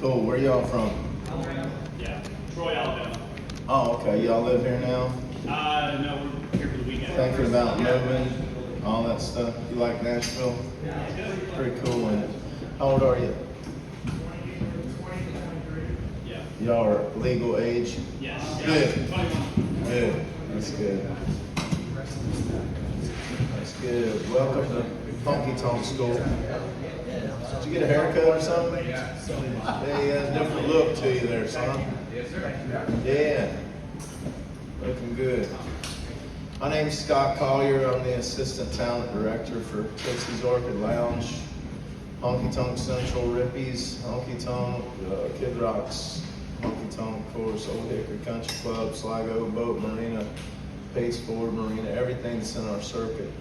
Cool. Where y'all from? Yeah, Troy, Alabama. Oh, okay. Y'all live here now? No, we're here for the weekend. Thinking about moving, all that stuff. You like Nashville? Pretty cool, ain't it? How old are you? Yeah. Y'all are legal age? Yes. Good. 21. Good. That's good. That's good. Welcome to Honky Tonk School. Did you get a haircut or something? Yeah, a different look to you there, son. Yes, sir. Yeah. Looking good. My name's Scott Collier. I'm the Assistant Talent Director for Tootsie Orchid Lounge, Honky Tonk Central, Rippy's, Honky Tonk, Kid Rock's, Honky Tonk, of course, Old Hickory Country Club, Sligo, Boat Marina, Pace Ford Marina, everything that's in our circuit.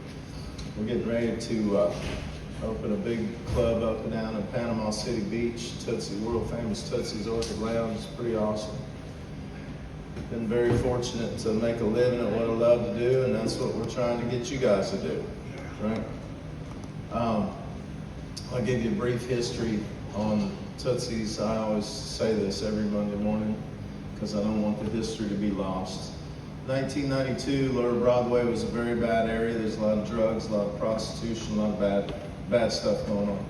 We're getting ready to open a big club up and down in Panama City Beach, Tootsie, world famous Tootsie's Orchid Lounge. It's pretty awesome. Been very fortunate to make a living at what I love to do, and that's what we're trying to get you guys to do, right? I'll give you a brief history on Tootsie's. I always say this every Monday morning because I don't want the history to be lost. 1992, Lower Broadway was a very bad area. There's a lot of drugs, a lot of prostitution, a lot of bad stuff going on.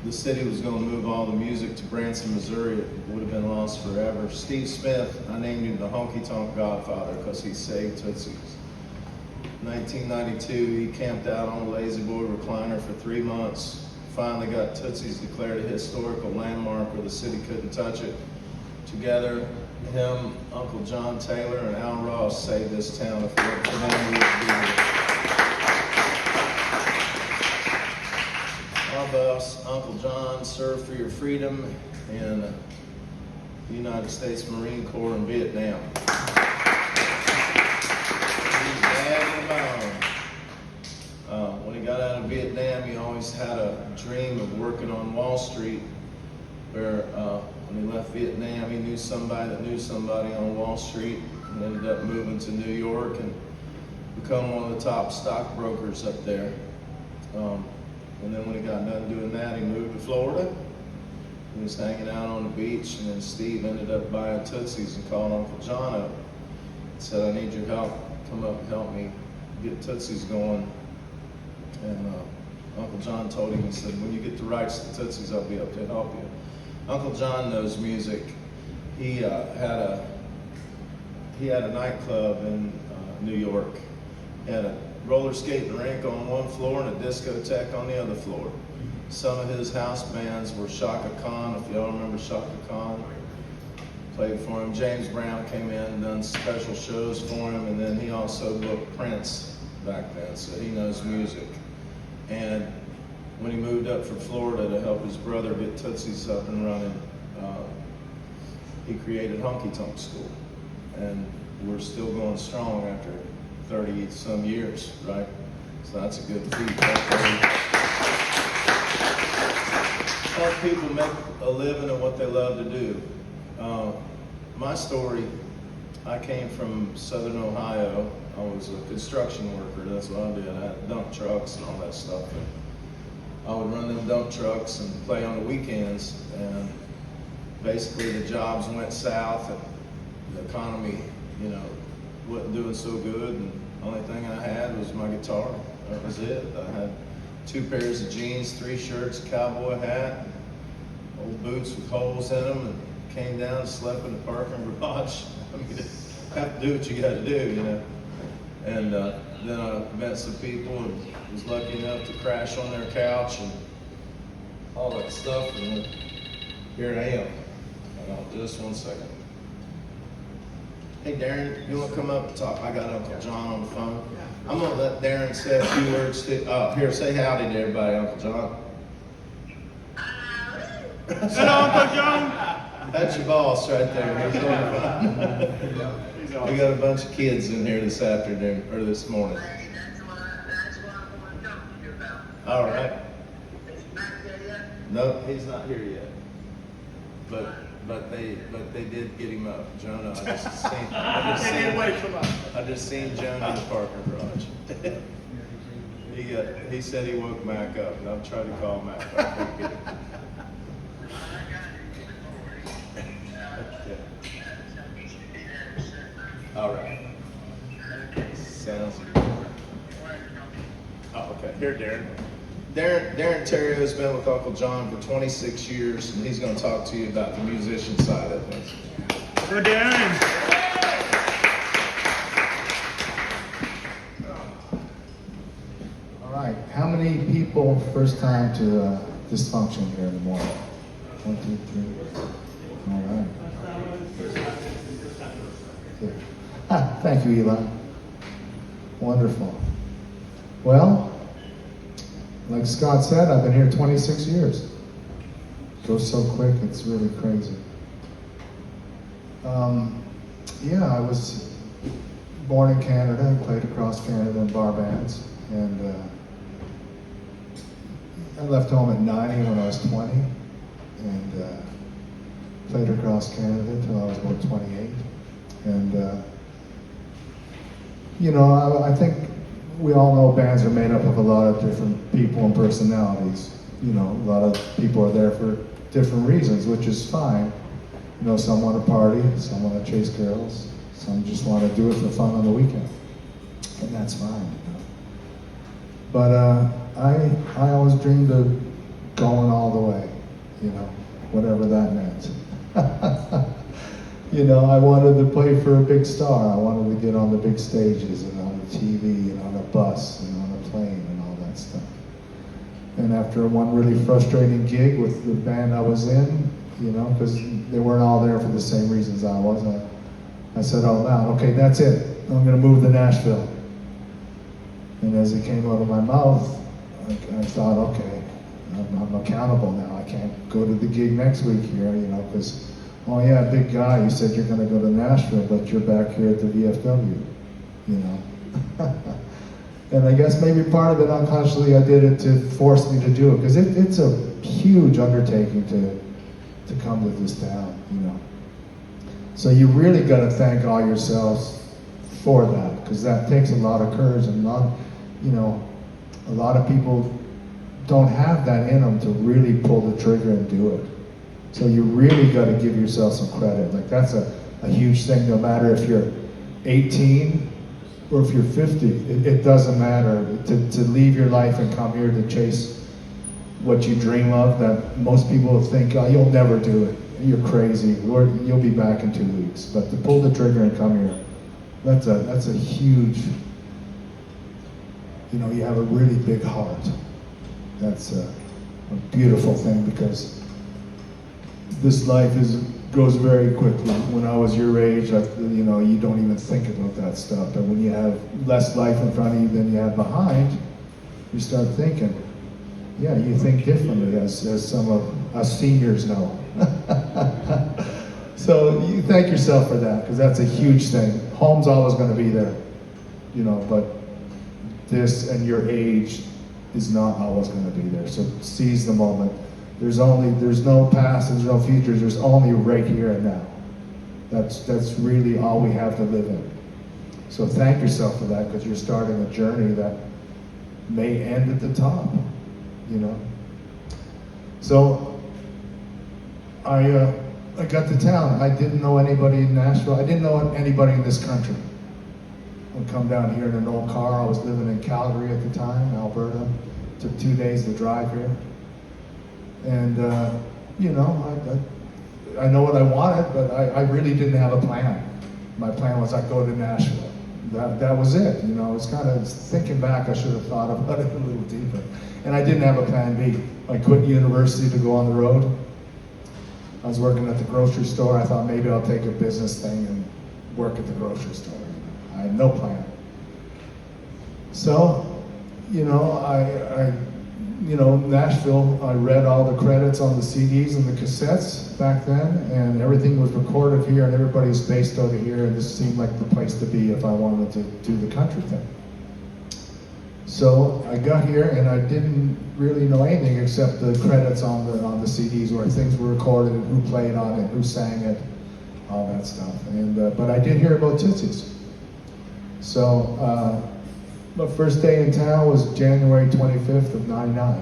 The city was going to move all the music to Branson, Missouri. It would have been lost forever. Steve Smith, I named him the Honky Tonk Godfather because he saved Tootsie's. 1992, he camped out on a lazy boy recliner for 3 months. Finally got Tootsie's declared a historical landmark where the city couldn't touch it. Together, him, Uncle John Taylor, and Al Ross saved this town. If it weren't for them, we wouldn't be here. Our boss, Uncle John, served for your freedom in the United States Marine Corps in Vietnam. He's bad and bound. When he got out of Vietnam, he always had a dream of working on Wall Street, where when he left Vietnam, he knew somebody that knew somebody on Wall Street, and ended up moving to New York and become one of the top stockbrokers up there. And then when he got done doing that, he moved to Florida. He was hanging out on the beach, and then Steve ended up buying Tootsie's and called Uncle John up and said, "I need your help. Come up and help me get Tootsie's going." And Uncle John told him, he said, "When you get the rights to Tootsie's, I'll be up to help you." Uncle John knows music. He had a nightclub in New York. He had a roller skating rink on one floor and a discotheque on the other floor. Some of his house bands were Shaka Khan, if y'all remember Shaka Khan. Played for him. James Brown came in and done special shows for him, and then he also booked Prince back then, so he knows music. And when he moved up from Florida to help his brother get Tootsie's up and running, he created Honky Tonk School. And we're still going strong after 30 some years, right? So that's a good feat. Help people make a living at what they love to do. My story, I came from Southern Ohio. I was a construction worker, that's what I did. I had dump trucks and all that stuff. And I would run them dump trucks and play on the weekends, and basically the jobs went south and the economy, wasn't doing so good, and the only thing I had was my guitar. That was it. I had 2 pairs of jeans, 3 shirts, a cowboy hat, old boots with holes in them, and came down and slept in the parking garage. I mean, you have to do what you got to do, And then I met some people and was lucky enough to crash on their couch and all that stuff, and then here I am. Hold on just one second. Hey Darren, you want to come up and talk? I got Uncle John on the phone. I'm going to let Darren say a few words to, here, say howdy to everybody, Uncle John. Hello, Uncle John. That's your boss right there. He's on the phone. We got a bunch of kids in here this afternoon, or this morning. That's what I want to talk to you about. All right. Is Matt there yet? No, he's not here yet. But they did get him up. Jonah, I just seen Jonah in the parking garage. He said he woke Mac up, and I've tried to call Mac. sounds. Oh, okay. Here, Darren. Darren Terrio has been with Uncle John for 26 years, and he's going to talk to you about the musician side of things. Go Darren. All right. How many people first time to this function here in the morning? 1, 2, 3. All right. Good. Thank you, Eli. Wonderful. Well, like Scott said, I've been here 26 years. Goes so quick, it's really crazy. Yeah, I was born in Canada and played across Canada in bar bands. And I left home at 90 when I was 20. And played across Canada until I was about 28. And, you know, I think we all know bands are made up of a lot of different people and personalities. You know, a lot of people are there for different reasons, which is fine. You know, some want to party, some want to chase girls, some just want to do it for fun on the weekend. And that's fine, you know. But I always dreamed of going all the way, you know, whatever that meant. You know, I wanted to play for a big star. I wanted to get on the big stages and on the TV and on a bus and on a plane and all that stuff. And after one really frustrating gig with the band I was in, you know, because they weren't all there for the same reasons I was, I said out loud, okay, that's it. I'm going to move to Nashville. And as it came out of my mouth, I thought, okay, I'm accountable now. I can't go to the gig next week here, you know, because, oh yeah, big guy, you said you're going to go to Nashville, but you're back here at the VFW, you know. And I guess maybe part of it unconsciously I did it to force me to do it, because it's a huge undertaking to come to this town, you know. So you really got to thank all yourselves for that, because that takes a lot of courage, and you know, a lot of people don't have that in them to really pull the trigger and do it. So you really got to give yourself some credit. Like that's a huge thing, no matter if you're 18 or if you're 50, it doesn't matter. To leave your life and come here to chase what you dream of, that most people think, oh, you'll never do it. You're crazy. You'll be back in 2 weeks. But to pull the trigger and come here, that's a huge, you know, you have a really big heart. That's a beautiful thing, because this life goes very quickly. When I was your age, you know, you don't even think about that stuff. But when you have less life in front of you than you have behind, you start thinking. Yeah, you think differently, as some of us seniors know. So you thank yourself for that, because that's a huge thing. Home's always going to be there, you know, but this and your age is not always going to be there. So seize the moment. There's no past, there's no future, there's only right here and now. That's really all we have to live in. So thank yourself for that, because you're starting a journey that may end at the top, you know. So I got to town. I didn't know anybody in Nashville. I didn't know anybody in this country. I'd come down here in an old car. I was living in Calgary at the time, Alberta. Took 2 days to drive here. And, you know, I know what I wanted, but I really didn't have a plan. My plan was I'd go to Nashville. That was it. You know, it's kind of, thinking back, I should have thought about it a little deeper. And I didn't have a plan B. I quit university to go on the road. I was working at the grocery store. I thought maybe I'll take a business thing and work at the grocery store. I had no plan. So, you know, you know, Nashville, I read all the credits on the CDs and the cassettes back then, and everything was recorded here, and everybody's based out of here, and this seemed like the place to be if I wanted to do the country thing. So I got here, and I didn't really know anything except the credits on the CDs, where things were recorded, and who played on it, who sang it, all that stuff. And but I did hear about Tootsie's. So my first day in town was January 25th of '99.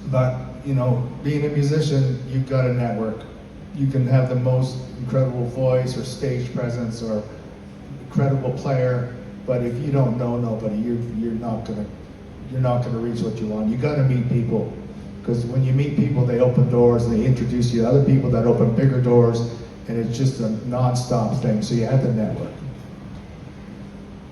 But, you know, being a musician, you've got a network. You can have the most incredible voice or stage presence or incredible player, but if you don't know nobody, you're not gonna reach what you want. You gotta meet people, because when you meet people, they open doors and they introduce you to other people that open bigger doors, and it's just a non-stop thing. So you have to network.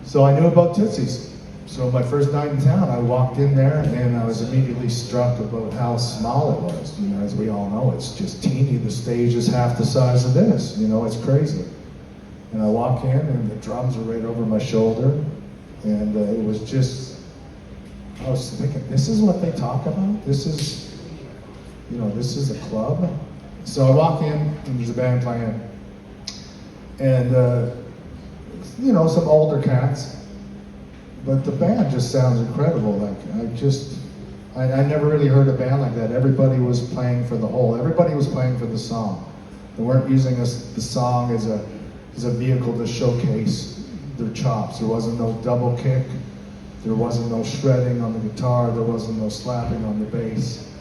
So I knew about Tootsie's. So my first night in town, I walked in there and I was immediately struck about how small it was. You know, as we all know, it's just teeny. The stage is half the size of this. You know, it's crazy. And I walk in and the drums are right over my shoulder. And it was just, I was thinking, this is what they talk about? This is, you know, this is a club? So I walk in and there's a band playing. And, you know, some older cats. But the band just sounds incredible. Like, I never really heard a band like that. Everybody was playing for the whole. Everybody was playing for the song. They weren't using the song as a vehicle to showcase their chops. There wasn't no double kick. There wasn't no shredding on the guitar. There wasn't no slapping on the bass.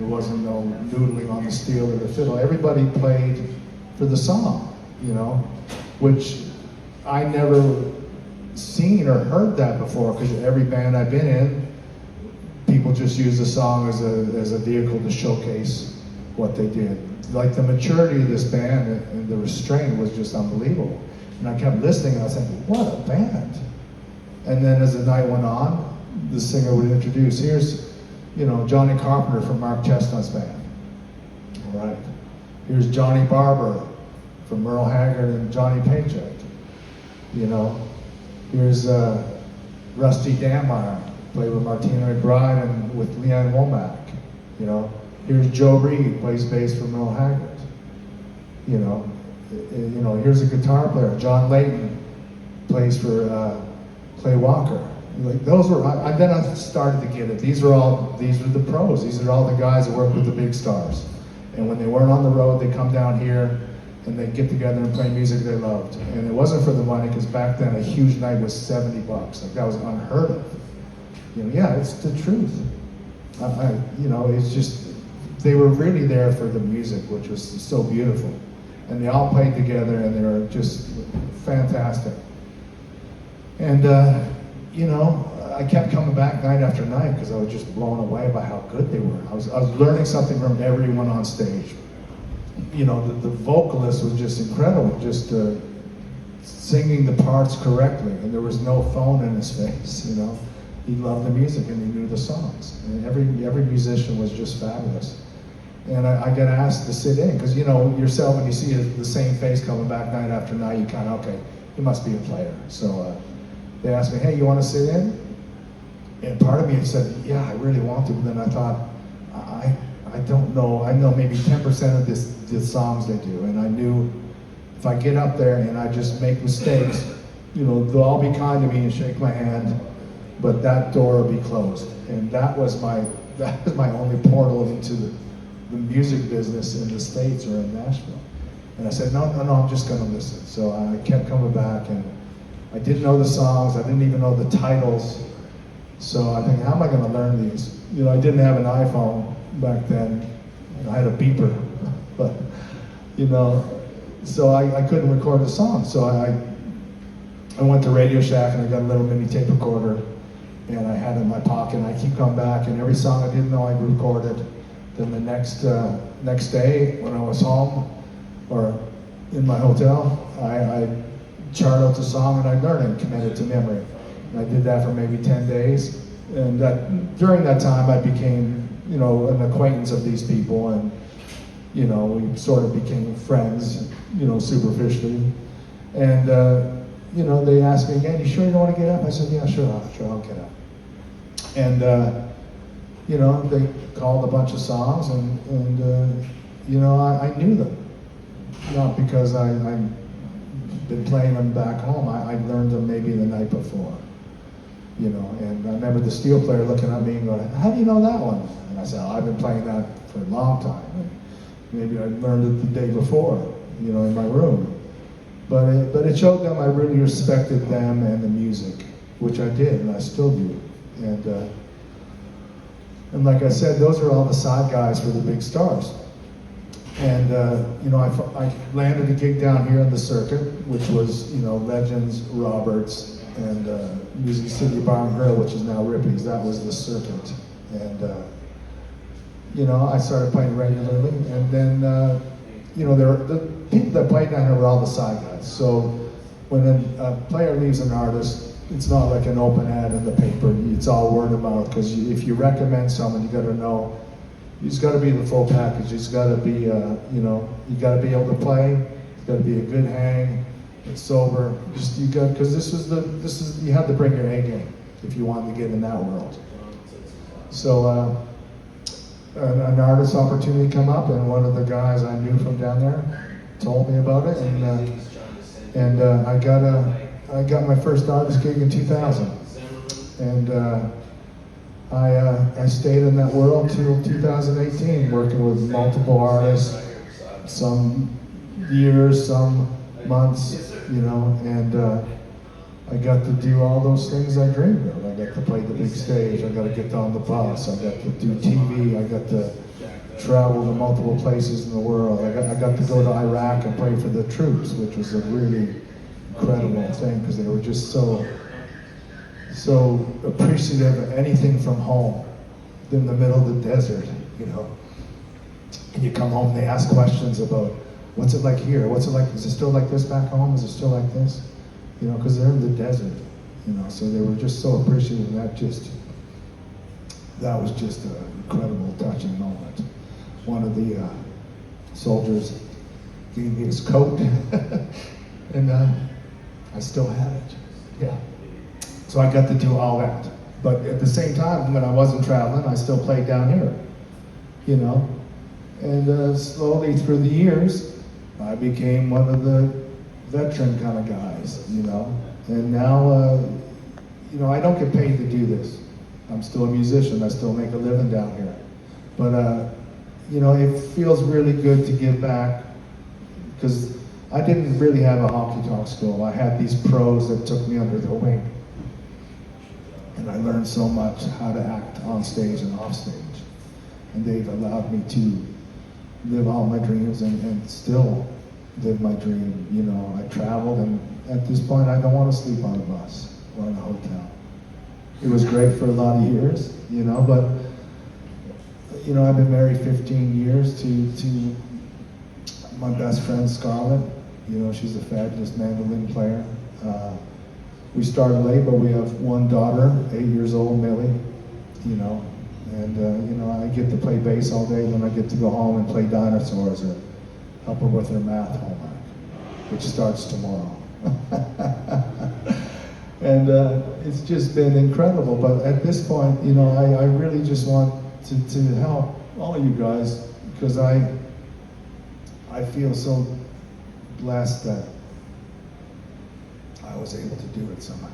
There wasn't no noodling on the steel or the fiddle. Everybody played for the song, you know, which I never seen or heard that before, because every band I've been in, people just use the song as a vehicle to showcase what they did. Like the maturity of this band and the restraint was just unbelievable. And I kept listening and I was thinking, what a band. And then as the night went on, the singer would introduce, here's, you know, Johnny Carpenter from Mark Chestnut's band. All right. Here's Johnny Barber from Merle Haggard and Johnny Paycheck. You know. Here's Rusty Dammar, played with Martina McBride and with Leanne Womack. You know, here's Joe Reed, plays bass for Merle Haggard. You know, here's a guitar player, John Layton, plays for Clay Walker. Like those were, then I started to get it. These are the pros. These are all the guys that work with the big stars. And when they weren't on the road, they come down here and they'd get together and play music they loved. And it wasn't for the money, because back then a huge night was $70. Like that was unheard of. You know, yeah, it's the truth. You know, it's just, they were really there for the music, which was so beautiful. And they all played together and they were just fantastic. And, you know, I kept coming back night after night because I was just blown away by how good they were. I was learning something from everyone on stage. You know, the vocalist was just incredible, just singing the parts correctly, and there was no phone in his face, you know. He loved the music and he knew the songs, and every musician was just fabulous. And I got asked to sit in, because, you know, yourself, when you see the same face coming back night after night, you kind of, okay, he must be a player. So they asked me, hey, you want to sit in? And part of me said, yeah, I really want to, but then I thought, I don't know. I know maybe 10% of the songs they do, and I knew if I get up there and I just make mistakes, you know, they'll all be kind to me and shake my hand, but that door will be closed. And that was my only portal into the music business in the States or in Nashville. And I said, no, I'm just going to listen. So I kept coming back, and I didn't know the songs. I didn't even know the titles. So I think, how am I going to learn these? You know, I didn't have an iPhone back then. I had a beeper, but, you know, so I couldn't record the song. So I went to Radio Shack and I got a little mini tape recorder, and I had it in my pocket, and I keep coming back, and every song I didn't know I recorded. Then the next day when I was home or in my hotel, I chart out the song and I learned it and committed it to memory. And I did that for maybe 10 days. And during that time I became, you know, an acquaintance of these people, and, you know, we sort of became friends, you know, superficially. And, you know, they asked me again, you sure you don't want to get up? I said, yeah, sure, I'll get up. And, you know, they called a bunch of songs, and you know, I knew them. Not because I've been playing them back home. I learned them maybe the night before. You know, and I remember the steel player looking at me and going, how do you know that one? And I said, oh, I've been playing that for a long time. And maybe I learned it the day before, you know, in my room. But it showed them I really respected them and the music, which I did, and I still do. And like I said, those are all the side guys for the big stars. And, you know, I landed a gig down here on the circuit, which was, you know, Legends, Roberts, and Music City Bar and Grill, which is now Rippy's. That was the circuit. And, you know, I started playing regularly. And then, you know, the people that played down here were all the side guys. So when a player leaves an artist, it's not like an open ad in the paper. It's all word of mouth, because if you recommend someone, you got to know. He's got to be the full package. He's got to be, you know, you got to be able to play. It's got to be a good hang. It's sober. Just you got, because this is you had to bring your A game if you wanted to get in that world. So an artist opportunity come up, and one of the guys I knew from down there told me about it, and I got my first artist gig in 2000, and. I stayed in that world till 2018, working with multiple artists, some years, some months, you know, and I got to do all those things I dreamed of. I got to play the big stage, I got to get on the bus, I got to do TV, I got to travel to multiple places in the world. I got to go to Iraq and play for the troops, which was a really incredible thing, because they were just so appreciative of anything from home, in the middle of the desert, you know. And you come home, they ask questions about, what's it like here? What's it like? Is it still like this back home? Is it still like this? You know, because they're in the desert, you know. So they were just so appreciative. That was just an incredible, touching moment. One of the soldiers gave me his coat, and I still have it. Yeah. So I got to do all that. But at the same time, when I wasn't traveling, I still played down here, you know. And slowly through the years, I became one of the veteran kind of guys, you know. And now, you know, I don't get paid to do this. I'm still a musician. I still make a living down here. But, you know, it feels really good to give back, because I didn't really have a honky tonk school. I had these pros that took me under their wing. And I learned so much how to act on stage and off stage. And they've allowed me to live all my dreams and still live my dream. You know, I traveled, and at this point I don't want to sleep on a bus or in a hotel. It was great for a lot of years, you know, but, you know, I've been married 15 years to my best friend Scarlett. You know, she's a fabulous mandolin player. We started late, but we have one daughter, 8 years old, Millie, you know, and, you know, I get to play bass all day, then I get to go home and play dinosaurs or help her with her math homework, which starts tomorrow. And it's just been incredible, but at this point, you know, I really just want to help all of you guys, because I feel so blessed that I was able to do it somehow.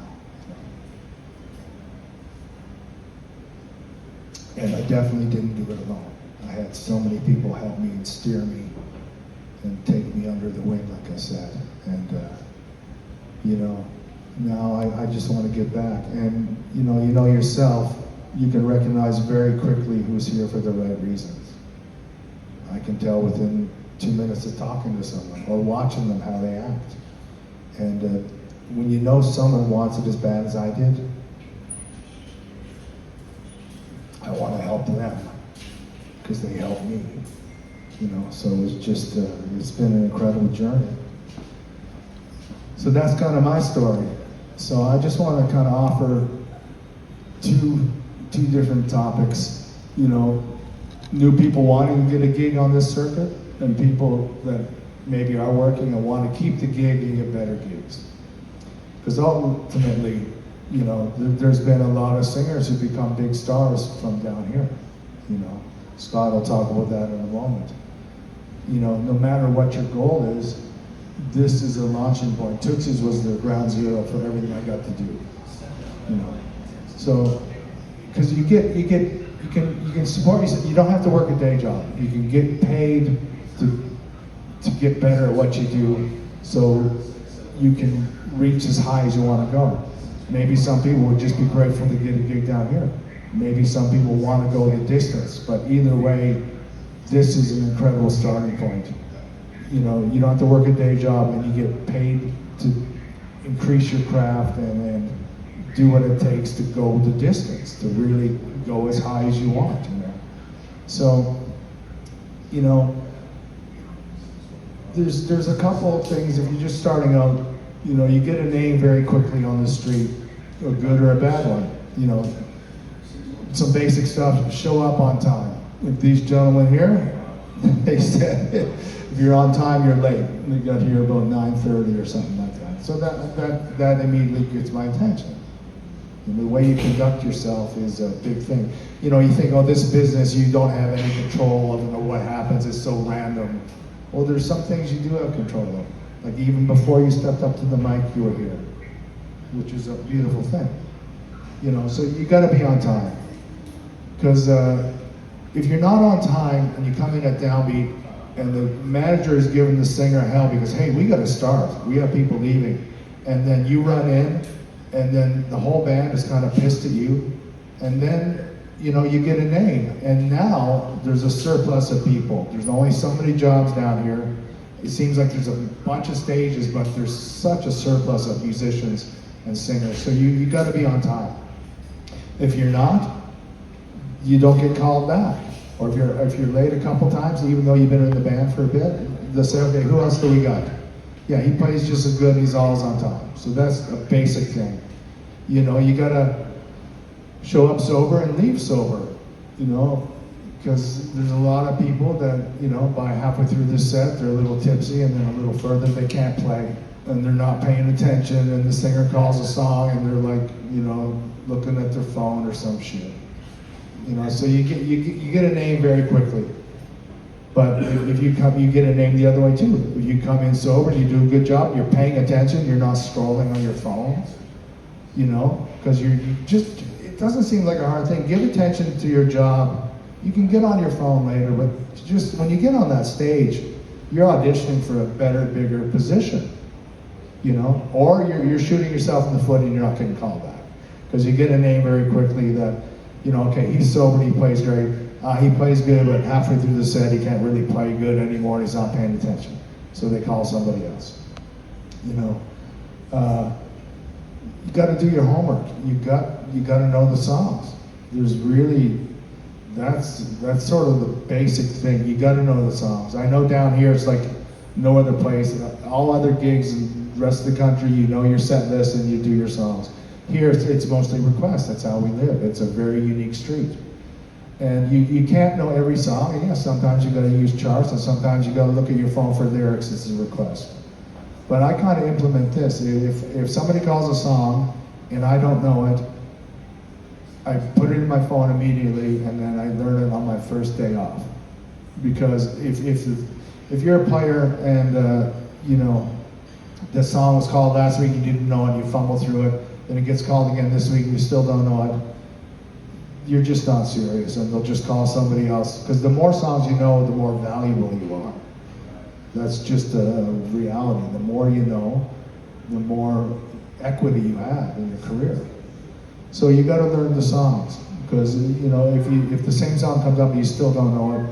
And I definitely didn't do it alone. I had so many people help me and steer me and take me under the wing, like I said. And, you know, now I just want to give back. And, you know yourself, you can recognize very quickly who's here for the right reasons. I can tell within 2 minutes of talking to someone or watching them how they act. And when you know someone wants it as bad as I did, I want to help them because they helped me, you know. So it's just, it's been an incredible journey. So that's kind of my story. So I just want to kind of offer two different topics, you know, new people wanting to get a gig on this circuit, and people that maybe are working and want to keep the gig and get better gigs. Because ultimately, you know, there's been a lot of singers who become big stars from down here. You know, Scott will talk about that in a moment. You know, no matter what your goal is, this is a launching point. Tootsie's was the ground zero for everything I got to do. You know, so because you can support yourself. You don't have to work a day job. You can get paid to get better at what you do, so you can reach as high as you want to go. Maybe some people would just be grateful to get a gig down here. Maybe some people want to go the distance, but either way, this is an incredible starting point. You know, you don't have to work a day job, and you get paid to increase your craft and do what it takes to go the distance, to really go as high as you want, you know. So, you know, there's a couple of things. If you're just starting out, you know, you get a name very quickly on the street, a good or a bad one. You know, some basic stuff, show up on time. If these gentlemen here, they said, if you're on time, you're late. We got here about 9:30 or something like that. So that immediately gets my attention. And the way you conduct yourself is a big thing. You know, you think, oh, this business, you don't have any control of, or what happens is so random. Well, there's some things you do have control of. Like even before you stepped up to the mic, you were here, which is a beautiful thing. You know, so you got to be on time. Because if you're not on time and you come in at downbeat and the manager is giving the singer hell because, hey, we got to start, we have people leaving, and then you run in and then the whole band is kind of pissed at you, and then, you know, you get a name, and now there's a surplus of people. There's only so many jobs down here. It seems like there's a bunch of stages, but there's such a surplus of musicians and singers. So you got to be on time. If you're not, you don't get called back. Or if you're late a couple times, even though you've been in the band for a bit, they'll say, okay, who else do we got? Yeah, he plays just as good, he's always on time. So that's a basic thing. You know, you gotta show up sober and leave sober, you know, because there's a lot of people that, you know, by halfway through this set, they're a little tipsy, and then a little further, they can't play, and they're not paying attention, and the singer calls a song, and they're like, you know, looking at their phone or some shit. You know, so you get a name very quickly. But if you come, you get a name the other way too. If you come in sober, you do a good job, you're paying attention, you're not scrolling on your phone, you know, because you just, it doesn't seem like a hard thing. Give attention to your job. You can get on your phone later, but just when you get on that stage, you're auditioning for a better, bigger position, you know, or you're shooting yourself in the foot and you're not getting called back. Because you get a name very quickly that, you know, okay, he's sober, he plays great. He plays good, but halfway through the set, he can't really play good anymore, and he's not paying attention. So they call somebody else. You know, you got to do your homework. You got to know the songs. There's really, that's sort of the basic thing. You got to know the songs. I know down here it's like no other place. All other gigs in the rest of the country, you know your set list and you do your songs. Here it's mostly requests. That's how we live. It's a very unique street. And you can't know every song, and yeah, sometimes you got to use charts, and sometimes you got to look at your phone for lyrics as a request. But I kind of implement this. If somebody calls a song and I don't know it, I put it in my phone immediately, and then I learn it on my first day off. Because if you're a player and you know the song was called last week, you didn't know it, you fumble through it, then it gets called again this week, and you still don't know it, you're just not serious, and they'll just call somebody else. Because the more songs you know, the more valuable you are. That's just a reality. The more you know, the more equity you have in your career. So you got to learn the songs, because you know if the same song comes up and you still don't know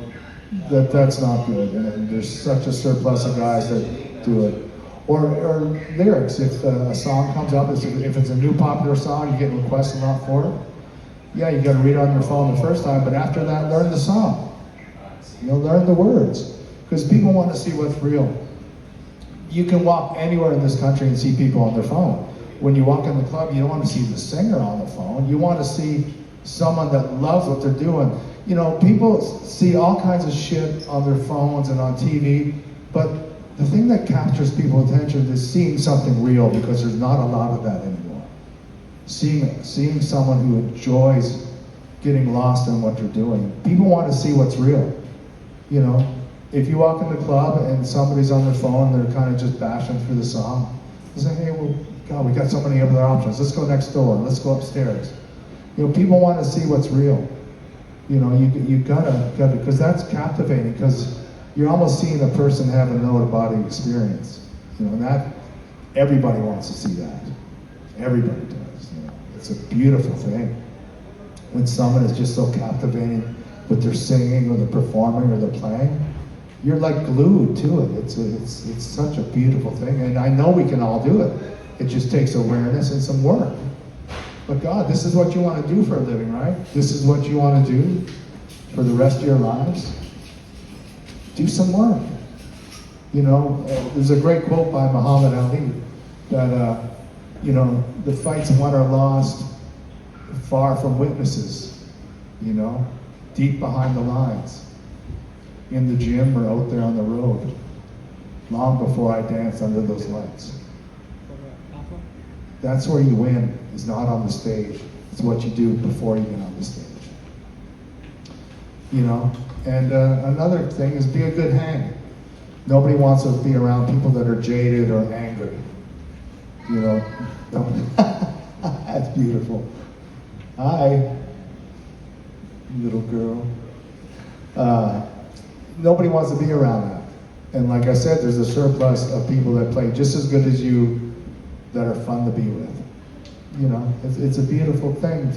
it, that's not good. And there's such a surplus of guys that do it. Or lyrics. If a song comes up, if it's a new popular song, you get requests a lot for it. Yeah, you got to read it on your phone the first time, but after that, learn the song. You know, learn the words, because people want to see what's real. You can walk anywhere in this country and see people on their phone. When you walk in the club, you don't want to see the singer on the phone. You want to see someone that loves what they're doing. You know, people see all kinds of shit on their phones and on TV, but the thing that captures people's attention is seeing something real, because there's not a lot of that anymore. Seeing someone who enjoys getting lost in what they're doing. People want to see what's real. You know, if you walk in the club and somebody's on their phone, they're kind of just bashing through the song, you say, hey, well, God, we got so many other options. Let's go next door. Let's go upstairs. You know, people want to see what's real. You know, you gotta, because that's captivating, because you're almost seeing a person have an out-of-body experience. You know, and that, everybody wants to see that. Everybody does. You know, it's a beautiful thing when someone is just so captivating with their singing or their performing or their playing, you're like glued to it. It's such a beautiful thing, and I know we can all do it. It just takes awareness and some work. But God, this is what you want to do for a living, right? This is what you want to do for the rest of your lives. Do some work. You know, there's a great quote by Muhammad Ali that, you know, the fights won or lost far from witnesses, you know, deep behind the lines, in the gym or out there on the road, long before I danced under those lights. That's where you win, is not on the stage. It's what you do before you get on the stage. You know, and another thing is be a good hang. Nobody wants to be around people that are jaded or angry. You know, that's beautiful. Hi, little girl. Nobody wants to be around that. And like I said, there's a surplus of people that play just as good as you that are fun to be with. You know, it's a beautiful thing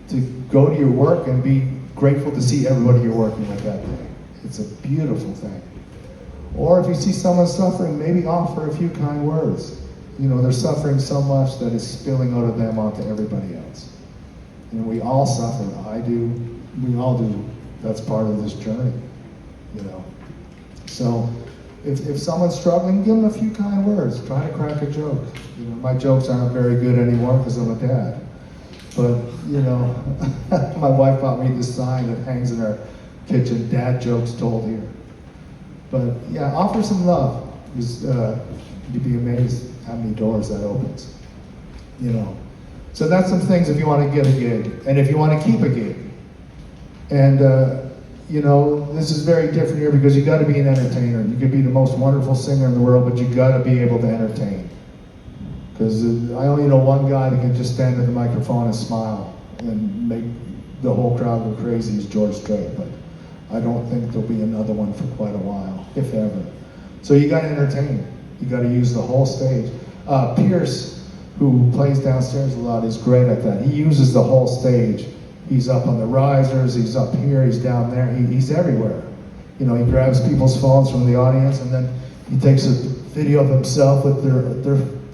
to go to your work and be grateful to see everybody you're working with that day. It's a beautiful thing. Or if you see someone suffering, maybe offer a few kind words. You know, they're suffering so much that it's spilling out of them onto everybody else. And we all suffer. I do. We all do. That's part of this journey, you know. So if someone's struggling, give them a few kind words. Try to crack a joke. You know, my jokes aren't very good anymore because I'm a dad. But, you know, my wife bought me this sign that hangs in our kitchen, "Dad jokes told here." But yeah, offer some love. Just, you'd be amazed how many doors that opens, you know. So that's some things if you want to get a gig, and if you want to keep a gig. And, you know, this is very different here because you got to be an entertainer. You could be the most wonderful singer in the world, but you got to be able to entertain. Because I only know one guy that can just stand at the microphone and smile and make the whole crowd go crazy, is George Strait. But I don't think there'll be another one for quite a while, if ever. So you got to entertain. You got to use the whole stage. Pierce, who plays downstairs a lot, is great at that. He uses the whole stage. He's up on the risers, he's up here, he's down there, he's everywhere. You know, he grabs people's phones from the audience and then he takes a video of himself with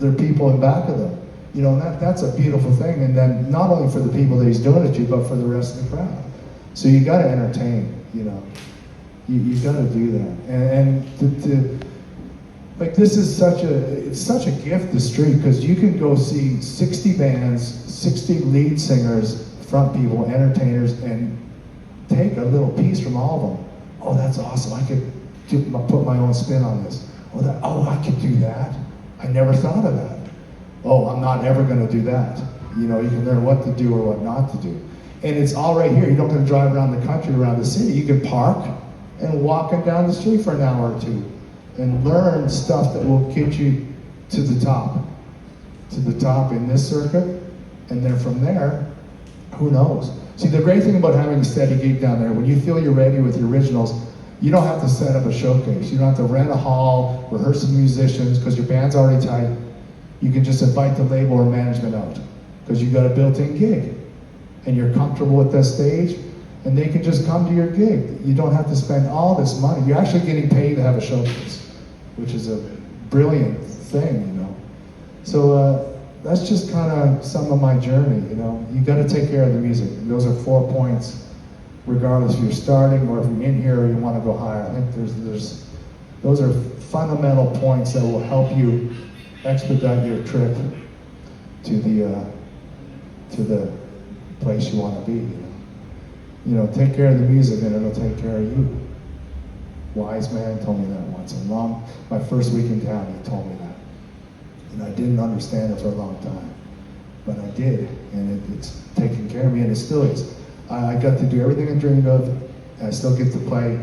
their people in back of them. You know, and that's a beautiful thing. And then not only for the people that he's doing it to, but for the rest of the crowd. So you got to entertain, you know. You got to do that. And to like, this is it's such a gift, the street, because you can go see 60 bands, 60 lead singers, front people, entertainers, and take a little piece from all of them. Oh, that's awesome. I could put my own spin on this. Oh, I could do that. I never thought of that. Oh, I'm not ever going to do that. You know, you can learn what to do or what not to do. And it's all right here. You don't have to drive around the country, around the city. You can park and walk down the street for an hour or two and learn stuff that will get you to the top in this circuit. And then from there, who knows? See, the great thing about having a steady gig down there, when you feel you're ready with your originals, you don't have to set up a showcase. You don't have to rent a hall, rehearse some musicians, because your band's already tight. You can just invite the label or management out, because you've got a built-in gig. And you're comfortable with that stage, and they can just come to your gig. You don't have to spend all this money. You're actually getting paid to have a showcase, which is a brilliant thing, you know. So, that's just kind of some of my journey, you know. You got to take care of the music. Those are 4 points, regardless if you're starting or if you're in here or you want to go higher. I think those are fundamental points that will help you expedite your trip to the place you want to be. You know, take care of the music and it'll take care of you. Wise man told me that once. And my first week in town, he told me that. And I didn't understand it for a long time, but I did, and it's taken care of me, and it still is. I got to do everything I dreamed of. I still get to play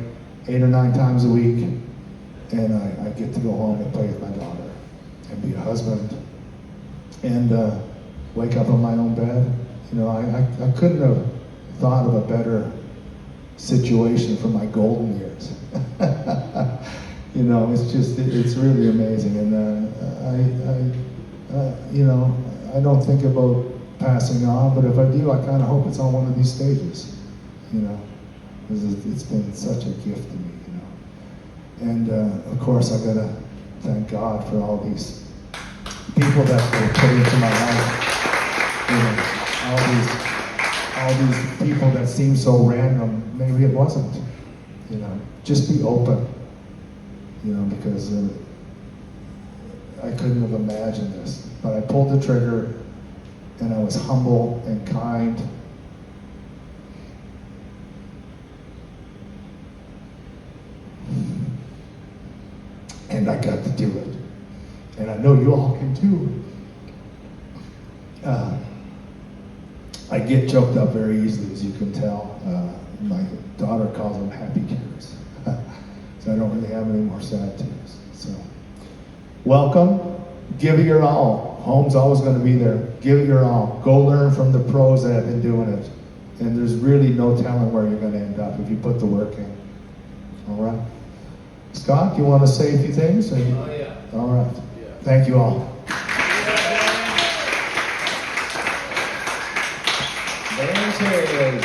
8 or 9 times a week, and I get to go home and play with my daughter, and be a husband, and wake up on my own bed. You know, I couldn't have thought of a better situation for my golden years. You know, it's really amazing, and you know, I don't think about passing on, but if I do, I kind of hope it's on one of these stages, you know. It's been such a gift to me, you know. And of course, I gotta thank God for all these people that were put into my life. You know, all these people that seem so random. Maybe it wasn't. You know, just be open. You know, because I couldn't have imagined this, but I pulled the trigger, and I was humble and kind. And I got to do it. And I know you all can too. I get choked up very easily, as you can tell. My daughter calls them happy tears. So I don't really have any more sad tears. So, welcome. Give it your all. Home's always going to be there. Give it your all. Go learn from the pros that have been doing it. And there's really no telling where you're going to end up if you put the work in. All right? Scott, you want to say a few things? Oh, yeah. All right. Yeah. Thank you all. Dan Terry.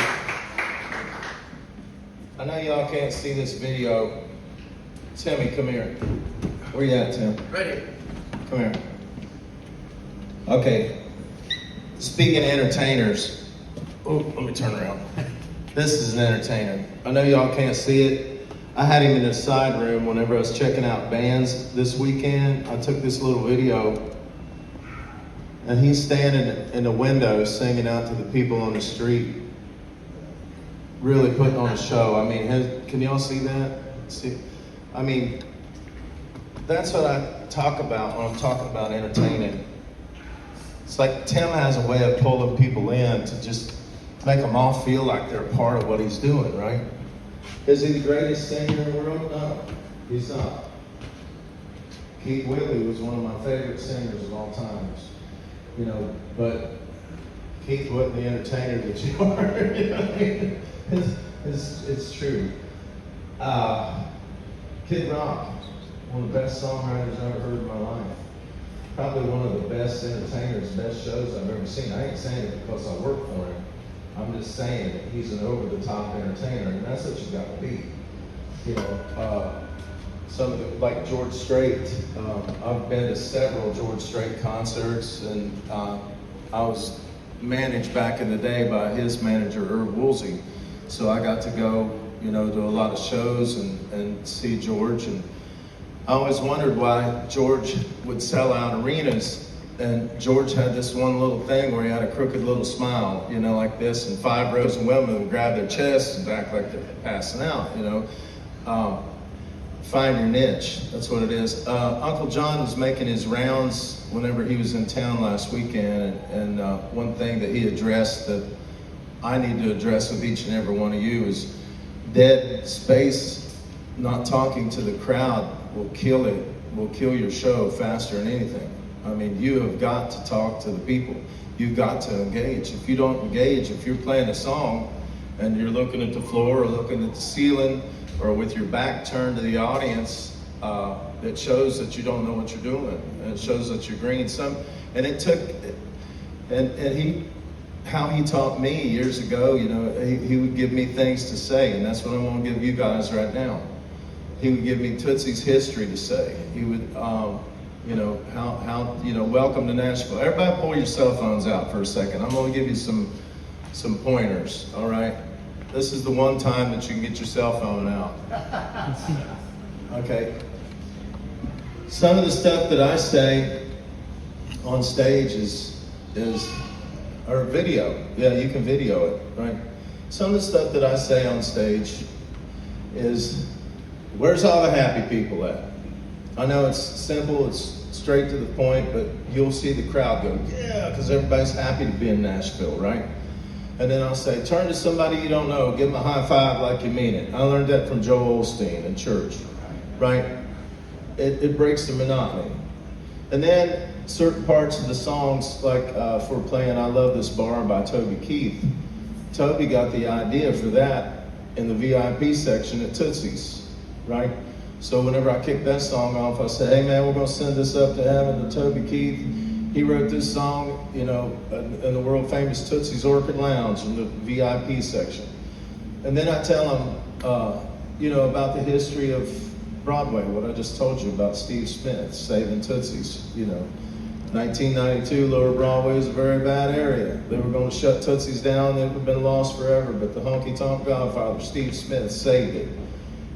I know y'all can't see this video. Timmy, come here. Where you at, Tim? Ready. Come here. Okay. Speaking of entertainers, oh, let me turn around. This is an entertainer. I know y'all can't see it. I had him in a side room whenever I was checking out bands this weekend. I took this little video, and he's standing in the window singing out to the people on the street, really putting on a show. I mean, can y'all see that? See, I mean, that's what I talk about when I'm talking about entertaining. It's like Tim has a way of pulling people in to just make them all feel like they're a part of what he's doing, right? Is he the greatest singer in the world? No, he's not. Keith Whitley was one of my favorite singers of all time. You know, but Keith wasn't the entertainer that you are. You know what I mean? It's true. Kid Rock, one of the best songwriters I've ever heard in my life. Probably one of the best entertainers, best shows I've ever seen. I ain't saying it because I work for him. I'm just saying that he's an over-the-top entertainer, and that's what you got to be. You know, some of the, like George Strait. I've been to several George Strait concerts, and I was managed back in the day by his manager, Irv Woolsey. So I got to go, you know, to a lot of shows and see George. And I always wondered why George would sell out arenas. And George had this one little thing where he had a crooked little smile, you know, like this, and 5 rows of women would grab their chests and act like they're passing out, you know. Find your niche, that's what it is. Uncle John was making his rounds whenever he was in town last weekend, and one thing that he addressed that I need to address with each and every one of you is dead space, not talking to the crowd will kill it, will kill your show faster than anything. I mean, you have got to talk to the people. You've got to engage. If you don't engage, if you're playing a song and you're looking at the floor or looking at the ceiling or with your back turned to the audience, it shows that you don't know what you're doing. And it shows that you're green. And it took, and how he taught me years ago, you know, he would give me things to say, and that's what I'm going to give you guys right now. He would give me Tootsie's history to say. He would, you know, how you know, welcome to Nashville. Everybody pull your cell phones out for a second. I'm going to give you some pointers, all right? This is the one time that you can get your cell phone out. Okay. Some of the stuff that I say on stage is or video. Yeah, you can video it, right? Some of the stuff that I say on stage is, where's all the happy people at? I know it's simple, it's straight to the point, but you'll see the crowd go, yeah, because everybody's happy to be in Nashville, right? And then I'll say, turn to somebody you don't know, give them a high five like you mean it. I learned that from Joel Osteen in church, right? It breaks the monotony. And then certain parts of the songs, like for playing I Love This Bar by Toby Keith, Toby got the idea for that in the VIP section at Tootsie's, right? So whenever I kicked that song off, I said, hey man, we're gonna send this up to heaven to Toby Keith. He wrote this song, you know, in the world famous Tootsie's Orchid Lounge in the VIP section. And then I tell them, about the history of Broadway, what I just told you about Steve Smith saving Tootsie's, 1992, Lower Broadway was a very bad area. They were going to shut Tootsie's down, it would have been lost forever, but the Honky Tonk Godfather, Steve Smith, saved it.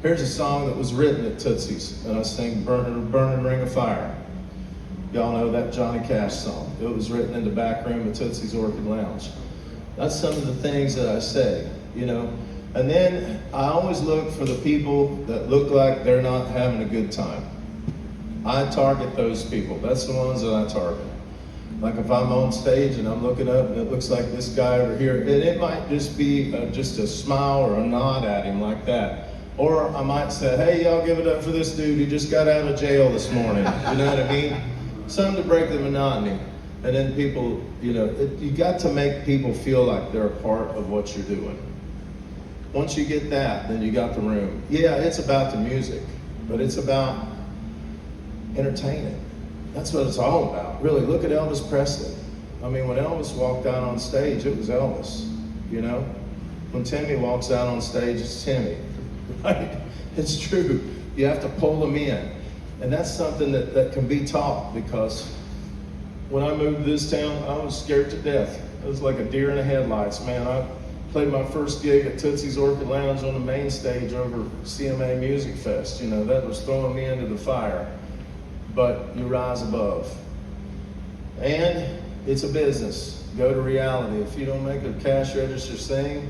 Here's a song that was written at Tootsie's, and I sing Burning Ring of Fire. Y'all know that Johnny Cash song. It was written in the back room of Tootsie's Orchid Lounge. That's some of the things that I say, And then I always look for the people that look like they're not having a good time. I target those people. That's the ones that I target. Like if I'm on stage and I'm looking up and it looks like this guy over here, and it might just be just a smile or a nod at him like that. Or I might say, hey, y'all give it up for this dude who just got out of jail this morning. You know what I mean? Something to break the monotony. And then people, you got to make people feel like they're a part of what you're doing. Once you get that, then you got the room. Yeah, it's about the music, but it's about entertaining. That's what it's all about. Really, look at Elvis Presley. I mean, when Elvis walked out on stage, it was Elvis, When Timmy walks out on stage, it's Timmy, right? It's true. You have to pull them in. And that's something that can be taught, because when I moved to this town, I was scared to death. It was like a deer in the headlights, man. I played my first gig at Tootie's Orchid Lounge on the main stage over CMA Music Fest. That was throwing me into the fire. But you rise above. And it's a business. Go to reality. If you don't make a cash register sing,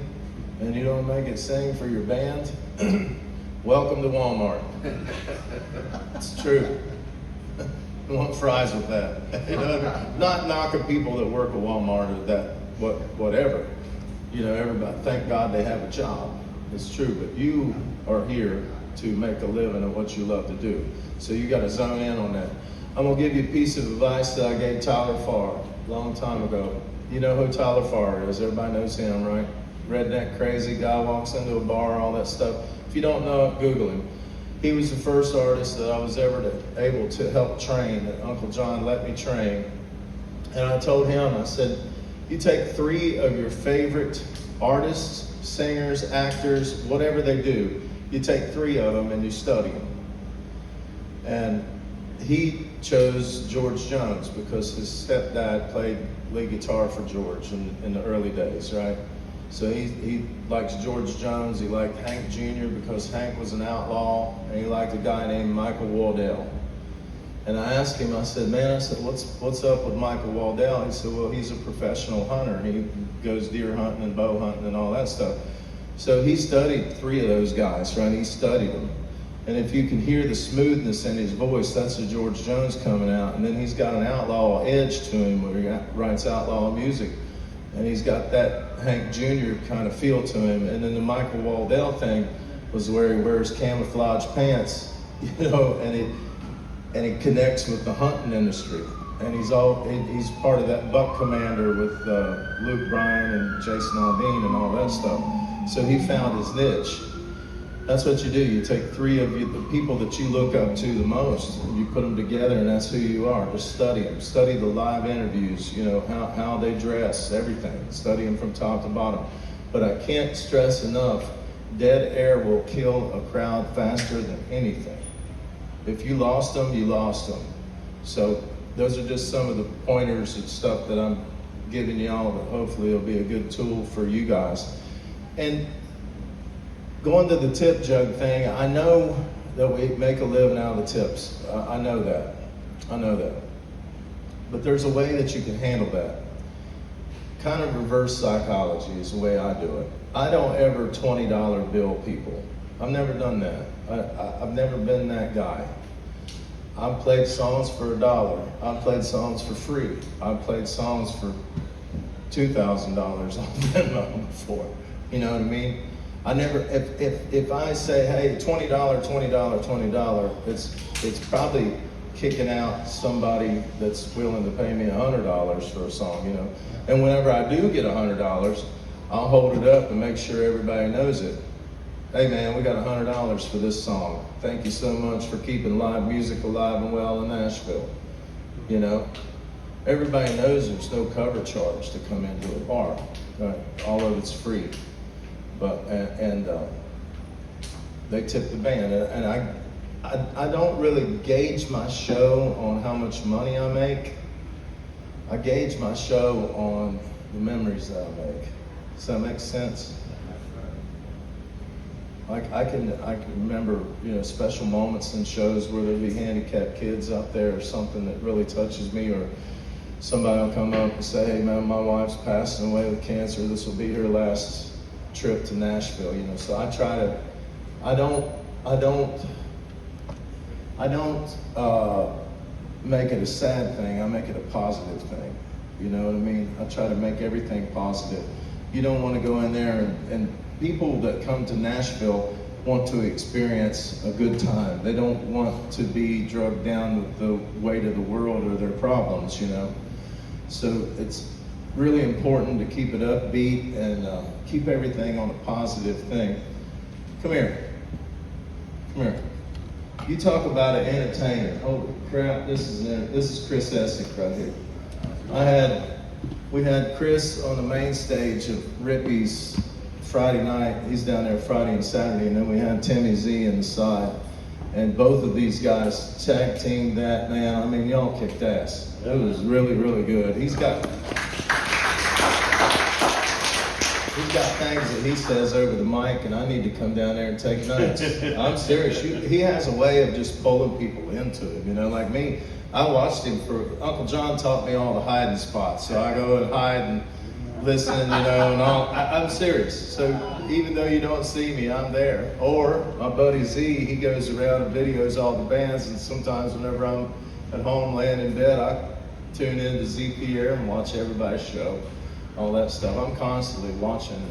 and you don't make it sing for your band, welcome to Walmart. It's true. I want fries with that. Not knocking people that work at Walmart or that, whatever. Everybody, thank God they have a job. It's true, but you are here to make a living at what you love to do. So you got to zone in on that. I'm going to give you a piece of advice that I gave Tyler Farr a long time ago. You know who Tyler Farr is. Everybody knows him, right? Redneck crazy guy, walks into a bar, all that stuff. If you don't know it, Google him. He was the first artist that I was ever able to help train, that Uncle John let me train. And I told him, I said, you take 3 of your favorite artists, singers, actors, whatever they do, you take 3 of them and you study them. And he chose George Jones because his stepdad played lead guitar for George in the early days, right? So he likes George Jones, he liked Hank Jr. because Hank was an outlaw, and he liked a guy named Michael Waddell. And I asked him, I said, what's up with Michael Waddell? He said, well, he's a professional hunter. He goes deer hunting and bow hunting and all that stuff. So he studied 3 of those guys, right? He studied them. And if you can hear the smoothness in his voice, that's a George Jones coming out. And then he's got an outlaw edge to him where he writes outlaw music. And he's got that Hank Jr. kind of feel to him. And then the Michael Waddell thing was where he wears camouflage pants, and he connects with the hunting industry. And he's part of that Buck Commander with Luke Bryan and Jason Aldean and all that stuff. So he found his niche. That's what you do. You take 3 of the people that you look up to the most, and you put them together, and that's who you are. Just study them. Study the live interviews, how they dress, everything. Study them from top to bottom. But I can't stress enough, dead air will kill a crowd faster than anything. If you lost them, you lost them. So those are just some of the pointers and stuff that I'm giving y'all that hopefully will be a good tool for you guys. And going to the tip jug thing, I know that we make a living out of the tips. I know that. But there's a way that you can handle that. Kind of reverse psychology is the way I do it. I don't ever $20 bill people. I've never done that. I've never been that guy. I've played songs for $1. I've played songs for free. I've played songs for $2,000 on VENMO before. You know what I mean? I never, if I say, hey, $20, it's probably kicking out somebody that's willing to pay me $100 for a song, And whenever I do get $100, I'll hold it up and make sure everybody knows it. Hey man, we got $100 for this song. Thank you so much for keeping live music alive and well in Nashville. Everybody knows there's no cover charge to come into a bar. Right? All of it's free. but they tipped the band, and I don't really gauge my show on how much money I make. I gauge my show on the memories that I make. Does that make sense? Like I can remember, you know, special moments in shows where there'll be handicapped kids out there or something that really touches me, or somebody will come up and say, hey man, my wife's passing away with cancer. This will be her last trip to Nashville, you know. So I try to, I don't make it a sad thing. I make it a positive thing. You know what I mean? I try to make everything positive. You don't want to go in there and people that come to Nashville want to experience a good time. They don't want to be drugged down with the weight of the world or their problems, you know. So it's really important to keep it upbeat and keep everything on a positive thing. Come here. Come here. You talk about an entertainer. Holy crap, this is Chris Essick right here. We had Chris on the main stage of Rippy's Friday night. He's down there Friday and Saturday, and then we had Timmy Z in the side. And both of these guys tag teamed that, man. I mean, y'all kicked ass. It was really, really good. He's got things that he says over the mic, and I need to come down there and take notes. I'm serious. He has a way of just pulling people into it, you know, like me. I watched him Uncle John taught me all the hiding spots, so I go and hide and listen, you know, and all. I'm serious. So even though you don't see me, I'm there. Or my buddy Z, he goes around and videos all the bands, and sometimes whenever I'm at home laying in bed, I tune into Z Pierre and watch everybody's show, all that stuff. I'm constantly watching,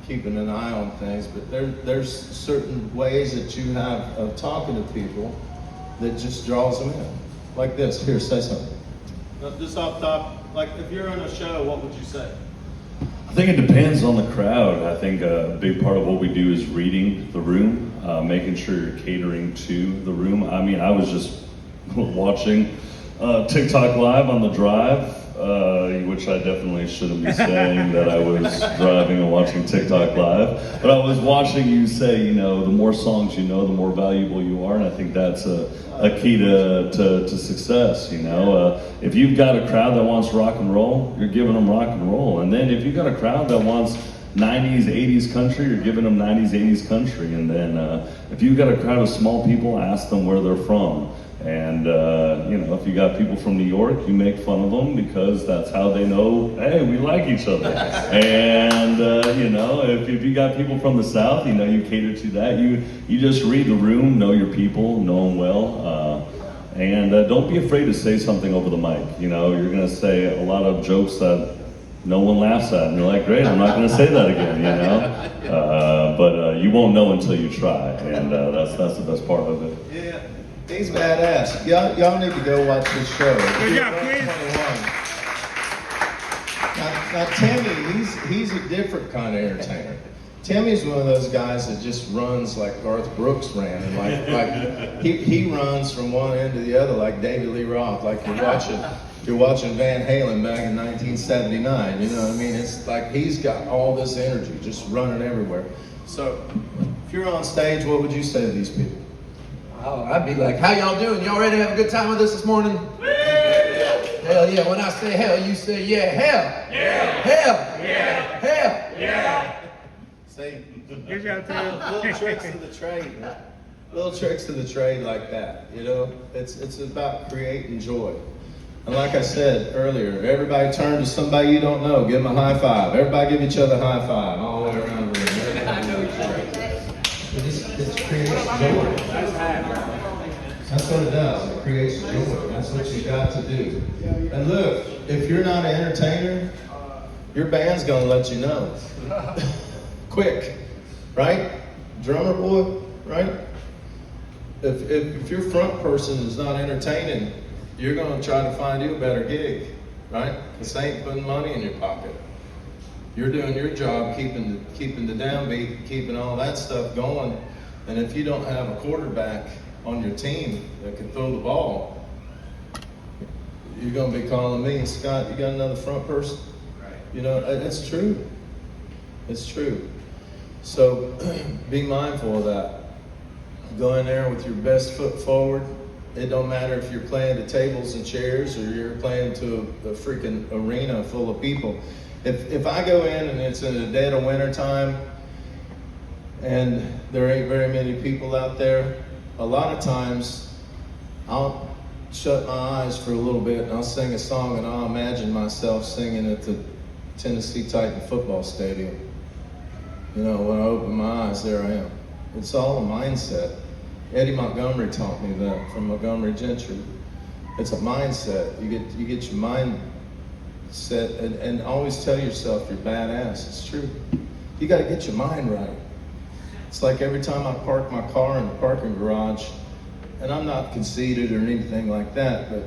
keeping an eye on things, but there's certain ways that you have of talking to people that just draws them in. Like this. Here, say something. Just off top, like if you're on a show, what would you say? I think it depends on the crowd. I think a big part of what we do is reading the room, making sure you're catering to the room. I mean, I was just watching TikTok Live on the drive, which I definitely shouldn't be saying that I was driving and watching TikTok Live. But I was watching you say, you know, the more songs you know, the more valuable you are, and I think that's a key to success, you know. If you've got a crowd that wants rock and roll, you're giving them rock and roll. And then if you've got a crowd that wants 90s, 80s country, you're giving them 90s, 80s country. And then if you've got a crowd of small people, ask them where they're from. And you know, if you got people from New York, you make fun of them because that's how they know, hey, we like each other. And you know, if you got people from the South, you know, you cater to that. You just read the room, know your people, know them well, and don't be afraid to say something over the mic. You know, you're gonna say a lot of jokes that no one laughs at, and you're like, great, I'm not gonna say that again, you know. But you won't know until you try, and that's the best part of it. Yeah. He's badass. Y'all need to go watch his show. Yeah, please. Now Timmy, he's a different kind of entertainer. Timmy's one of those guys that just runs like Garth Brooks ran, and like he runs from one end to the other like David Lee Roth. Like you're watching Van Halen back in 1979. You know what I mean? It's like he's got all this energy just running everywhere. So if you're on stage, what would you say to these people? Oh, I'd be like, how y'all doing? Y'all ready to have a good time with us this morning? Hell yeah. When I say hell, you say yeah. Hell. Yeah. Hell. Yeah. Hell. Yeah. See, little tricks of the trade, man. Little tricks of the trade like that, you know? It's about creating joy. And like I said earlier, everybody turn to somebody you don't know, give them a high five. Everybody give each other a high five all the way around the room. It creates joy. That's what it does. It creates joy. That's what you got to do. And look, if you're not an entertainer, your band's gonna let you know. Quick, right? Drummer boy, right? If your front person is not entertaining, you're gonna try to find you a better gig, right? This ain't putting money in your pocket. You're doing your job, keeping the downbeat, keeping all that stuff going. And if you don't have a quarterback on your team that can throw the ball, you're gonna be calling me, Scott, you got another front person? Right. You know, it's true. It's true. So be mindful of that. Go in there with your best foot forward. It don't matter if you're playing to tables and chairs or you're playing to a freaking arena full of people. If I go in and it's in the dead of winter time and there ain't very many people out there, a lot of times I'll shut my eyes for a little bit and I'll sing a song and I'll imagine myself singing at the Tennessee Titan football stadium. You know, when I open my eyes, there I am. It's all a mindset. Eddie Montgomery taught me that from Montgomery Gentry. It's a mindset. You get your mind set and always tell yourself you're badass. It's true. You got to get your mind right. It's like every time I park my car in the parking garage, and I'm not conceited or anything like that, but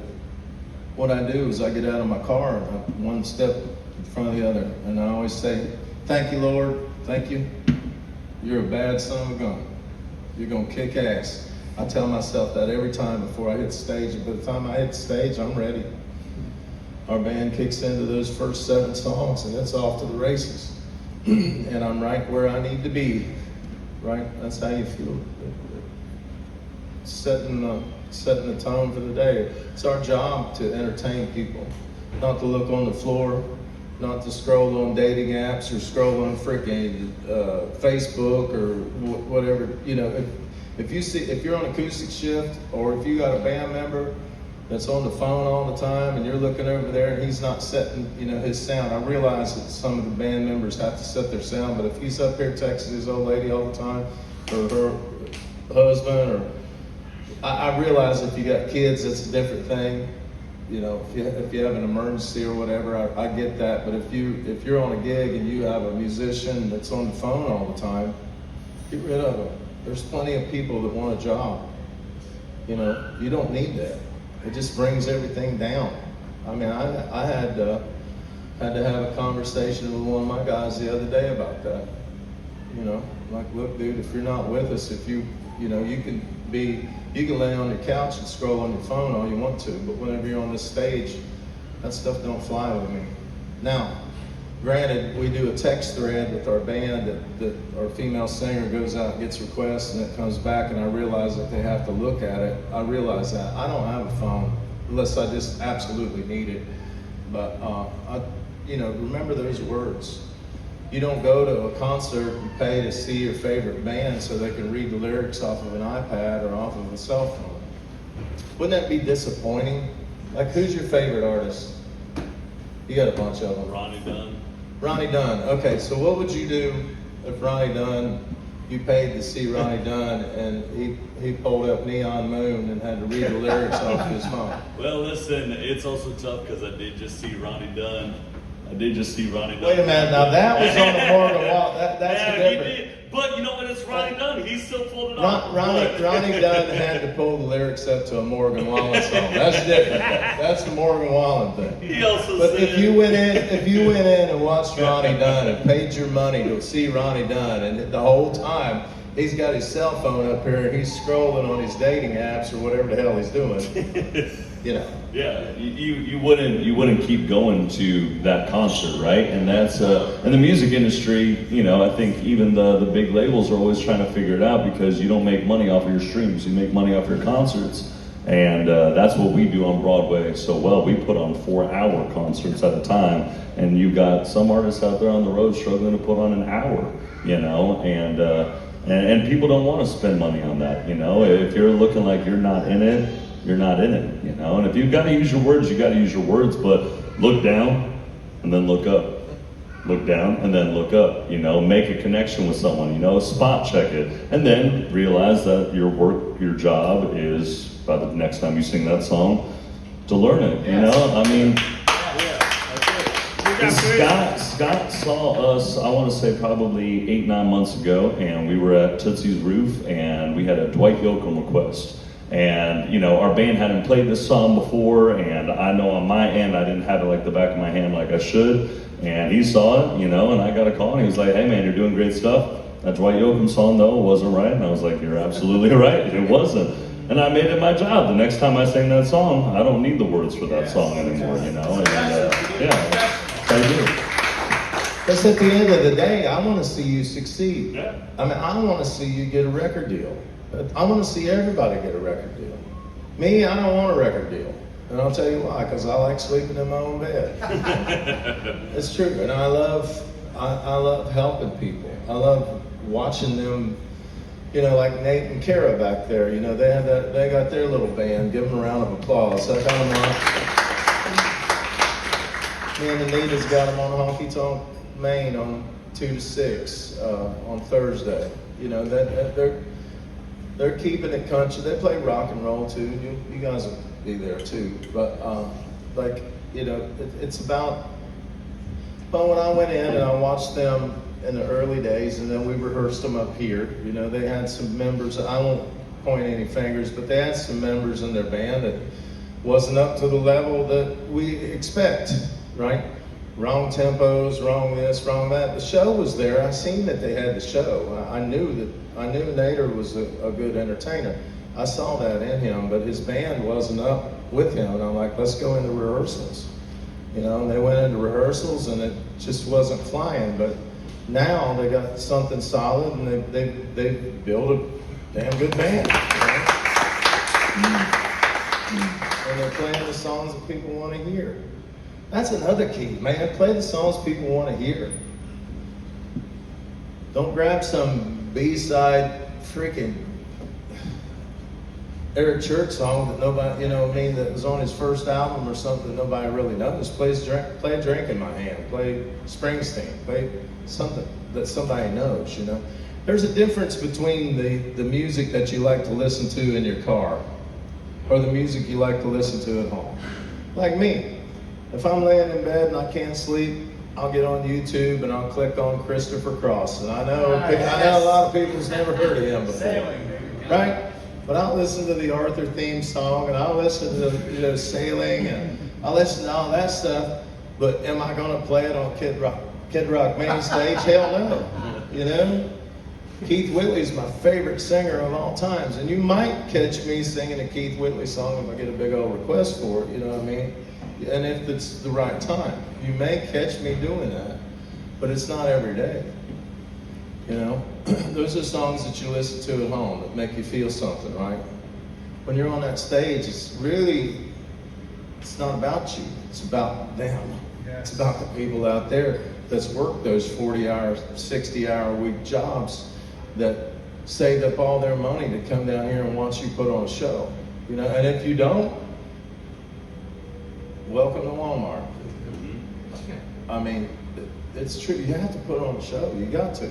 what I do is I get out of my car and I'm one step in front of the other, and I always say, "Thank you, Lord. Thank you. You're a bad son of a gun. You're gonna kick ass." I tell myself that every time before I hit the stage, and by the time I hit the stage, I'm ready. Our band kicks into those first 7 songs, and it's off to the races. And I'm right where I need to be. Right? That's how you feel. Setting the tone for the day. It's our job to entertain people, not to look on the floor, not to scroll on dating apps or scroll on freaking Facebook or whatever. You know, if you're on acoustic shift or if you got a band member that's on the phone all the time and you're looking over there and he's not setting, you know, his sound. I realize that some of the band members have to set their sound, but if he's up here texting his old lady all the time or her husband, or I realize if you got kids, that's a different thing. You know, if you have an emergency or whatever, I get that. But if you're on a gig and you have a musician that's on the phone all the time, get rid of them. There's plenty of people that want a job. You know, you don't need that. It just brings everything down. I mean, I had to have a conversation with one of my guys the other day about that. You know, like, look, dude, if you're not with us, you can lay on your couch and scroll on your phone all you want to, but whenever you're on this stage, that stuff don't fly with me. Now, granted, we do a text thread with our band that our female singer goes out and gets requests and it comes back, and I realize that they have to look at it. I realize that. I don't have a phone unless I just absolutely need it. But, remember those words. You don't go to a concert and pay to see your favorite band so they can read the lyrics off of an iPad or off of a cell phone. Wouldn't that be disappointing? Like, who's your favorite artist? You got a bunch of them. Ronnie Dunn. Ronnie Dunn. Okay, so what would you do if Ronnie Dunn, you paid to see Ronnie Dunn and he pulled up Neon Moon and had to read the lyrics off his phone? Well, listen, it's also tough because I did just see Ronnie Dunn. Wait a minute, now that was on the Morgan Wall. That's yeah, the difference. He did. But you know what? It's Ronnie Dunn. He still pulled it off. Ronnie Dunn had to pull the lyrics up to a Morgan Wallen song. That's different. That's the Morgan Wallen thing. He also But said, if you went in and watched Ronnie Dunn and paid your money to see Ronnie Dunn, and the whole time he's got his cell phone up here and he's scrolling on his dating apps or whatever the hell he's doing, you know. yeah, you wouldn't keep going to that concert, right? And that's in the music industry. You know, I think even the big labels are always trying to figure it out because you don't make money off of your streams. You make money off your concerts. And that's what we do on Broadway so well. We put on 4-hour concerts at a time, and you got some artists out there on the road struggling to put on an hour, you know, and people don't want to spend money on that, you know. If you're looking like you're not in it, you're not in it, you know. And if you've got to use your words, you got to use your words, but look down and then look up. Look down and then look up, you know, make a connection with someone, you know, spot check it, and then realize that your job is, by the next time you sing that song, to learn it, you know? I mean, Scott saw us, I want to say probably 8-9 months ago, and we were at Tootsie's roof, and we had a Dwight Yoakam request. And, you know, our band hadn't played this song before, and I know on my end, I didn't have it like the back of my hand like I should. And he saw it, you know, and I got a call, and he was like, "Hey man, you're doing great stuff. That Dwight Yoakam song, though, wasn't right." And I was like, "You're absolutely right, it wasn't." And I made it my job. The next time I sing that song, I don't need the words for that song anymore, you know? And, yeah, that's what I do. Because at the end of the day, I want to see you succeed. Yeah. I mean, I want to see you get a record deal. I want to see everybody get a record deal. Me, I don't want a record deal. And I'll tell you why, because I like sleeping in my own bed. It's true. And I love helping people. I love watching them, you know, like Nate and Kara back there. You know, they got their little band. Give them a round of applause. I got them on. Me and Anita's got them on Honky Tonk Main on 2 to 6 on Thursday. You know, they're keeping it country. They play rock and roll too. You guys will be there too. But like, you know, it's about. But when I went in and I watched them in the early days, and then we rehearsed them up here. You know, they had some members. I won't point any fingers, but they had some members in their band that wasn't up to the level that we expect. Right? Wrong tempos, wrong this, wrong that. The show was there. I seen that they had the show. I knew Nader was a good entertainer. I saw that in him, but his band wasn't up with him. And I'm like, let's go into rehearsals. You know, and they went into rehearsals and it just wasn't flying. But now they got something solid and they built a damn good band. You know? And they're playing the songs that people want to hear. That's another key, man. Play the songs people want to hear. Don't grab some B-side freaking Eric Church song that nobody, you know what I mean, that was on his first album or something that nobody really knows. Play Drink in My Hand. Play Springsteen. Play something that somebody knows, you know. There's a difference between the music that you like to listen to in your car or the music you like to listen to at home. Like me. If I'm laying in bed and I can't sleep, I'll get on YouTube and I'll click on Christopher Cross. And I know a lot of people's never heard of him before, right? But I'll listen to the Arthur theme song and I'll listen to Sailing and I'll listen to all that stuff. But am I going to play it on Kid Rock main stage? Hell no. You know? Keith Whitley's my favorite singer of all times, and you might catch me singing a Keith Whitley song if I get a big old request for it. You know what I mean? And if it's the right time, you may catch me doing that, but it's not every day. You know, those are songs that you listen to at home that make you feel something, right? When you're on that stage, it's not about you, it's about them. It's about the people out there that's worked those 40-hour, 60-hour-a-week jobs that saved up all their money to come down here and watch you put on a show. You know, and if you don't, welcome to Walmart. I mean, it's true. You have to put on a show. You got to.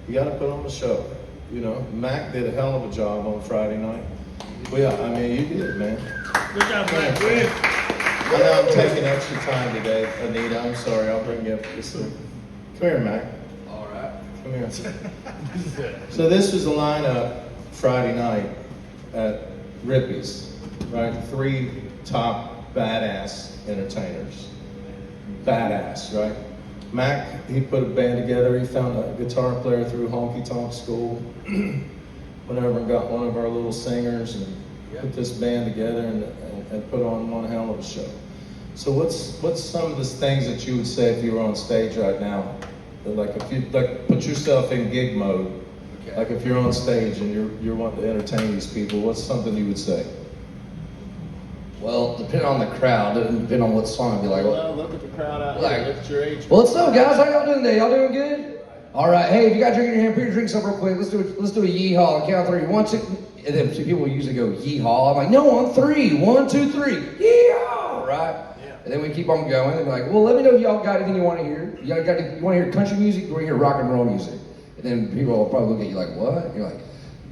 You got to put on a show. You know, Mac did a hell of a job on Friday night. Well, yeah, I mean, you did, man. Good job, Mike. I know I'm taking extra time today, Anita. I'm sorry. I'll bring you up this thing. Come here, Mac. All right. Come here. So this was the lineup Friday night at Rippy's, right? 3 top badass entertainers. Badass, right? Mac, he put a band together. He found a guitar player through Honky Tonk School. Went over and got one of our little singers and put this band together and put on one hell of a show. So what's some of the things that you would say if you were on stage right now? Like if you put yourself in gig mode, like if you're on stage and you're wanting to entertain these people, what's something you would say? Well, depending on the crowd, depending on what song, I'd be like, Well, look at the crowd out Like- here. Look at your age. what's up, guys? How y'all doing today? Y'all doing good? All right. Hey, if you got a drink in your hand, put your drinks up real quick. Let's do a yeehaw. On count 3. 1, 2. And then people usually go yeehaw. I'm like, no, on 3. 1, 2, 3. Yeehaw! Right? Yeah. And then we keep on going. And they're like, well, let me know if y'all got anything you want to hear. You want to hear country music? You want to hear rock and roll music? And then people will probably look at you like, what? And you're like,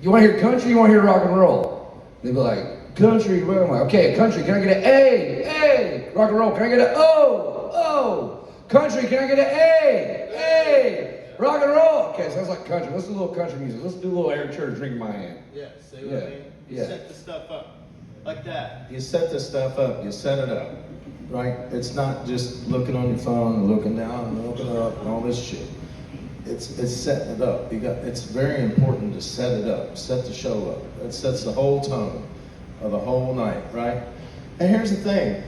you want to hear country? You want to hear rock and roll? They'll be like, country. Well, I'm like, okay, country. Can I get an A? A. Rock and roll. Can I get an O? O. Country. Can I get an A? A. Rock and roll. Okay, sounds like country. Let's do a little country music. Let's do a little Eric Church, Drink in My Hand. Yeah, see what Yeah, I mean? You yeah. set the stuff up like that. You set this stuff up, you set it up, right? It's not just looking on your phone and looking down and looking up and all this shit. It's setting it up. It's very important to set it up, set the show up. That sets the whole tone of the whole night, right? And here's the thing.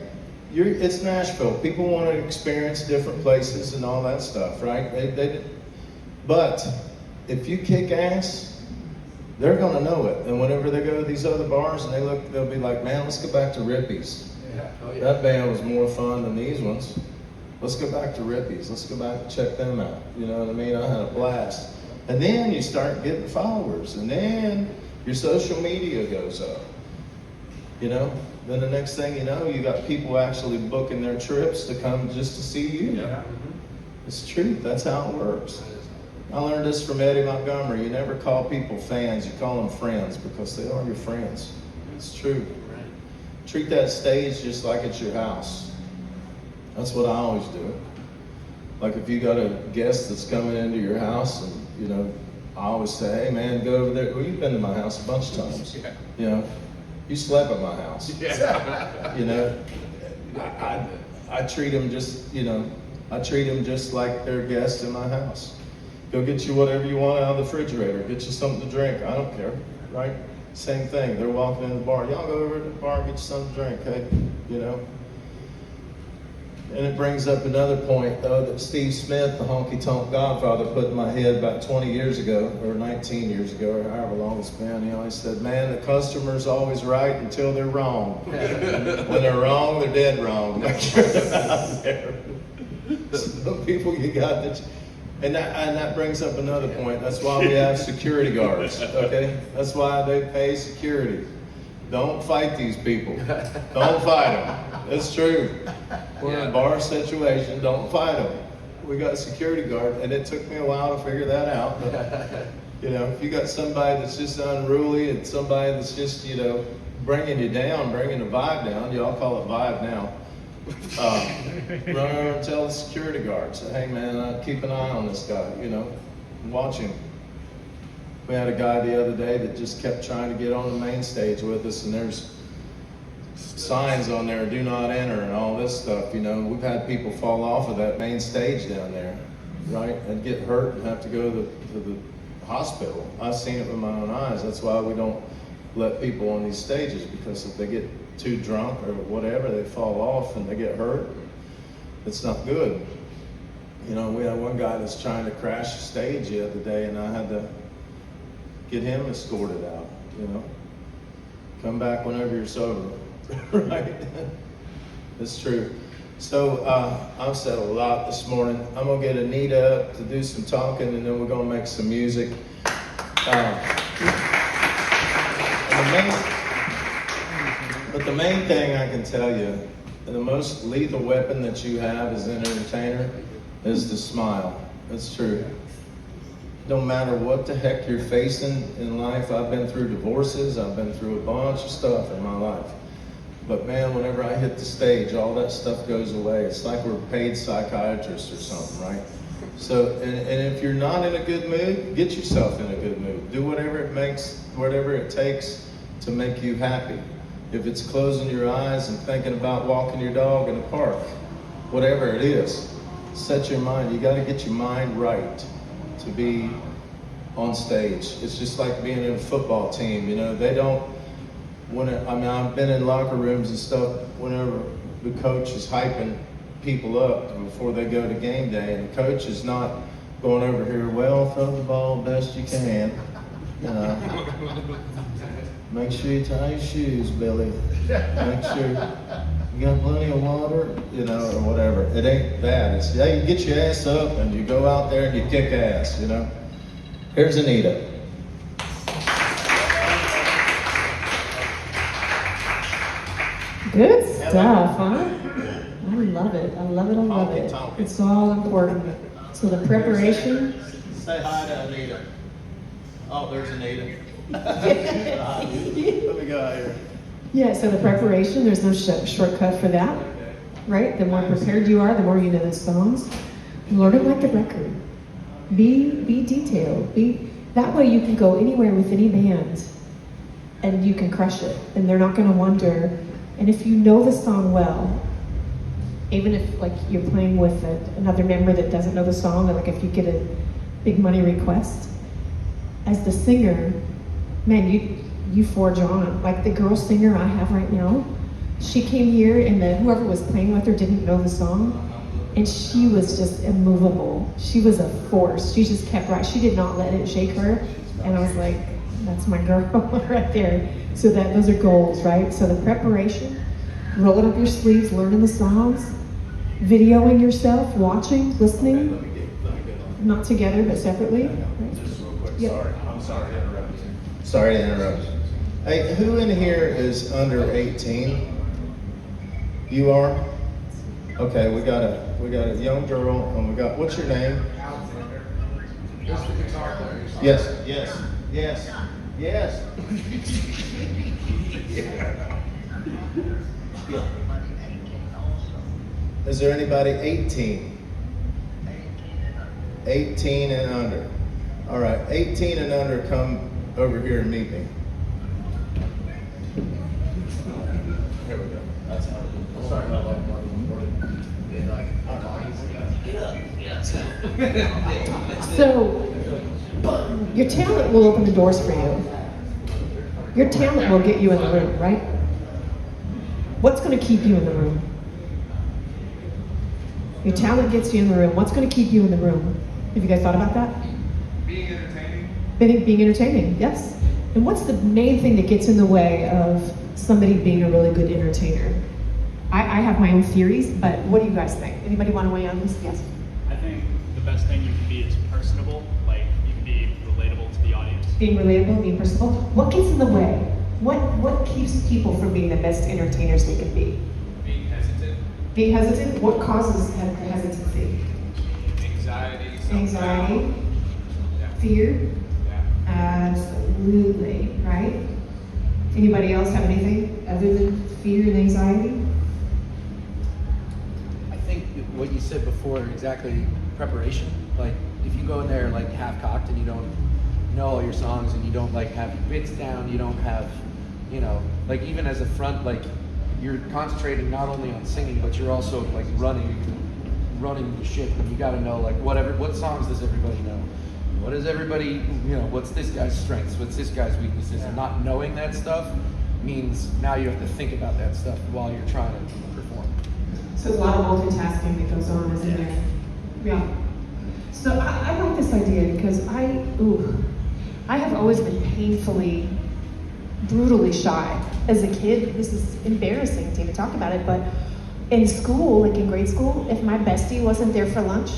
it's Nashville. People want to experience different places and all that stuff, right? But if you kick ass, they're going to know it. And whenever they go to these other bars and they'll be like, man, let's go back to Rippy's. Yeah. Oh, yeah. That band was more fun than these ones. Let's go back to Rippy's. Let's go back and check them out. You know what I mean? I had a blast. And then you start getting followers, and then your social media goes up. You know? Then the next thing you know, you got people actually booking their trips to come just to see you. Yeah. It's true. That's how it works. I learned this from Eddie Montgomery. You never call people fans, you call them friends, because they are your friends. It's true. Treat that stage just like it's your house. That's what I always do. Like if you got a guest that's coming into your house, and you know, I always say, hey man, go over there. Well, you've been to my house a bunch of times. Yeah. You know, you slept at my house. Yeah. You know, I treat them just, you know, I treat them just like they're guests in my house. Go get you whatever you want out of the refrigerator. Get you something to drink. I don't care, right? Same thing. They're walking in the bar. Y'all go over to the bar and get you something to drink, hey? You know? And it brings up another point, though, that Steve Smith, the Honky Tonk Godfather, put in my head about 20 years ago, or 19 years ago, or however long it's been. He always said, man, the customer's always right until they're wrong. When they're wrong, they're dead wrong. Make sure they're out there. Some people you got that... And that brings up another point. That's why we have security guards, okay? That's why they pay security. Don't fight these people. Don't fight them. It's true. We're in a bar situation, don't fight them. We got a security guard, and it took me a while to figure that out. But, you know, if you got somebody that's just unruly and somebody that's just, you know, bringing you down, bringing the vibe down, y'all call it vibe now. Run over and tell the security guard, say, hey man, keep an eye on this guy, you know, watch him. We had a guy the other day that just kept trying to get on the main stage with us, and there's signs on there, do not enter, and all this stuff, you know. We've had people fall off of that main stage down there, right, and get hurt and have to go to the hospital. I've seen it with my own eyes. That's why we don't let people on these stages, because if they get too drunk or whatever, they fall off and they get hurt. It's not good. You know, we had one guy that's trying to crash the stage the other day, and I had to get him escorted out, you know. Come back whenever you're sober, right? It's true. So I've said a lot this morning. I'm gonna get Anita up to do some talking, and then we're gonna make some music. But the main thing I can tell you, the most lethal weapon that you have as an entertainer is to smile. That's true. No matter what the heck you're facing in life, I've been through divorces, I've been through a bunch of stuff in my life. But man, whenever I hit the stage, all that stuff goes away. It's like we're paid psychiatrists or something, right? So, and if you're not in a good mood, get yourself in a good mood. Do whatever it takes to make you happy. If it's closing your eyes and thinking about walking your dog in the park, whatever it is, set your mind. You got to get your mind right to be on stage. It's just like being in a football team. You know, they don't. I've been in locker rooms and stuff whenever the coach is hyping people up before they go to game day, and the coach is not going over here, well, throw the ball best you can. Make sure you tie your shoes, Billy. Make sure you got plenty of water, you know, or whatever. It ain't that. It's, yeah, you get your ass up and you go out there and you kick ass, you know. Here's Anita. Good stuff, huh? I love it. I love it. I love it. It's all important. So the preparation. Say hi to Anita. Oh, there's Anita. Let me go out here. Yeah, so the preparation, there's no shortcut for that, right? The more prepared you are, the more you know the songs. Learn it like the record. Be detailed. That way you can go anywhere with any band and you can crush it. And they're not going to wonder. And if you know the song well, even if like you're playing with another member that doesn't know the song, or like if you get a big money request, as the singer, man, you forge on. Like the girl singer I have right now, She came here and whoever was playing with her didn't know the song. And she was just immovable. She was a force. She just kept right. She did not let it shake her. And I was like, that's my girl right there. So those are goals, right? So the preparation, rolling up your sleeves, learning the songs, videoing yourself, watching, listening. Not together, but separately. Right? Just real quick, Yeah. sorry, I'm sorry to interrupt you. Sorry to interrupt. Hey, who in here is under 18? You are? Okay, we got a young girl, and what's your name? Just the guitar player. Yes, yes. Is there anybody 18? 18 and under. All right, 18 and under, come over here and meet me. Here we go. That's how it is. Sorry about that. So, your talent will open the doors for you. Your talent will get you in the room, right? What's going to keep you in the room? Your talent gets you in the room. What's going to keep you in the room? Have you guys thought about that? Being entertaining. Being entertaining, yes. And what's the main thing that gets in the way of somebody being a really good entertainer? I have my own theories, but what do you guys think? Anybody want to weigh in on this? Yes. I think the best thing you can be is personable. Like, you can be relatable to the audience. Being relatable, being personable. What gets in the way? What keeps people from being the best entertainers they can be? Being hesitant, Being hesitant? What causes hesitancy? anxiety, Anxiety, Yeah. fear? Yeah. Absolutely, right? Anybody else have anything other than fear and anxiety? I think what you said before, exactly, preparation. Like, if you go in there like half-cocked and you don't know all your songs and you don't like have your bits down, you don't have, like even as a front, like you're concentrating not only on singing, but you're also like running the ship, and you got to know like what songs does everybody know? What does everybody, what's this guy's strengths? What's this guy's weaknesses? And not knowing that stuff means now you have to think about that stuff while you're trying to perform. So there's a lot of multitasking that goes on, isn't there? Yeah. So I like this idea because I have always been painfully, brutally shy. As a kid, this is embarrassing to even talk about it, but in school, like in grade school, if my bestie wasn't there for lunch,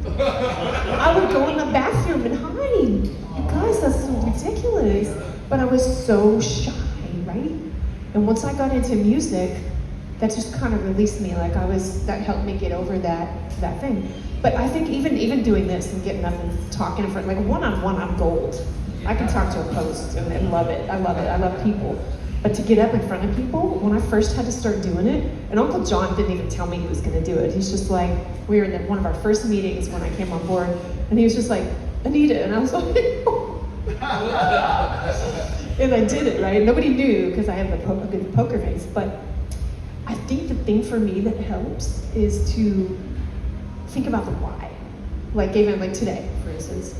I would go in the bathroom and hide. You guys, that's so ridiculous. But I was so shy, right? And once I got into music, that just kind of released me. Like that helped me get over that thing. But I think even doing this and getting up and talking in front, like one-on-one, I'm gold. I can talk to a post and love it. I love it. I love people. But to get up in front of people, when I first had to start doing it, and Uncle John didn't even tell me he was going to do it. He's just like, we were in one of our first meetings when I came on board, and he was just like, Anita, and I was like, and I did it, right? Nobody knew because I have a good poker face, but I think the thing for me that helps is to think about the why. Like even like today, for instance,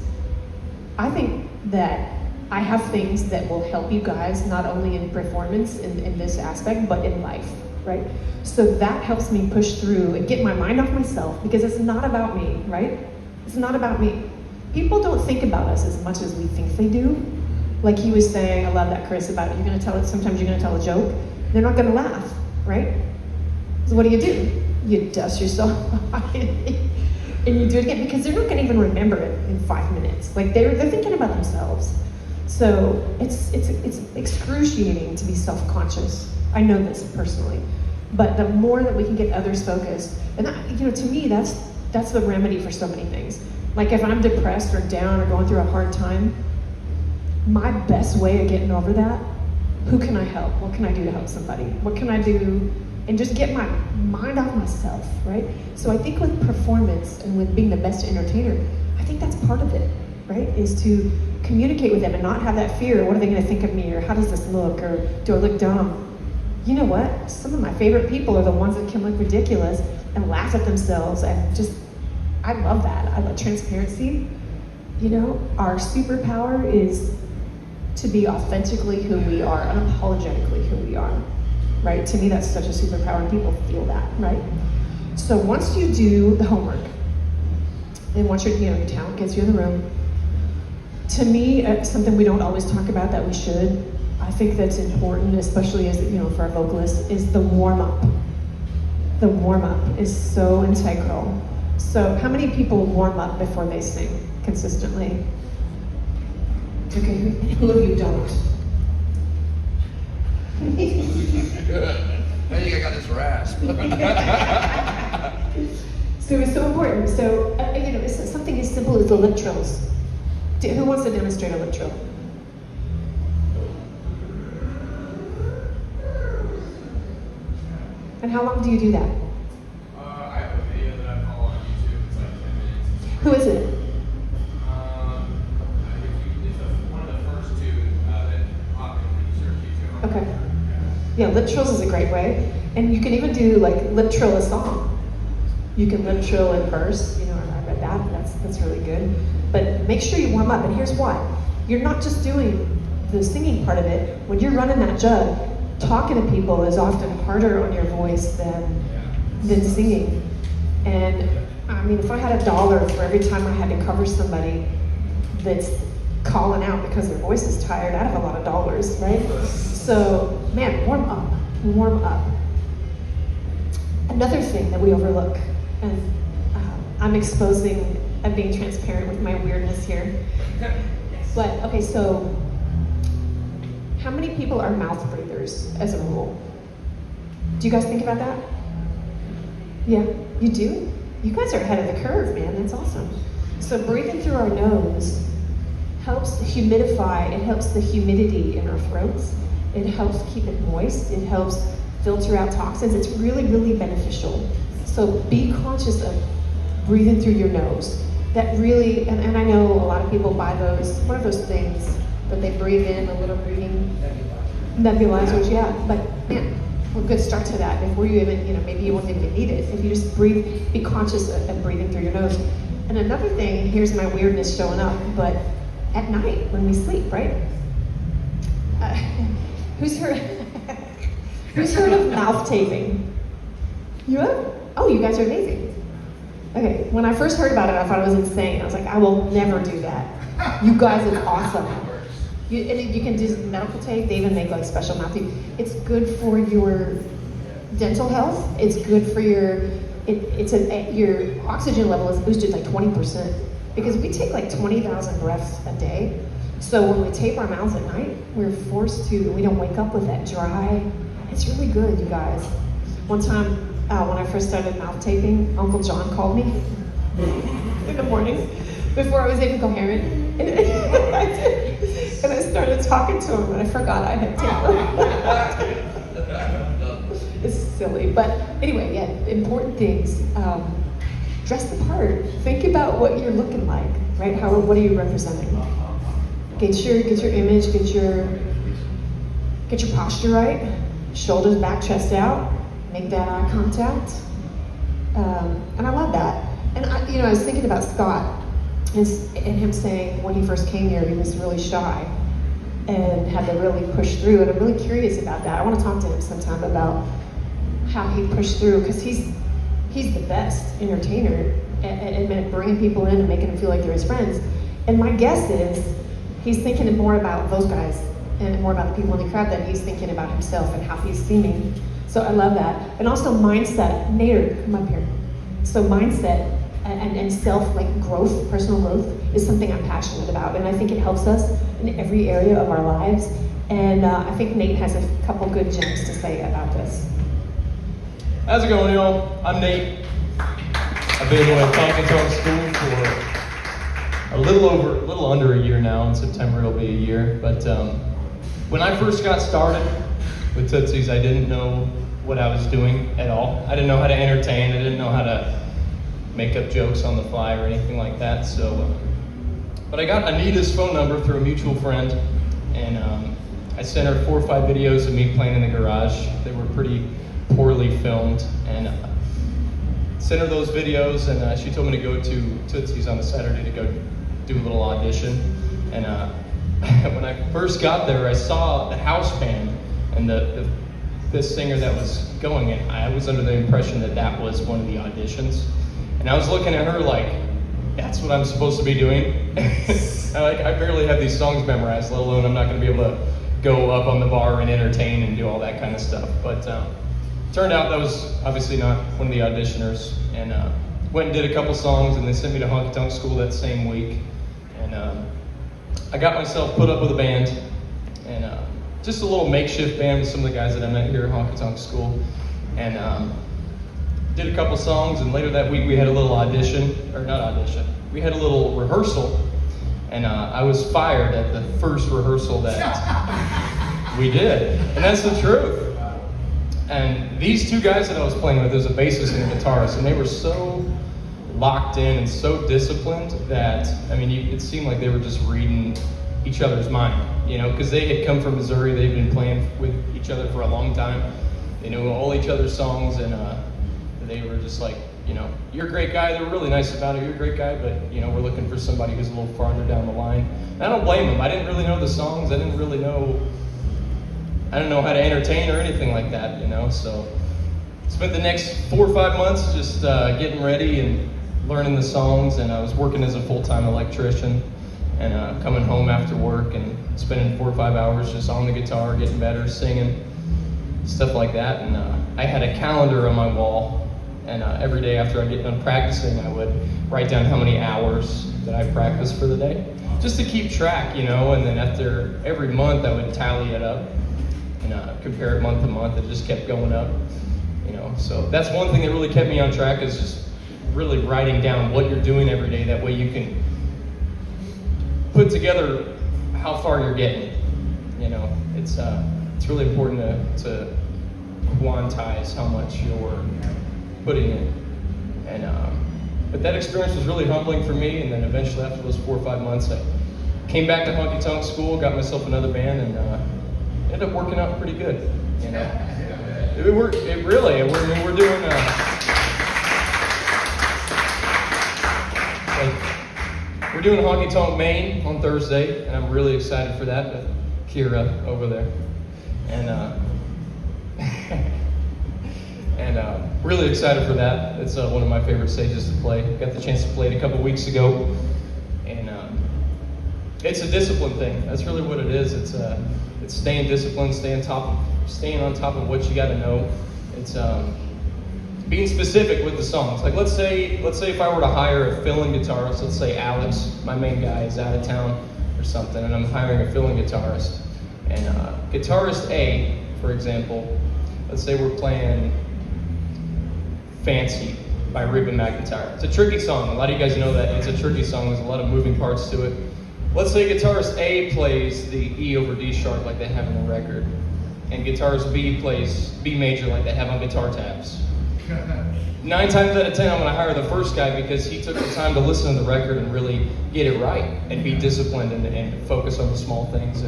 I think that I have things that will help you guys not only in performance in this aspect, but in life, right? So that helps me push through and get my mind off myself because it's not about me, right? It's not about me. People don't think about us as much as we think they do. Like he was saying, I love that, Chris, about sometimes you're gonna tell a joke, they're not gonna laugh, right? So what do? You dust yourself off and you do it again because they're not gonna even remember it in 5 minutes. Like they're thinking about themselves. So it's excruciating to be self-conscious. I know this personally, but the more that we can get others focused, and that, to me, that's the remedy for so many things. Like if I'm depressed or down or going through a hard time, my best way of getting over that, who can I help? What can I do to help somebody? What can I do? And just get my mind off myself, right? So I think with performance and with being the best entertainer, I think that's part of it, right? Is to communicate with them and not have that fear. What are they going to think of me? Or how does this look? Or do I look dumb? You know what? Some of my favorite people are the ones that can look ridiculous and laugh at themselves. And I love that. I love transparency. Our superpower is to be authentically who we are, unapologetically who we are, right? To me, that's such a superpower, and people feel that, right? So once you do the homework, and once your talent gets you in the room, to me, something we don't always talk about that we should, I think that's important, especially as for our vocalists, is the warm up. The warm up is so integral. So how many people warm up before they sing consistently? Okay, who of you don't? I think I got this rasp. So it's so important. So it's something as simple as the lip trills. Who wants to demonstrate a lip trill? And how long do you do that? I have a video that I follow on YouTube. It's like 10 minutes. Who is it? It's one of the first two that pop in when you search YouTube. Okay. Yeah, lip trills is a great way. And you can even do like lip trill a song. You can lip trill in verse, I read that, that's really good. But make sure you warm up, and here's why. You're not just doing the singing part of it. When you're running that jug, talking to people is often harder on your voice than singing. And I mean, if I had $1 for every time I had to cover somebody that's calling out because their voice is tired, I'd have a lot of dollars, right? So, man, warm up, warm up. Another thing that we overlook, and I'm being transparent with my weirdness here. But, okay, so how many people are mouth breathers as a rule? Do you guys think about that? Yeah, you do? You guys are ahead of the curve, man, that's awesome. So breathing through our nose helps humidify, it helps the humidity in our throats. It helps keep it moist, it helps filter out toxins. It's really, really beneficial. So be conscious of breathing through your nose. That really, and I know a lot of people buy those, what are those things that they breathe in, a little breathing nebulizers, yeah. But man, a good start to that before you even, maybe you won't even need it. If you just breathe, be conscious of breathing through your nose. And another thing, here's my weirdness showing up, but at night when we sleep, right? Who's heard of mouth taping? You have? Oh, you guys are amazing. Okay, when I first heard about it, I thought it was insane. I was like, I will never do that. You guys are awesome. You can do medical tape. They even make like special mouth tape. It's good for your dental health. It's good for your oxygen level is boosted like 20% because we take like 20,000 breaths a day. So when we tape our mouths at night, we're forced to. We don't wake up with that dry. It's really good, you guys. One time when I first started mouth taping, Uncle John called me in the morning before I was even coherent. And I started talking to him, and I forgot I had tape. It's silly, but anyway, yeah, important things. Dress the part. Think about what you're looking like, right? What are you representing? Get your image, get your posture right. Shoulders back, chest out. Make that eye contact. And I love that. And I was thinking about Scott and him saying when he first came here, he was really shy and had to really push through. And I'm really curious about that. I want to talk to him sometime about how he pushed through, because he's the best entertainer and bringing people in and making them feel like they're his friends. And my guess is he's thinking more about those guys and more about the people in the crowd than he's thinking about himself and how he's seeming. So I love that. And also mindset. Nader, come up here. So mindset and self growth, personal growth, is something I'm passionate about, and I think it helps us in every area of our lives. And I think Nate has a couple good gems to say about this. How's it going, y'all? I'm Nate. I've been with Honky Tonk School for a little under a year now. In September it'll be a year. But when I first got started with Tootsies, I didn't know what I was doing at all. I didn't know how to entertain. I didn't know how to make up jokes on the fly or anything like that. So, but I got Anita's phone number through a mutual friend, and I sent her 4 or 5 videos of me playing in the garage. They were pretty poorly filmed, and sent her those videos, and she told me to go to Tootsie's on a Saturday to go do a little audition, and when I first got there, I saw the house band and the singer that was going, and I was under the impression that that was one of the auditions. And I was looking at her like, that's what I'm supposed to be doing? I barely have these songs memorized, let alone I'm not going to be able to go up on the bar and entertain and do all that kind of stuff. But turned out that was obviously not one of the auditioners. And went and did a couple songs, and they sent me to Honky Tonk School that same week. And I got myself put up with a band, and just a little makeshift band with some of the guys that I met here at Honky Tonk School. And did a couple songs, and later that week we had a little we had a little rehearsal, and I was fired at the first rehearsal that we did. And that's the truth. And these two guys that I was playing with, there's a bassist and a guitarist, and they were so locked in and so disciplined that, I mean, it seemed like they were just reading each other's mind, you know, because they had come from Missouri, they'd been playing with each other for a long time, they knew all each other's songs, and they were just like, you know, you're a great guy, they were really nice about it, you're a great guy, but, you know, we're looking for somebody who's a little farther down the line. And I don't blame them, I didn't really know the songs, I didn't know how to entertain or anything like that, you know, so spent the next 4 or 5 months just getting ready and learning the songs, and I was working as a full-time electrician, and coming home after work and spending 4 or 5 hours just on the guitar, getting better, singing, stuff like that. And I had a calendar on my wall, and every day after I get done practicing, I would write down how many hours that I practiced for the day, just to keep track, you know, and then after every month I would tally it up and compare it month to month. It just kept going up, you know. So that's one thing that really kept me on track, is just really writing down what you're doing every day. That way you can put together how far you're getting. You know, it's really important to quantize how much you're putting in. And but that experience was really humbling for me. And then eventually, after those 4 or 5 months, I came back to Honky Tonk School, got myself another band, and ended up working out pretty good. You know, we're doing. We're doing Honky Tonk Maine on Thursday, and I'm really excited for that with Kira over there. And really excited for that. It's one of my favorite stages to play. Got the chance to play it a couple weeks ago, and it's a discipline thing. That's really what it is. It's staying disciplined, staying on top of what you got to know. It's being specific with the songs. Like let's say if I were to hire a fill-in guitarist, let's say Alex, my main guy, is out of town or something, and I'm hiring a fill-in guitarist. And guitarist A, for example, let's say we're playing Fancy by Rippy McIntyre. It's a tricky song. A lot of you guys know that it's a tricky song. There's a lot of moving parts to it. Let's say guitarist A plays the E over D sharp like they have in the record, and guitarist B plays B major like they have on guitar tabs. 9 times out of 10, I'm going to hire the first guy because he took the time to listen to the record and really get it right and be disciplined and focus on the small things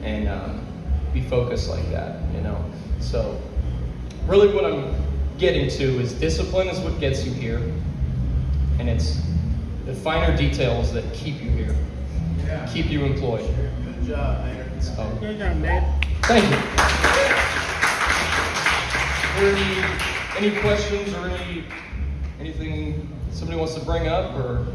and be focused like that, you know. So really what I'm getting to is discipline is what gets you here, and it's the finer details that keep you here, keep you employed. Good job, Mayor. Good job, man. Thank you. Are there any questions or anything somebody wants to bring up, or?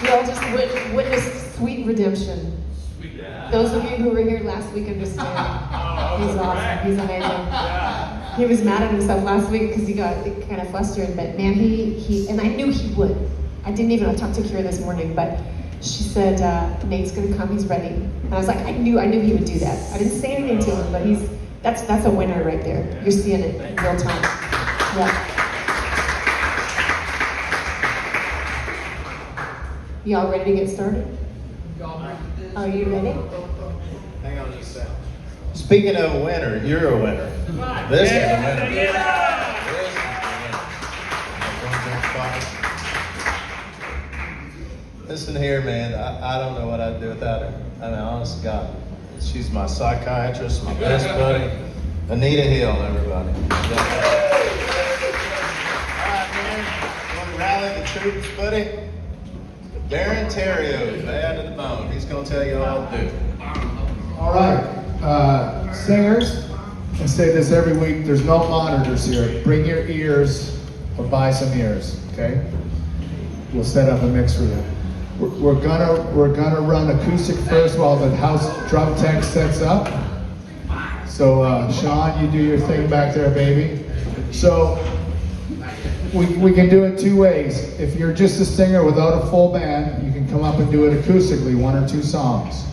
We all just witnessed sweet redemption. Those of you who were here last week understand. He's awesome. He's amazing. He was mad at himself last week because he got kind of flustered, but man, he and I knew he would. I didn't even talk to Kira this morning, but she said, Nate's gonna come, he's ready. And I was like, I knew he would do that. I didn't say anything to him, but that's a winner right there. You're seeing it in real time. Yeah. Y'all ready to get started? Are you ready? Hang on just a second. Speaking of a winner, you're a winner. This is a winner. This is a winner. Listen here, man. I don't know what I'd do without her. I mean, honest to God. She's my psychiatrist, my best buddy. Anita Hill, everybody. Toots, buddy. Darren Terrio, bad to the bone. He's gonna tell you all to do. All right, singers, I say this every week, there's no monitors here. Bring your ears or buy some ears, okay? We'll set up a mix for you. We're gonna run acoustic first while the house drum tech sets up. So Sean, you do your thing back there, baby. So we can do it two ways. If you're just a singer without a full band, you can come up and do it acoustically, 1 or 2 songs.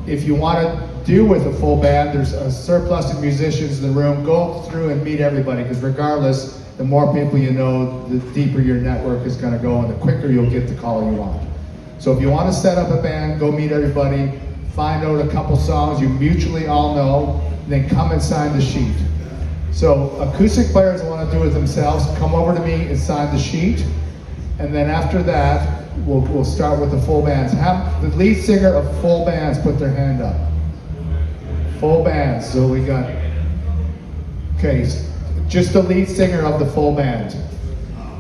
If you want to do with a full band, there's a surplus of musicians in the room. Go through and meet everybody, because regardless, the more people you know, the deeper your network is going to go, and the quicker you'll get the call you want. So if you want to set up a band, go meet everybody, find out a couple songs you mutually all know, then come and sign the sheet. So acoustic players want to do it themselves, come over to me and sign the sheet, and then after that, we'll start with the full bands. Have the lead singer of full bands put their hand up. Full bands, so we got, okay, just the lead singer of the full band.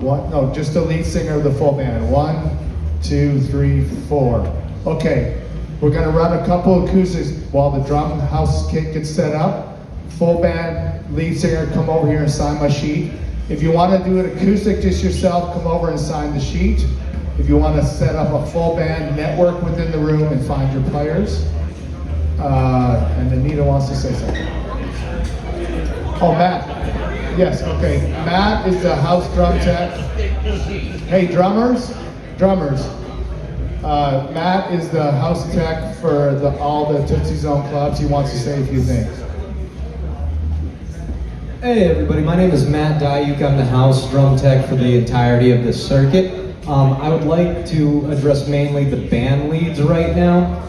No, just the lead singer of the full band. 1, 2, 3, 4. Okay, we're gonna run a couple acoustics while the drum house kit gets set up. Full band, lead singer, come over here and sign my sheet. If you wanna do it acoustic just yourself, come over and sign the sheet. If you wanna set up a full band, network within the room and find your players. And Anita wants to say something. Oh, Matt. Yes, okay. Matt is the house drum tech. Hey, drummers. Matt is the house tech for all the Tootsie Zone clubs. He wants to say a few things. Hey everybody, my name is Matt Dyuk. I'm the house drum tech for the entirety of this circuit. I would like to address mainly the band leads right now,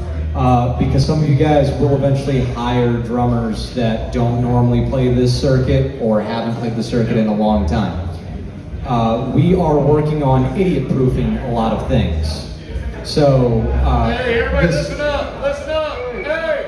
because some of you guys will eventually hire drummers that don't normally play this circuit or haven't played the circuit in a long time. We are working on idiot-proofing a lot of things. So, Hey, everybody listen up, hey!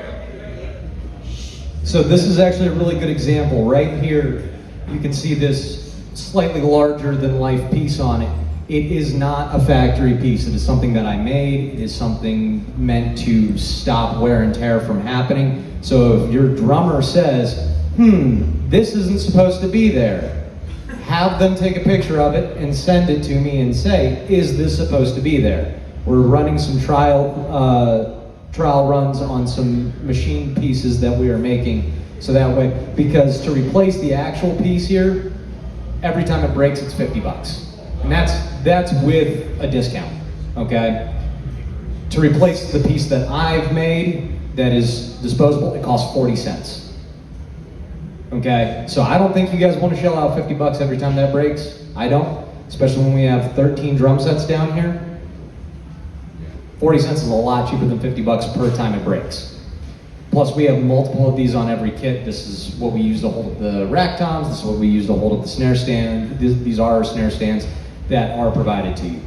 So this is actually a really good example. Right here, you can see this slightly larger than life piece on it. It is not a factory piece. It is something that I made. It is something meant to stop wear and tear from happening. So if your drummer says, this isn't supposed to be there, have them take a picture of it and send it to me and say, is this supposed to be there? We're running some trial runs on some machine pieces that we are making. So that way, because to replace the actual piece here, every time it breaks, it's $50. And that's with a discount, okay? To replace the piece that I've made that is disposable, it costs 40 cents. Okay, so I don't think you guys want to shell out $50 every time that breaks. I don't, especially when we have 13 drum sets down here. 40 cents is a lot cheaper than $50 per time it breaks. Plus we have multiple of these on every kit. This is what we use to hold the rack toms. This is what we use to hold up the snare stand. These are our snare stands that are provided to you.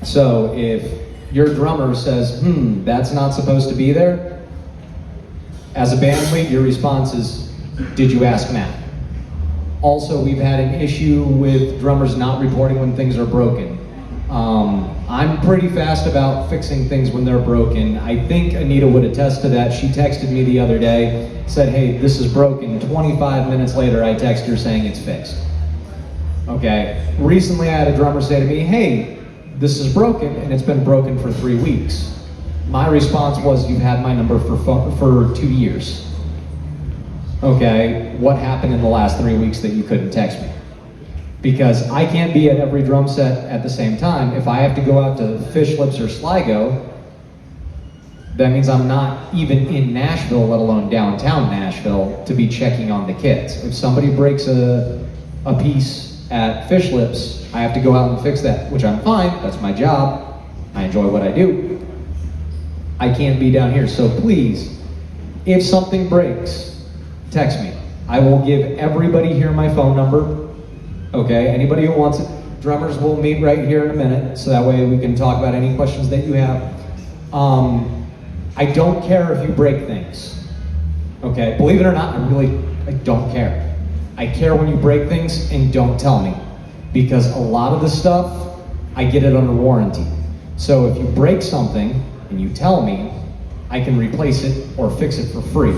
So if your drummer says, that's not supposed to be there, as a band lead, your response is, did you ask Matt? Also, we've had an issue with drummers not reporting when things are broken. I'm pretty fast about fixing things when they're broken. I think Anita would attest to that. She texted me the other day, said, hey, this is broken. 25 minutes later, I text her saying it's fixed. Okay, recently I had a drummer say to me, hey, this is broken, and it's been broken for 3 weeks. My response was, you've had my number for 2 years. Okay, what happened in the last 3 weeks that you couldn't text me? Because I can't be at every drum set at the same time. If I have to go out to Fish Lips or Sligo, that means I'm not even in Nashville, let alone downtown Nashville, to be checking on the kits. If somebody breaks a piece at Fish Lips, I have to go out and fix that, which I'm fine, that's my job. I enjoy what I do. I can't be down here, so please, if something breaks, text me. I will give everybody here my phone number, okay? Anybody who wants it, drummers will meet right here in a minute, so that way we can talk about any questions that you have. I don't care if you break things, okay? Believe it or not, I don't care. I care when you break things and don't tell me. Because a lot of the stuff I get it under warranty. So if you break something and you tell me, I can replace it or fix it for free.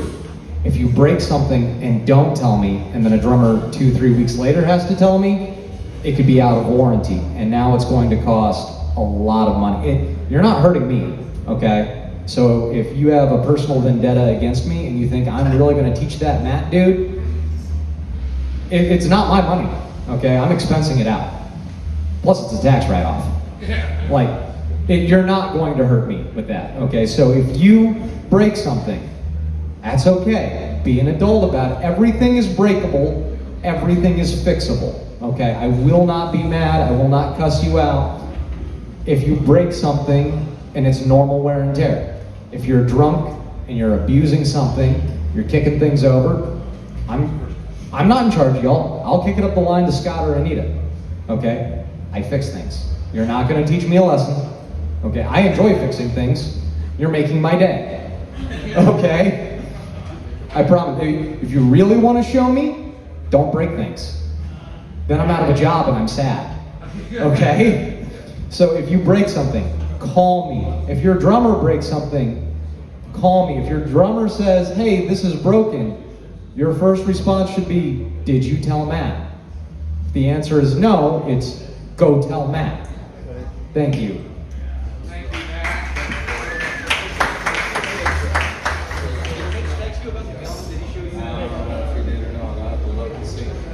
If you break something and don't tell me, and then a drummer 2-3 weeks later has to tell me, it could be out of warranty, and now it's going to cost a lot of money. You're not hurting me, okay? So if you have a personal vendetta against me and you think I'm really gonna teach that Matt dude, it's not my money, okay? I'm expensing it out. Plus it's a tax write-off. Like, you're not going to hurt me with that, okay? So if you break something, that's okay. Be an adult about it. Everything is breakable, everything is fixable, okay? I will not be mad, I will not cuss you out if you break something and it's normal wear and tear. If you're drunk and you're abusing something, you're kicking things over, I'm not in charge, y'all. I'll kick it up the line to Scott or Anita, okay? I fix things. You're not gonna teach me a lesson, okay? I enjoy fixing things. You're making my day, okay? I promise, if you really wanna show me, don't break things. Then I'm out of a job and I'm sad, okay? So if you break something, call me. If your drummer breaks something, call me. If your drummer says, hey, this is broken, your first response should be, did you tell Matt? If the answer is no, it's go tell Matt. Thank you.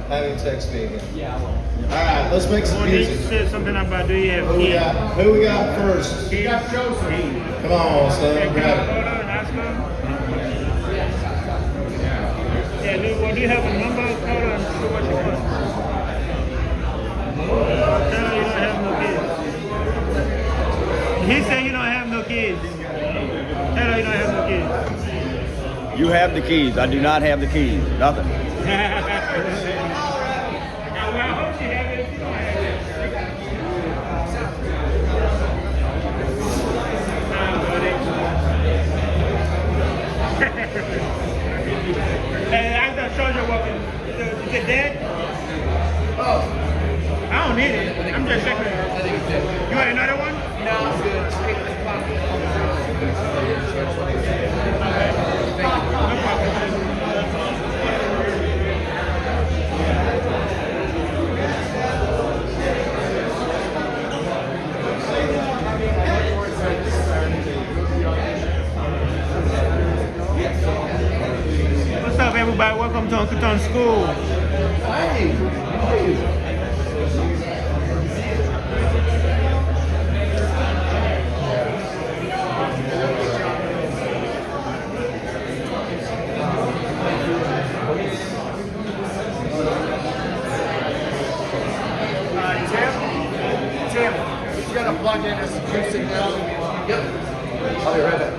Have him text me again. Yeah, I will. All right, let's make some music. He said something about do you have kids? Who we got first? You got Joseph. Come on, son. Grab it. Yeah, do you have a number? Call her and see what you want. Tell her you don't have no kids. He said you don't have no kids. Tell her you don't have no kids. You have the keys. I do not have the keys. Nothing. Hey, I got charger walking. Is it dead? Oh. I don't need it. I'm just checking. You want another one? No, I'm good. No problem. What's up, everybody? Welcome to Honky Tonk School. Hey, how are you? Tim, you gotta plug in this Q signal. Yep. I'll be right back.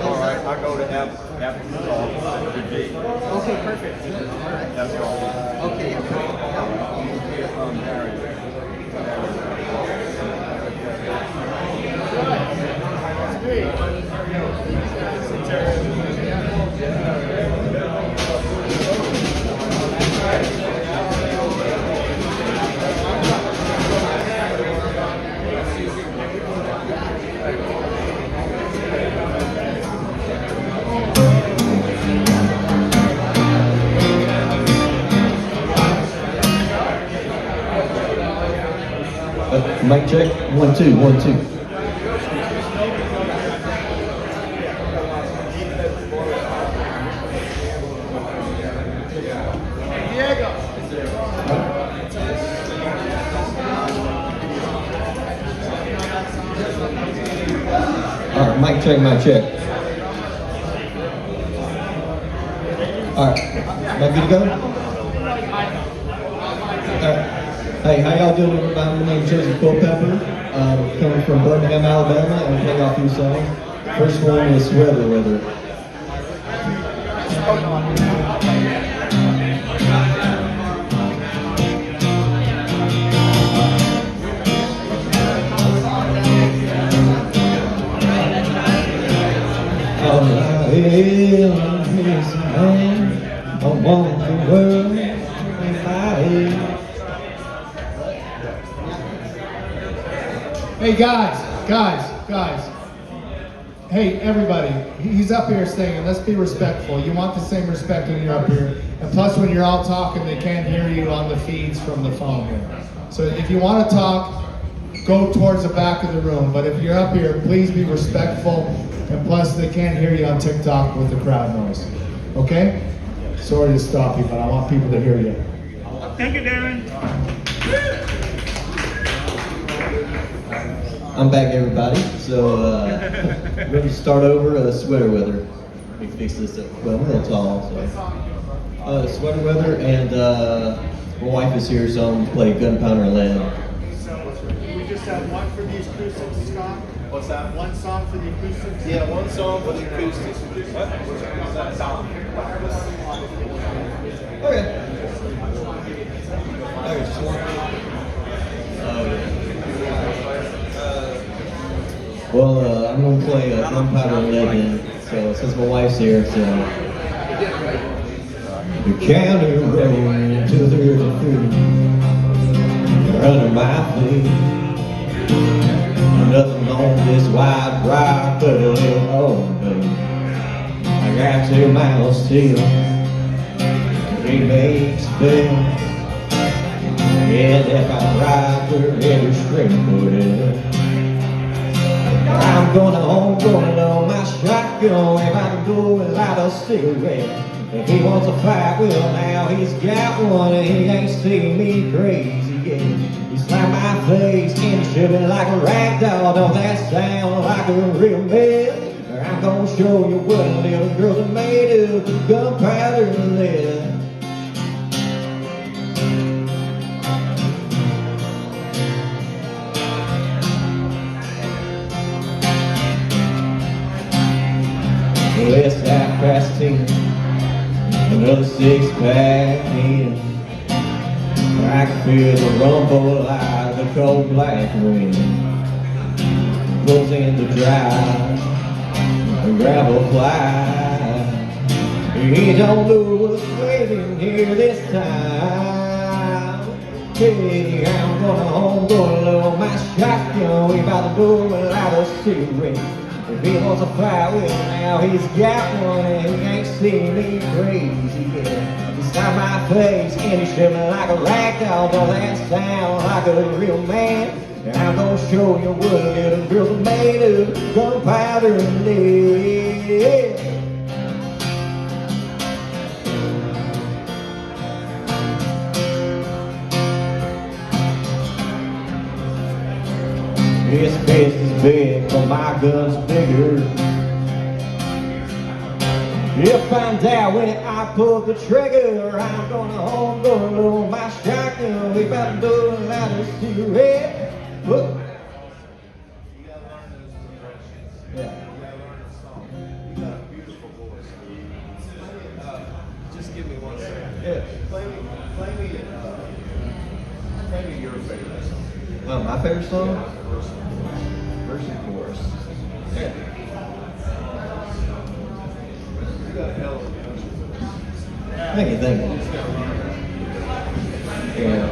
All right, I go to after the talk. Okay, perfect. All right. That's all. Okay. Mic check, 1, 2, 1, 2. All right, mic check, mic check. All right, am I good to go? All right. Hey, how y'all doing, everybody? My name's Joseph Culpepper. Coming from Birmingham, Alabama, and playing off your song. First one is Weather. All I am is a man. I want the world in my head. Hey guys. Hey everybody, he's up here singing. Let's be respectful. You want the same respect when you're up here. And plus when you're all talking, they can't hear you on the feeds from the phone here. So if you want to talk, go towards the back of the room. But if you're up here, please be respectful. And plus they can't hear you on TikTok with the crowd noise. Okay? Sorry to stop you, but I want people to hear you. Thank you, Darren. I'm back, everybody. So we're going to start over sweater weather. Let me fix this up. Well, I'm a little tall, so sweater weather, and my wife is here, so I'm going to play Gunpowder Lead. So we just have one for the acoustics, Scott? What's that? One song for the acoustics? Yeah, one song for the acoustics. What? Okay. Okay, just one. Oh, yeah. Well, I'm going to play Gunpowder Lead, so since my wife's here, so. The county road to the river under my feet. Nothing on this wide ride but a little old baby. I got 2 miles still. 3 makes bell. And if I ride through every stream put it up. I'm going home, going on my shotgun. If I can go without a cigarette. If he wants a fight, well now he's got one. And he ain't seen me crazy yet. He slapped my face and shook me like a rag doll. Don't that sound like a real man? I'm gonna show you what little girls are made of. Gunpowder and lead. Well, it's 10:30, another 6-pack in. I can feel the rumble like the cold black wind. Pulls in the drive, the gravel fly. He don't know what's waiting here this time. Hey, I'm going home, going low my shotgun. We about to go without a cigarette. If he wants a fight, well now he's got one. And he ain't seen me crazy yet. He slapped my face and he shook me like a rag doll. Don't that sound like a real man? And I'm gonna show you what little girls are made of. Gunpowder and lead. This fist is big, but my gun's bigger. You'll find out when I pull the trigger. I'm gonna home, gonna load my shotgun. We about to do it out of cigarette. Look. You gotta learn those directions. Yeah. You gotta learn the song. You got a beautiful voice. Just give me 1 second. Yeah. Play me your favorite song. My favorite song? Verse and chorus. Yeah. You got a hell of a country voice. Thank you. Yeah.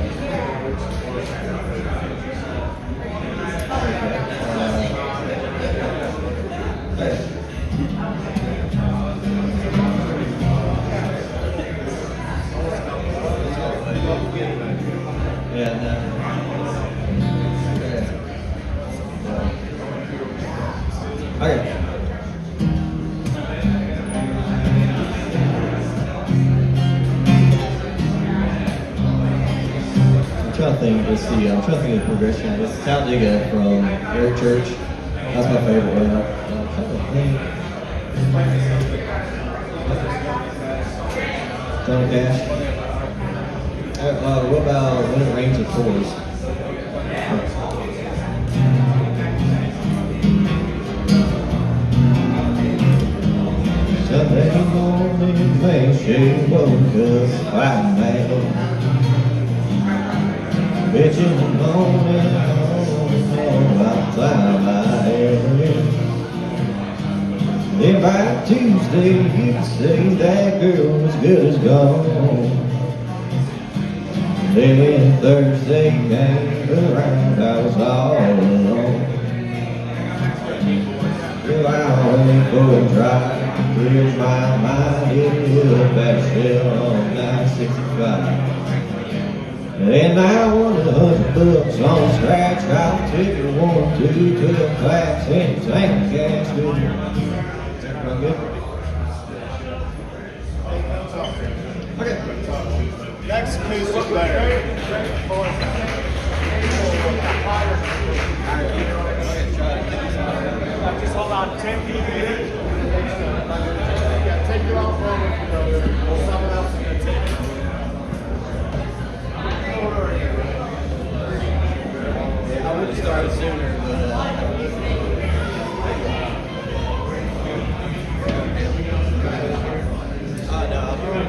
Okay. I'm trying to think of the progression. It's Talladega from Eric Church. That's my favorite one. I'm trying to think. Johnny Cash. What about When It Rains It Pours? Sunday morning, she woke up quite mad. Bitch in the morning, oh, I'll fly my head. Then by Tuesday, you could say that girl was good as gone. Then when Thursday came around, I was all alone. Well, I went for a drive, cleared my mind, ended up at Shell on 965. And I won $100 on scratch. I'll take your 1, 2 to the class and tank cash with you. Good. Okay. Next acoustic player. Just hold on, 10 feet. Yeah, take your off moment, someone else is going to take it. I would have started sooner, but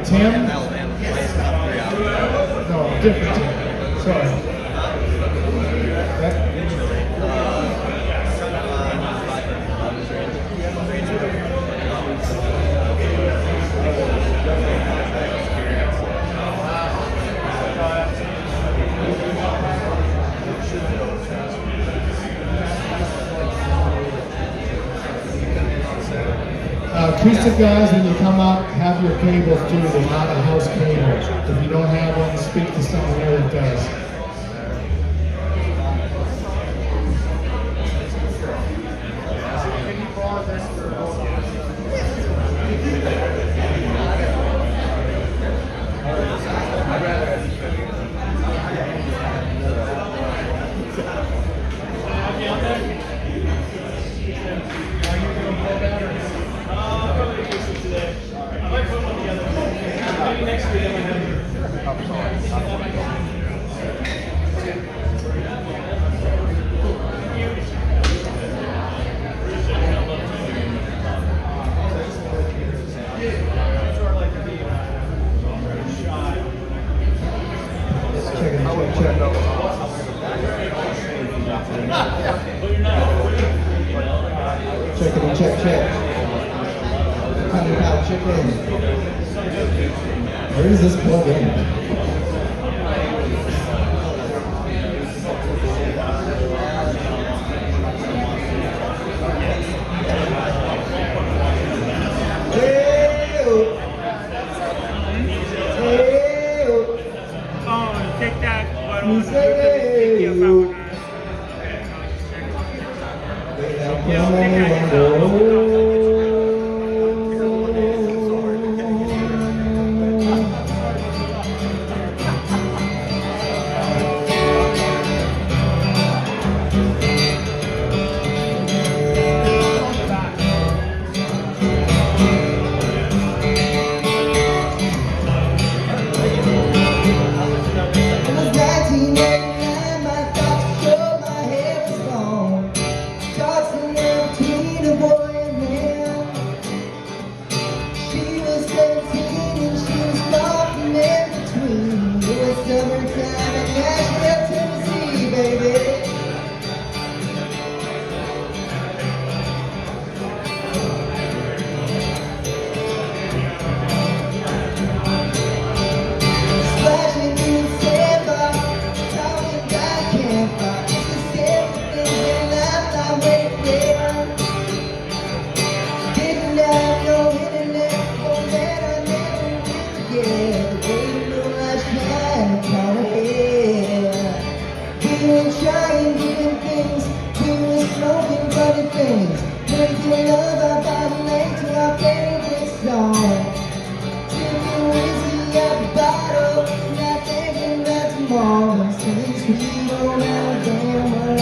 Tim? No, different Tim. Sorry. Acoustic guys, when you come up, have your cables too. They're not a house cable. If you don't have one, speak to someone here that does. Where is this plug in? Take that. Summertime in Nashville, Tennessee, baby. Splashing in sandbar, talking about campfire. It's the same thing in life, I'm right there. Didn't have no internet, oh man, I never will forget. The way the moonlight shine upon her head. We were trying different things, we were smoking funny things, making love our body late to our favorite song. Drinking whiskey out the bottle, not thinking about tomorrow. Sitting sweet on Alabama.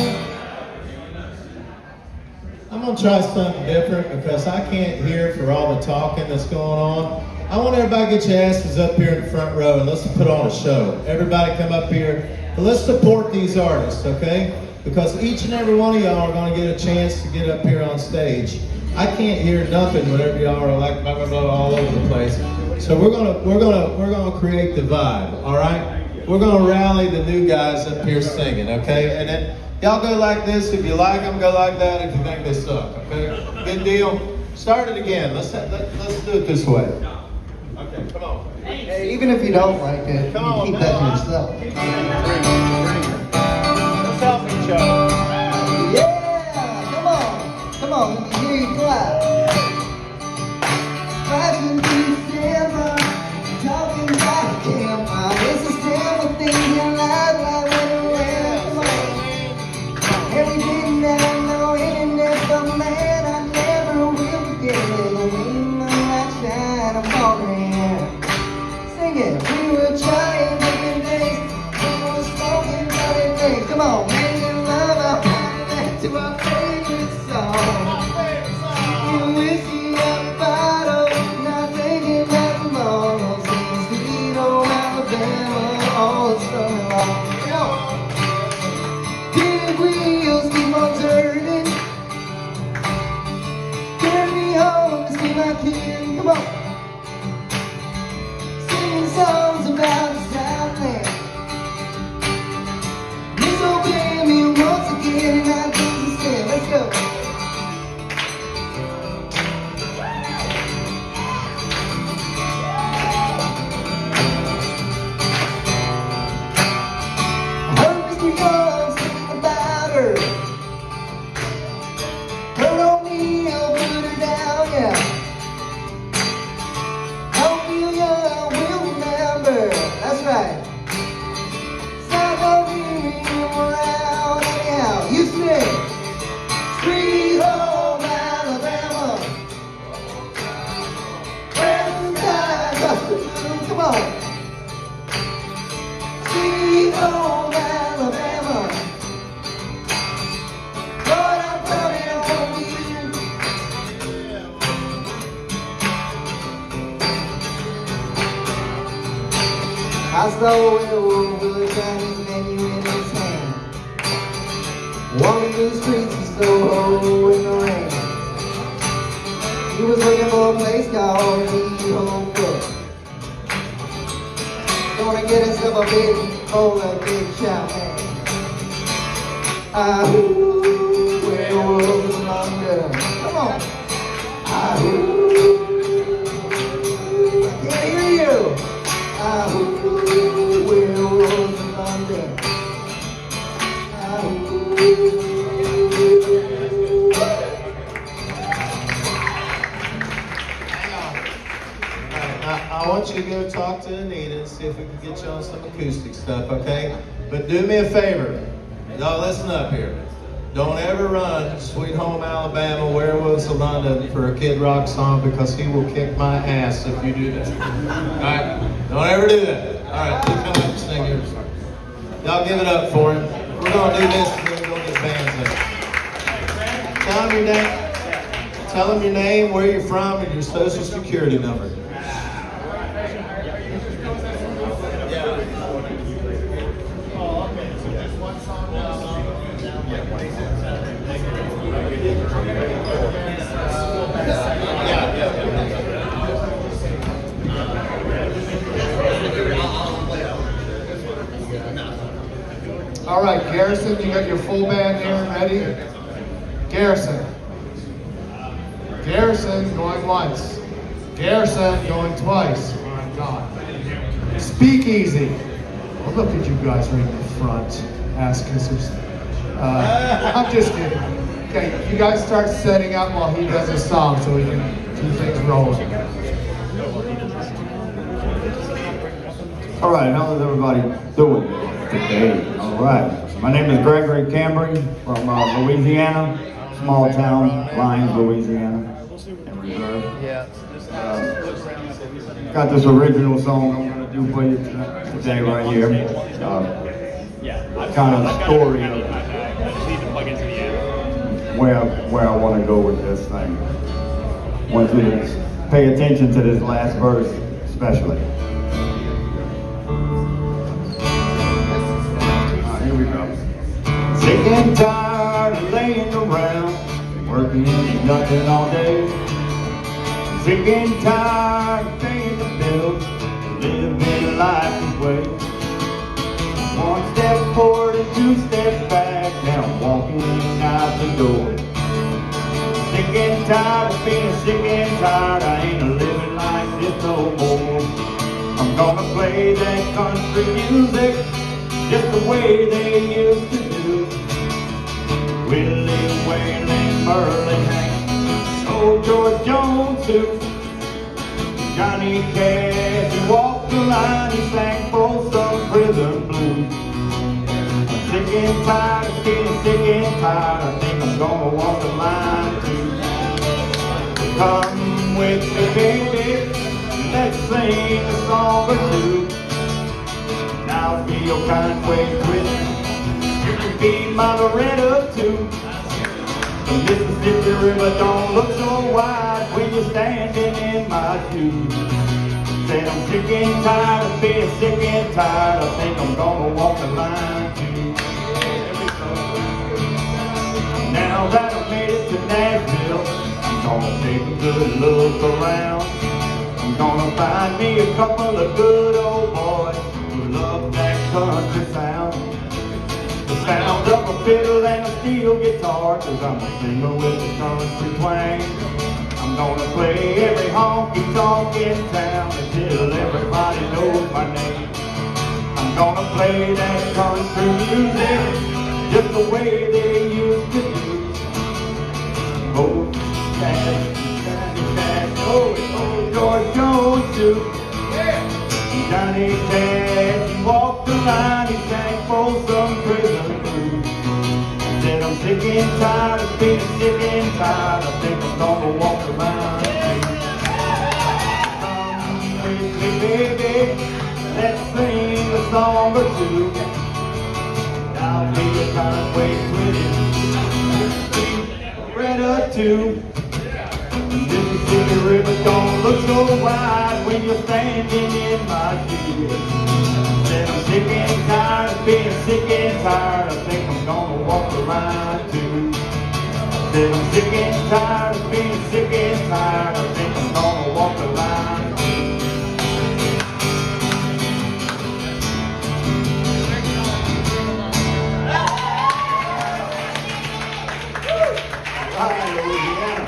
I'm gonna try something different because I can't hear for all the talking that's going on. I want everybody to get your asses up here in the front row and let's put on a show. Everybody come up here and let's support these artists, okay? Because each and every one of y'all are gonna get a chance to get up here on stage. I can't hear nothing whenever y'all are like blah, blah, blah, all over the place. So we're gonna create the vibe, all right? We're gonna rally the new guys up here singing, okay? And then y'all go like this if you like them, go like that if you think they suck, okay? Good deal. Start it again. Let's do it this way. Okay, come on. Hey, even if you don't like it, Come you on, keep come that to on. yourself. Let's help each other. Yeah, come on, let me hear you clap. Rising to December, talking about a campfire. It's a simple thing in life, like when around. Come on. Everything that I know, internet, but man, I never will forget it. The wind, moonlight shine, I'm falling in. Sing it. We were trying different things. We were smoking funny things. Come on, making love, I'm coming back to our favorite song. And whiskey up bottle, not thinking about tomorrow. Singing sweet old Alabama all summer long. Come on. Big wheels keep on turning. Carry me home to see my king. Come on. Singing songs about the Southland. Disobey me once again and I lose the stand. Let's go. I heard Mr. Young sing about her. Heard O'Neal put her down, yeah. O'Neal Young will remember. That's right. Sound of ringing around anyhow. You sing. Sweet home Alabama. Present time, come on. Sweet home Alabama. Lord, I'm coming home to you. I saw a werewolf with a Chinese menu in his hand, walking through the streets of Soho in the rain. He was looking for a place called the Home Cook. Gonna get himself a big bowl of big champagne. Ahoo, werewolves in London. Come on. Ahoo, I can't hear you. Ahoo, werewolves in London. I want you to go talk to Anita and see if we can get you on some acoustic stuff, okay? But do me a favor. Y'all listen up here. Don't ever run Sweet Home Alabama, Werewolves of London for a Kid Rock song because he will kick my ass if you do that. All right? Don't ever do that. All right, you come up and sing yours. Y'all give it up for him. We're going to do this and then we're going to get bands in. Tell him your name. Tell him your name, where you're from, and your social security number. All right, Garrison, you got your full band here ready? Garrison. Garrison going once. Garrison going twice. Oh my God. Speak easy. Well, look at you guys right in the front, ass kissers. I'm just kidding. Okay, you guys start setting up while he does his song so we can keep things rolling. All right, how is everybody doing today? All right, my name is Gregory Cambry from Louisiana, small town, Lyons, Louisiana, in Reserve. Got this original song I'm gonna do for you today right here. Kind of story of where I want to go with this thing. Want you to pay attention to this last verse especially. Here we go. Sick and tired of laying around, working and nothing all day. Sick and tired of paying the bills, living life this way. One step forward and two steps back, now I'm walking out the door. Sick and tired of being sick and tired, I ain't living like this no more. I'm gonna play that country music just the way they used to do. Willie, Waylon, Merle, Hank, old George Jones too. Johnny Cash, he walked the line, he sang Folsom Prison Blues. I'm sick and tired of getting sick and tired, I think I'm gonna walk the line too. Come with me, baby, let's sing a song or two. Now feel kind of way twisted, you can be my Loretta too. The Mississippi River don't look so wide when you're standing in my shoes. Said I'm sick and tired of being sick and tired, I think I'm gonna walk the line too. Now that I've made it to Nashville, I'm gonna take a good look around. I'm gonna find me a couple of good old boys who love that country sound. The sound of a fiddle and a steel guitar, cause I'm a singer with a country twang. I'm gonna play every honky tonk in town until everybody knows my name. I'm gonna play that country music just the way they used to do. Oh, Daddy, Daddy, Daddy, oh, it's old George Jones too. Johnny Cash, he walked the line, he sang Folsom Prison Blues. Said I'm sick and tired of being sick and tired, I think I'm gonna walk the line too. Come with me, baby, let's sing a song or two. I'll be a kind of way with it. Loretta too. The Mississippi River don't look so wide when you're standing in my shoes. Said I'm sick and tired of being sick and tired, I think I'm gonna walk the line too. Said I'm sick and tired of being sick and tired, I think I'm gonna walk the line too. Hi, Louisiana.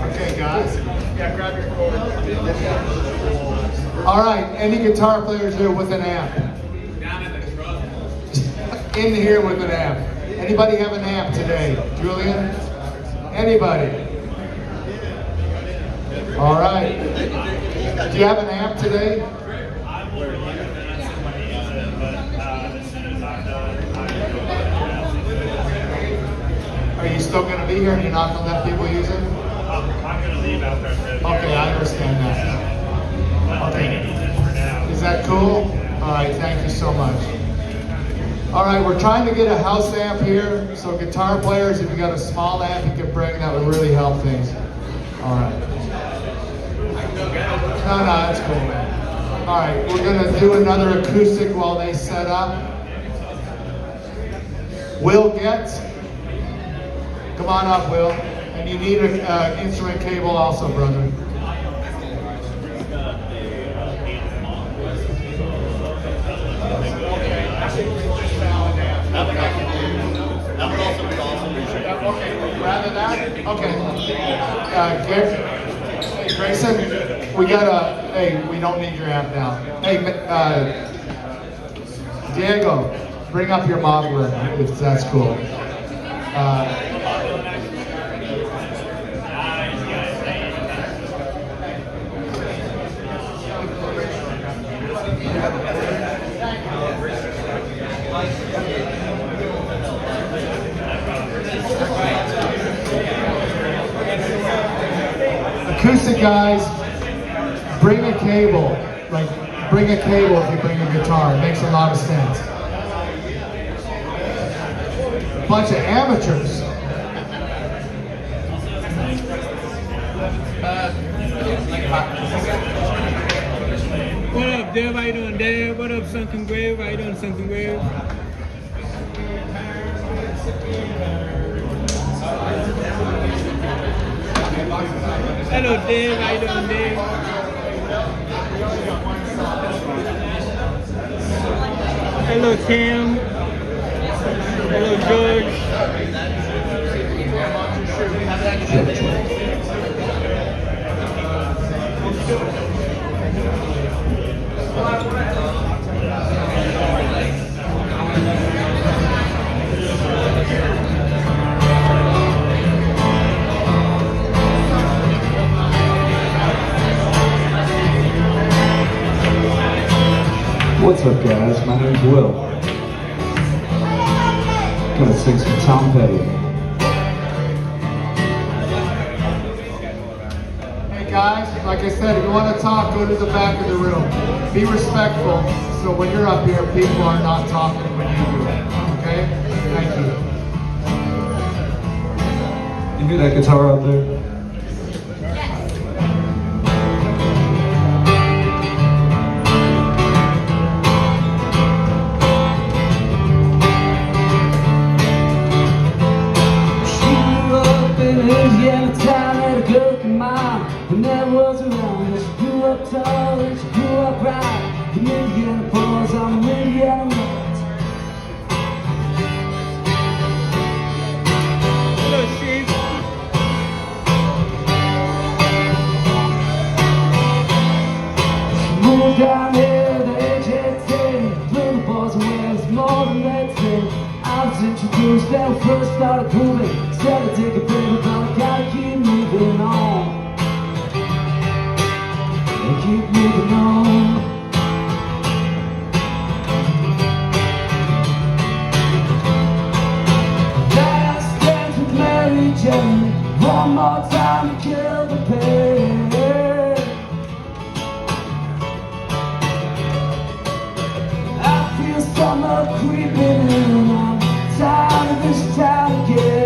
Okay, guys. Yeah, grab your cord. All right, any guitar players here with an amp? In here with an amp. Anybody have an amp today? Julian? Anybody? All right. Do you have an amp today? Are you still going to be here and you're not going to let people use it? I'm going to leave after I'm done. Okay, I understand that. Okay. Is that cool? All right, thank you so much. All right, we're trying to get a house amp here, so guitar players, if you got a small amp you can bring, that would really help things. All right. No, that's cool. All right, we're gonna do another acoustic while they set up. Will Getz, come on up, Will. And you need an instrument cable also, brother. Okay, rather that? Okay. Grayson, we got hey, we don't need your amp now. Hey, Diego, bring up your modeler if that's cool. Acoustic guys, bring a cable. Like, bring a cable if you bring a guitar. It makes a lot of sense. bunch of amateurs. What up, Dev? How you doing, Dev? What up, Sunken Grave? How you doing, Sunken Grave? Hello, Dave. How you doing, Dave? Hello, Tim. Hello, George. What's up, guys? My name's Will. Gonna sing some Tom Petty. Hey guys, like I said, if you want to talk, go to the back of the room. Be respectful, so when you're up here, people are not talking when you do it. Okay? Thank you. You hear that guitar out there? Tall and she grew up right. The Indiana boys on the Indiana night. Hello, Steve. She moved down here at the age of 10. Blew the boys away, it was more than they said. I was introduced, then we first started grooving. Said to take a baby, but I gotta keep moving on. Keep moving on. Last dance with Mary Jane. One more time to kill the pain. I feel summer creeping in. I'm tired of this town again.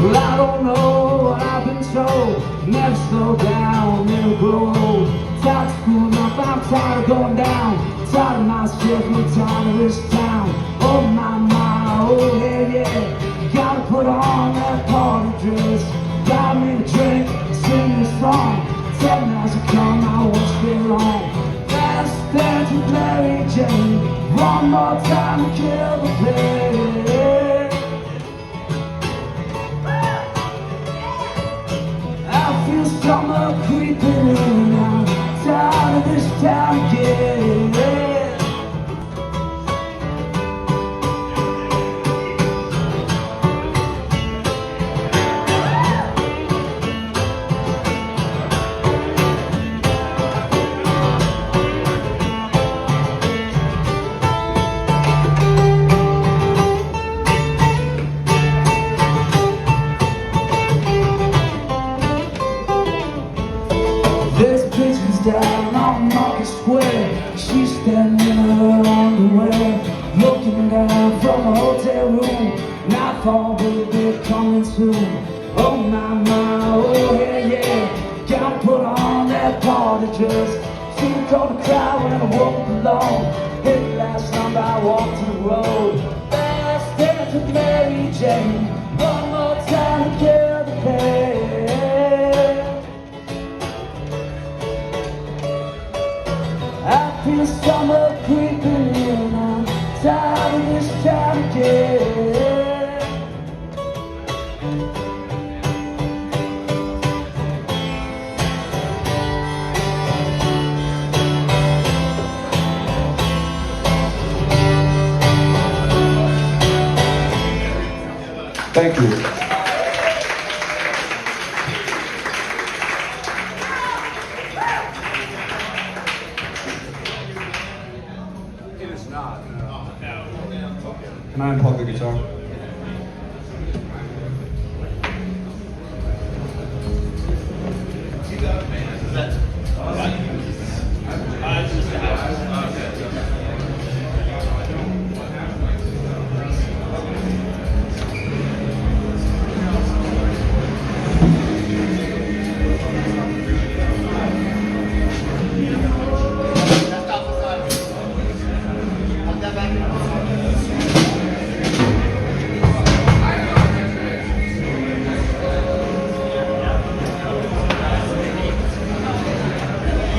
Well, I don't know what I've been told. Never slow down, never grow old. Tired of schooling up, I'm tired of going down. Tired of myself, no time of this town. Oh my, oh yeah. Gotta put on that party dress. Got me to drink, sing this song. 7 hours to come, I won't stay long. Last dance with Mary Jane. One more time to kill the pain. I feel summer creeping in. I'm tired of this town again. There's bitches down on Market Square. She's standing in her underwear, looking down from a hotel room. Nightfall, baby, coming soon. Oh my, oh yeah. Gotta put on that party dress. Too cold to cry when I woke alone. Hit the last number, I walked to the road. Last dance with Mary Jane. One more time to kill the pain. I feel summer creeping in. I'm tired of this town again. Thank you. It is not. No. Can I unplug the guitar?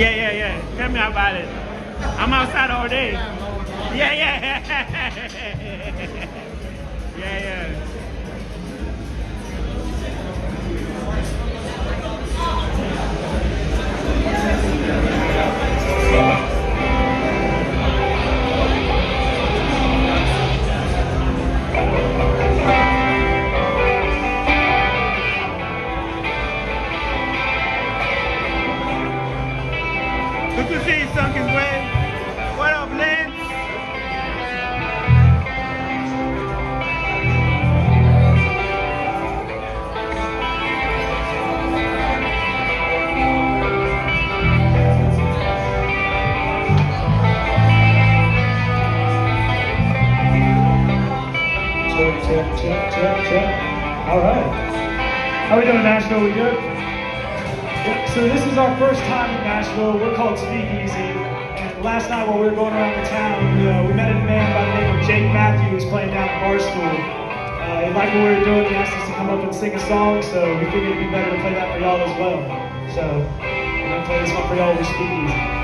Yeah. Tell me about it. I'm outside all day. Yeah. Yeah. Good to see you, Sunken Way. What up, Lance? Check. All right. How we doing, Nashville? We good? Yeah, so this is our first time in Nashville. We're called Speakeasy. And last night while we were going around the town, we met a man by the name of Jake Matthews playing down at Barstool. He liked what we were doing. He asked us to come up and sing a song, so we figured it'd be better to play that for y'all as well. So we're gonna play this one for y'all with Speakeasy.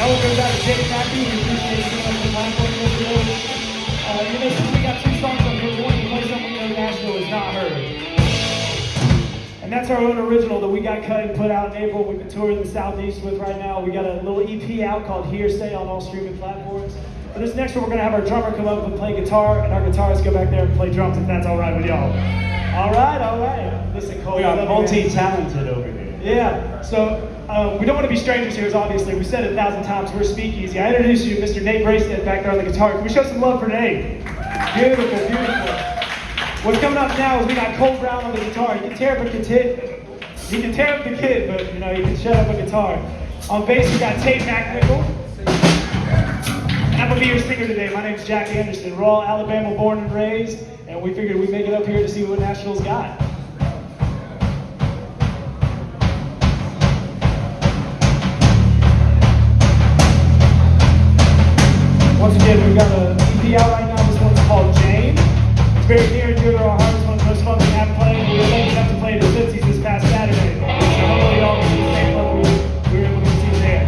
That one goes out to Jake Mackey. We appreciate you on the platform today. Since we got 2 songs up here, we want to play something we know Nashville has not heard. And that's our own original that we got cut and put out in April. We've been touring the Southeast with right now. We got a little EP out called Hearsay on all streaming platforms. For this next one, we're going to have our drummer come up and play guitar, and our guitarist go back there and play drums, if that's all right with y'all. All right. Listen, Cole. We are multi-talented over here. Yeah, so we don't want to be strangers here, as obviously. We've said it 1,000 times, we're Speakeasy. I introduce you to Mr. Nate Bracestead back there on the guitar. Can we show some love for Nate? Beautiful, beautiful. What's coming up now is we got Cole Brown on the guitar. He can tear up a kid. He can tear up the kid, but he can shut up a guitar. On bass, we got Tate McNichol. And I'm gonna be your singer today. My name's Jack Anderson. We're all Alabama born and raised, and we figured we'd make it up here to see what Nashville's got. Once again, we've got an EP out right now. This one's called Jane. It's very near and dear to our hearts. It's one of the most fun we have playing. We were lucky enough to play at the Tootsies this past Saturday. So hopefully y'all can see the same love we were able to see there.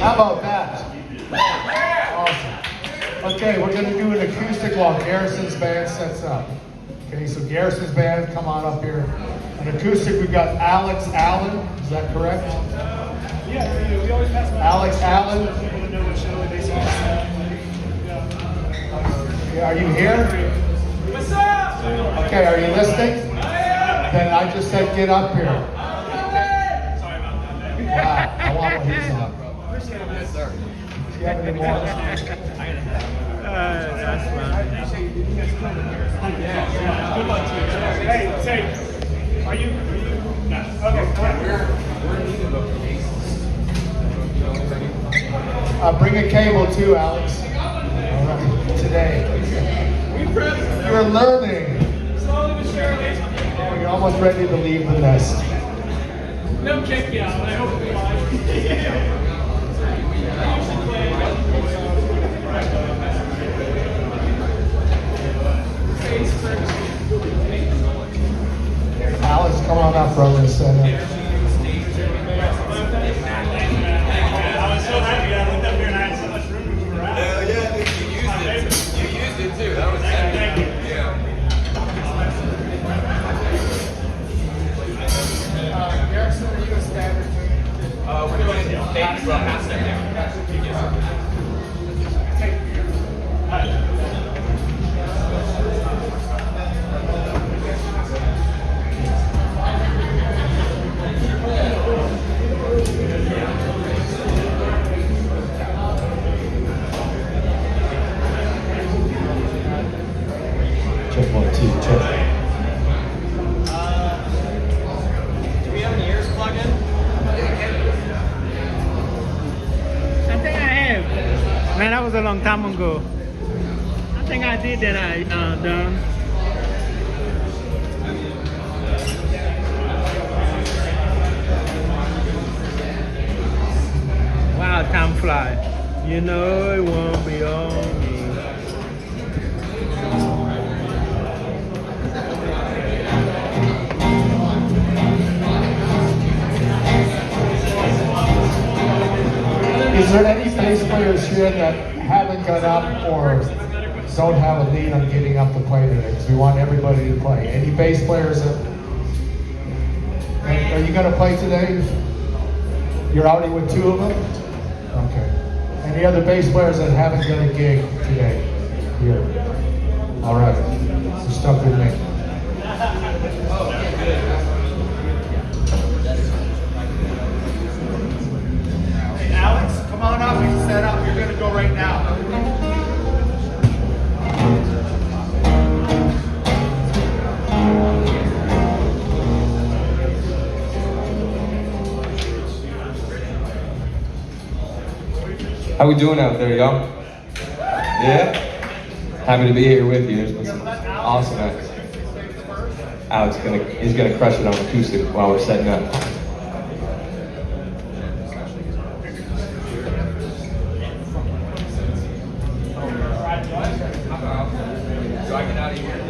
How about that? Awesome. Okay, we're going to do an acoustic while Garrison's band sets up. Okay, so Garrison's band, come on up here. An acoustic, we've got Alex Allen. Is that correct? Yeah, we always pass them out. Alex Allen. People to know what show they saw. Yeah, are you here? What's up? Okay, are you listening? Then I just said get up here. Wow, I want what he's on. Yes, sir. Do you have any more? That's fun. Good luck to you. Hey, say, are you? No. Okay, go ahead. Bring a cable too, Alex. All right, today. You're learning. Slowly but surely. Oh, you're almost ready to leave the nest. No kick me out. I hope it flies. Alex, come on up, brother, and stand up. I was so happy I looked up here and I had so much room to move around. Hell yeah, dude, you used it. You used it too. That was Thank you. Yeah. Garrison, are you a standard? We're doing stage from past there. Check 1, 2, check. Do we have any ears plugged in? I think I have. Man, that was a long time ago. I think I did that. I done. Wow, time flies. You know it won't be on me. Is there any bass players here that haven't got up or don't have a lead on getting up to play today? Because we want everybody to play. Any bass players that... Are you going to play today? You're already with 2 of them? Okay. Any other bass players that haven't done a gig today? Here. All right. So stuck with me. Alex, come on up and set up. You're going to go right now. How we doing out there, y'all? Yeah? Happy to be here with you. There's been some awesome acts. Alex he's gonna crush it on acoustic while we're setting up. Do I get out of here?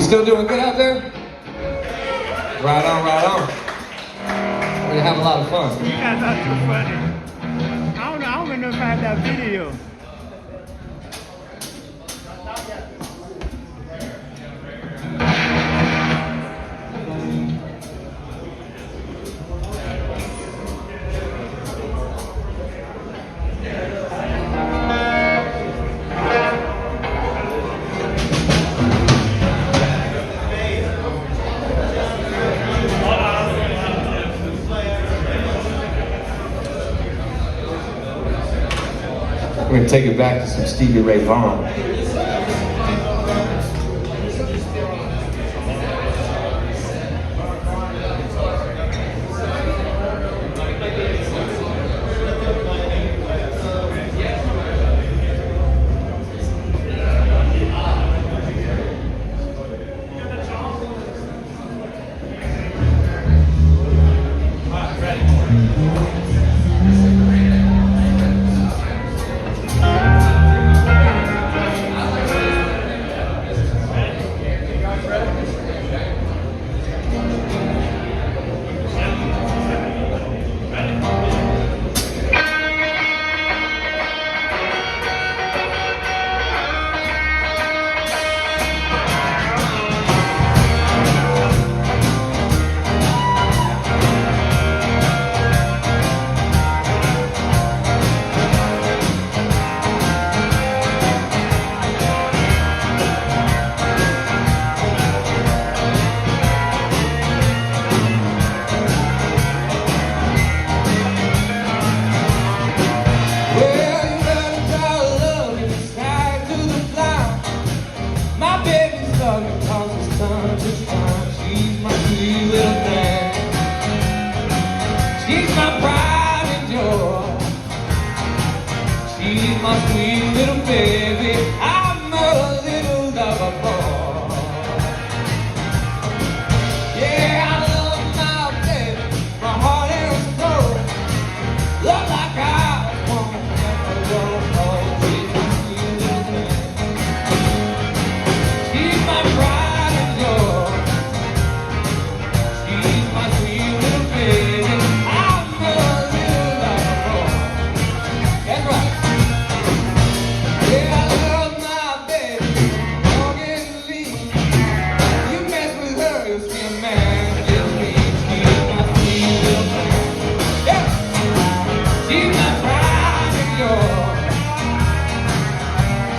still doing good out there? Right on, right on. We're gonna have a lot of fun. You guys are too funny. I don't even know if I have that video. We're gonna take it back to some Stevie Ray Vaughan. My sweet little baby, I'm a little lover boy. Yeah, I love my baby, my heart and soul. Love like I want to go. She's my sweet little baby. She's my pride and joy. She's my sweet little baby. I'm a little lover boy. That's right. Yeah, I love my baby, long and lean. You mess with her, you'll see a man just me. She's my sweet little baby. Yeah, she's my pride and joy.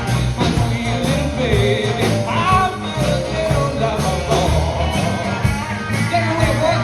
She's my sweet little baby. I'm a little lover boy. Take it away, boy.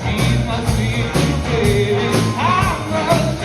She's my sweet little baby. I'm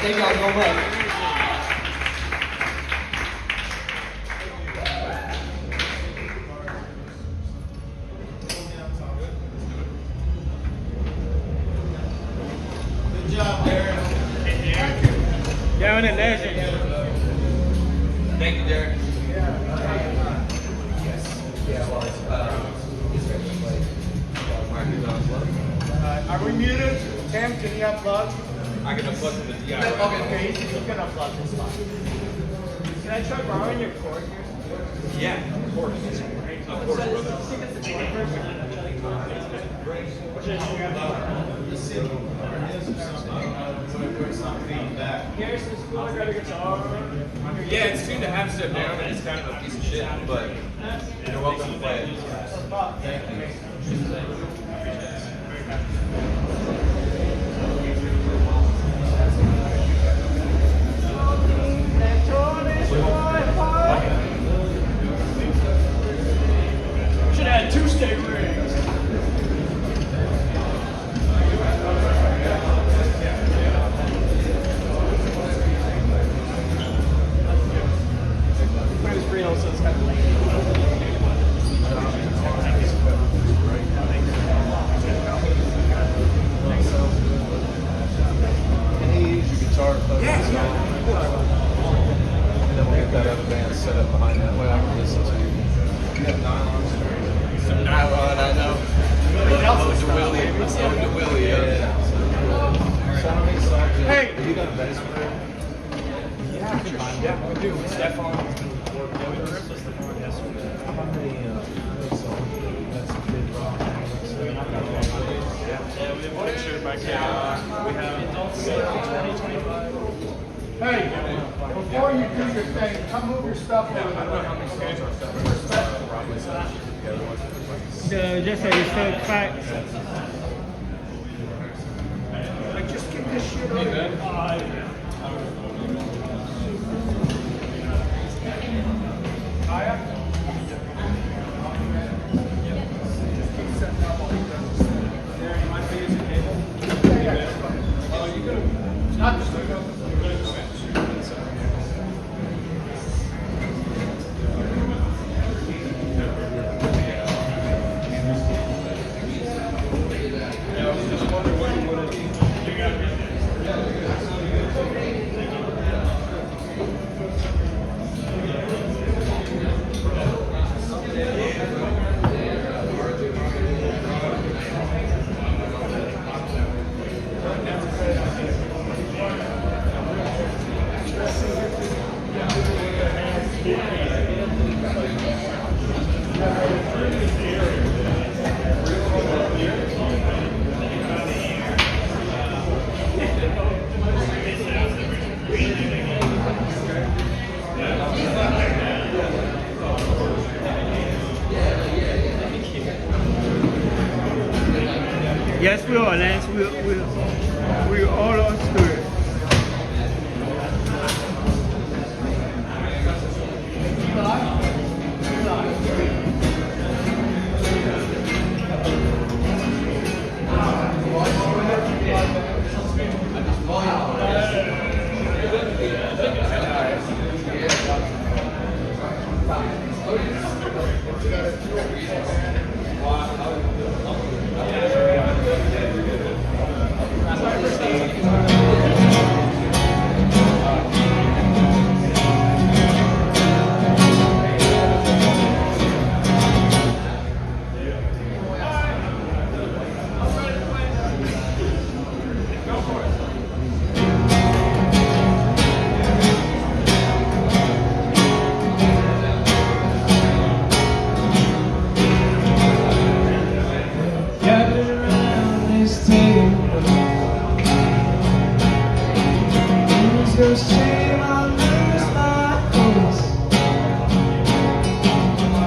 Thank y'all so much. Good job, Derek. Down in Legend. Thank you, Derek. Are we muted? Tim, can you unplug? I can unplug from the DI. Okay, you can unplug this fine. Can I try borrowing your cord here? Yeah, of course. Of course, brother. Harrison School, I got a guitar. Yeah, it's tuned to half step down, and it's kind of a piece of shit, but you're welcome to play it. Thank you. Should have had 2 state rings. It was real, so it's kind of late. Can he use your guitar to play the song? And then we'll get that other band set up behind that way I can listen to you. You have nylon strings? Some nylon, I know. The Willie, yeah. So how many songs? Hey! Have you got a bass player? Yeah, we do. Stefan. How many songs? That's Kid Rock. Yeah, we have pictures back here. We have 2025. Hey, before you do your thing, come move your stuff over. I don't know how many songs are Just so you said facts. Like, just get this shit over. Kaya? Not just Yes, we are, Lance. We all understood it.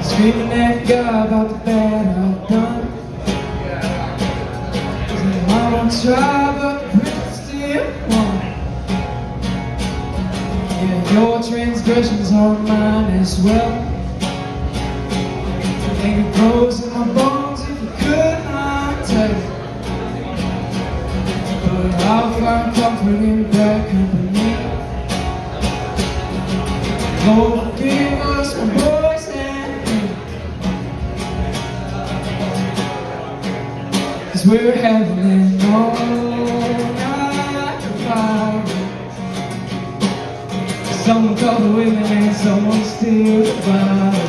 Screaming at God about the bad I've done. Mama tried, but the prince still won. Yeah, your transgressions are mine as well. And it grows in my bones if you could not tell. But I'll find comfort in bad company. Lord, forgive us for boys and men. 'Cause we're having all night to fight. Someone called the women and someone still the body.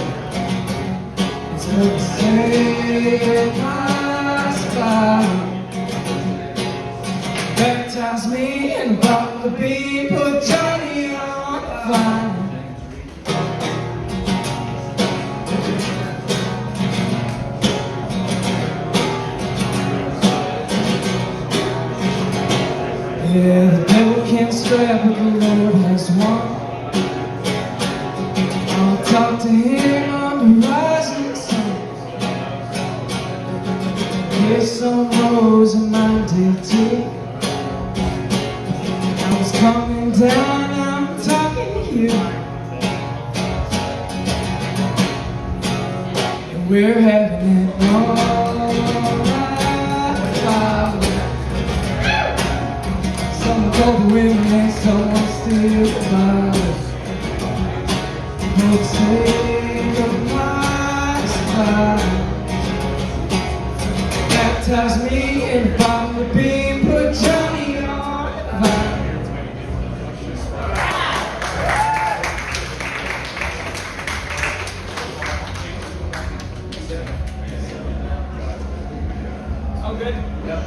It's what to save my spot. Baptize me in the bottom of the beat, put Johnny on the fire. Yeah, the devil can't strap, but the Lord has won. I'll talk to him on the rising sun. Here's some rose in my day too. I was coming down, I'm talking to you. And we're having it all right. Someone called the women and someone still alive. Let's take a nice spot. Baptize me in the bottom of the beam, put Johnny on the fire. Oh, good? Yep.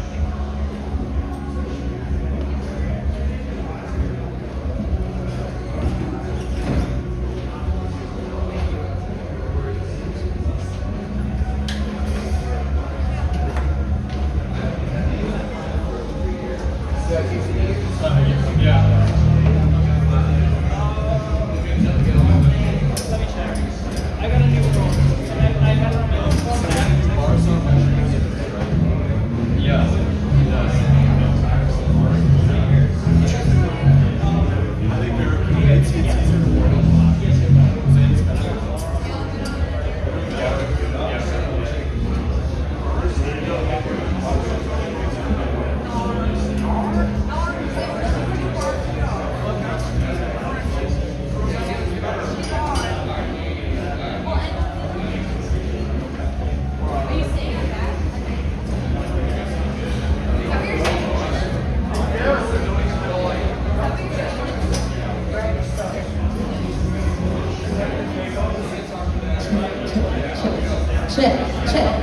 Check, check.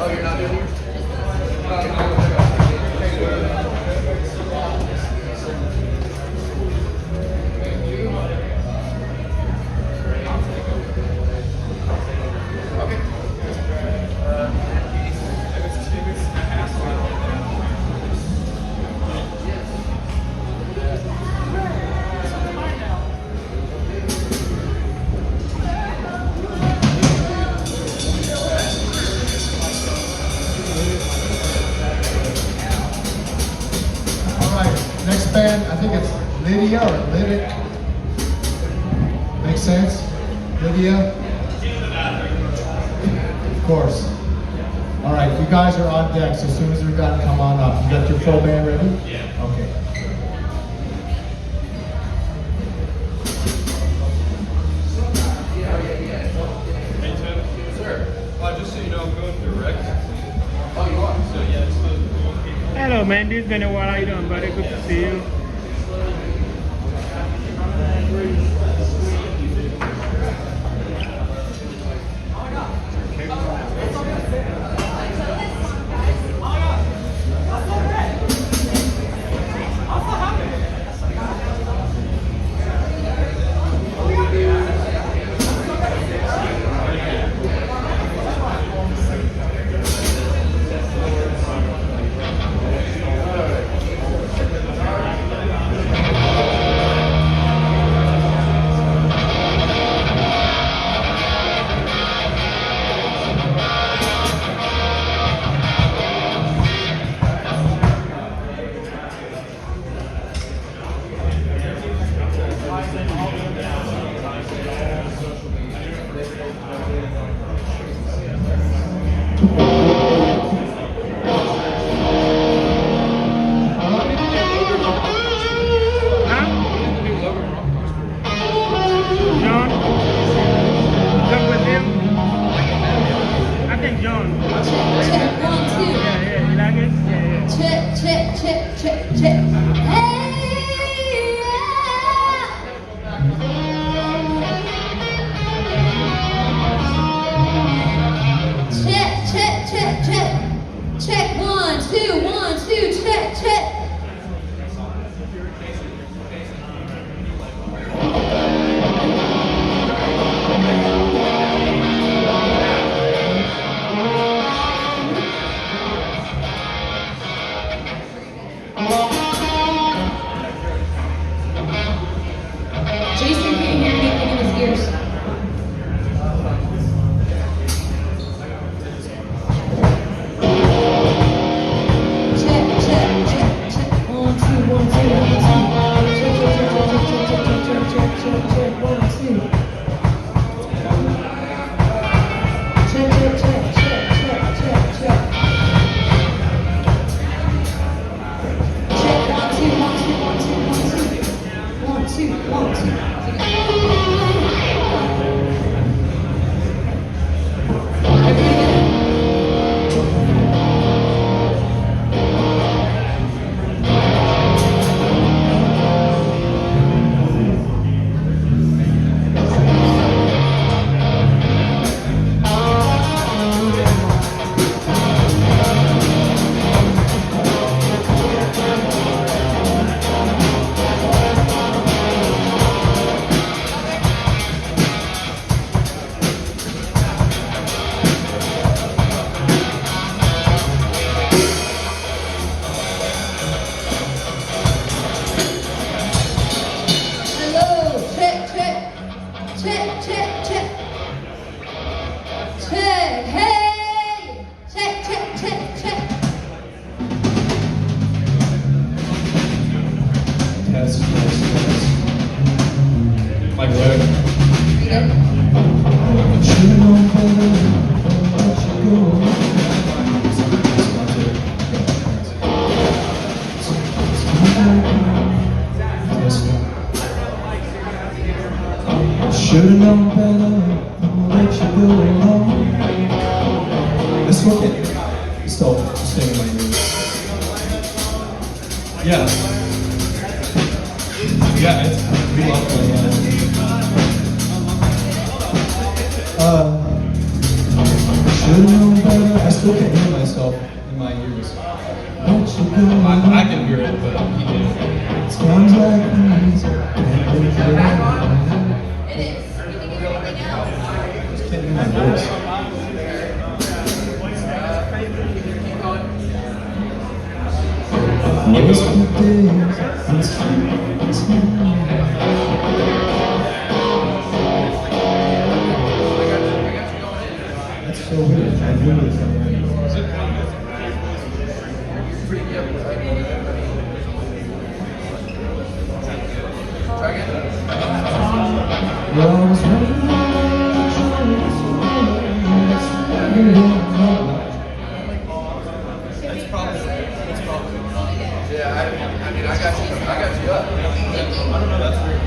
Oh, you're not doing yours? Next band, I think it's Lydia or Lydic. Make sense? Lydia? Of course. All right, you guys are on deck, so as soon as we're done, come on up. You got your full band ready? Yeah. Okay. Hey, Tim. Sir. Just so you know, I'm going through Rex. Oh, you are? So, yeah, it's supposed to Hello, man. It's been a while. How you doing, buddy? Good to see you. 2, 1, 2. Should've known better, I'ma let you go alone. This one, it's still staying in my ears. Yeah. Yeah, it's, we love playing that. Should've known better, I still can't hear myself in my ears. I can hear it, but he can't. Sounds like music, can't wait for that. Can't hear my voice. That's so weird. I knew it. Well, I was running Yeah, I mean, I got you up. I don't know, that's weird.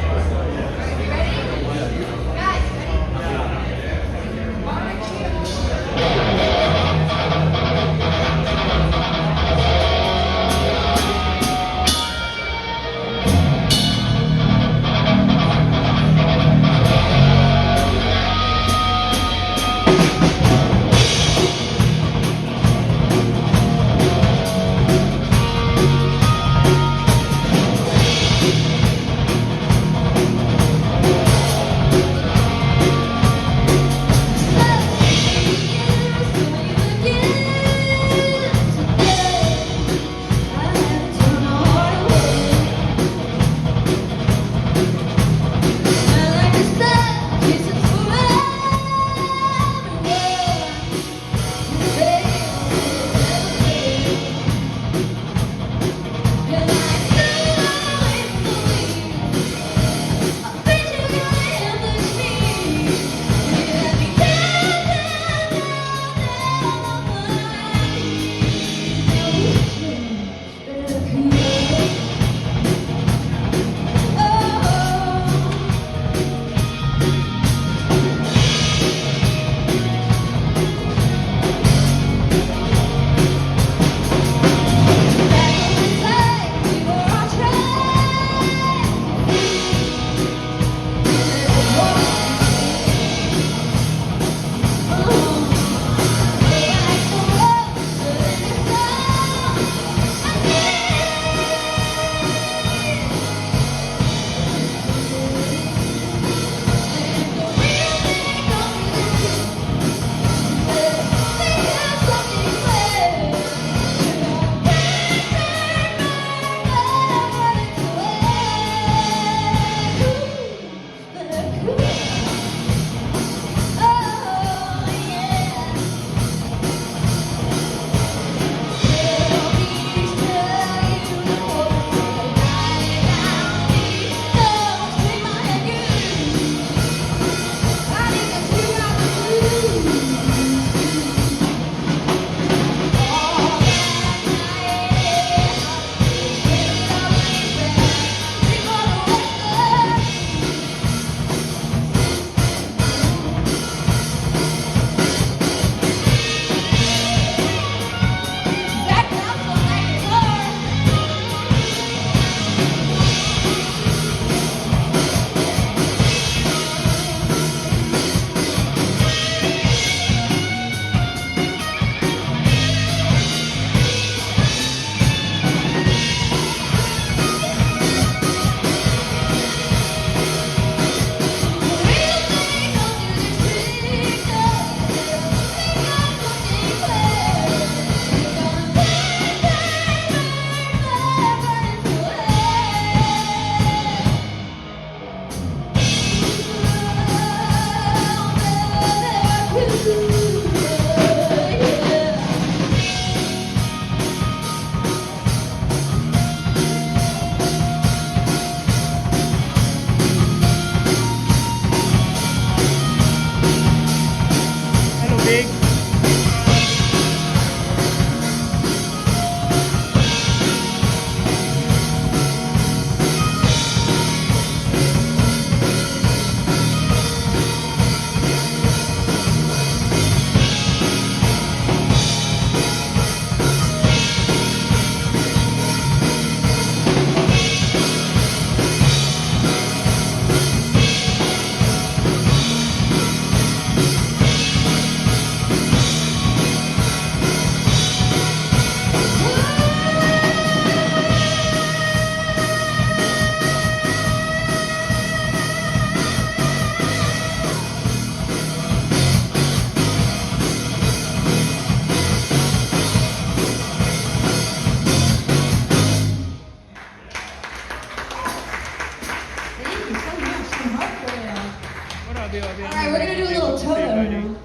right, we're gonna do a little Toto now.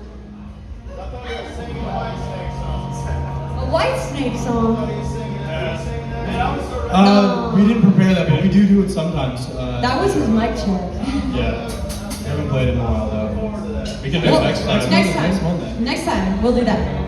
A Whitesnake song. We didn't prepare that, but we do it sometimes. That was his mic check. Yeah. We haven't played it in a while though. We can do it next time. Next time. Next time, we'll do that.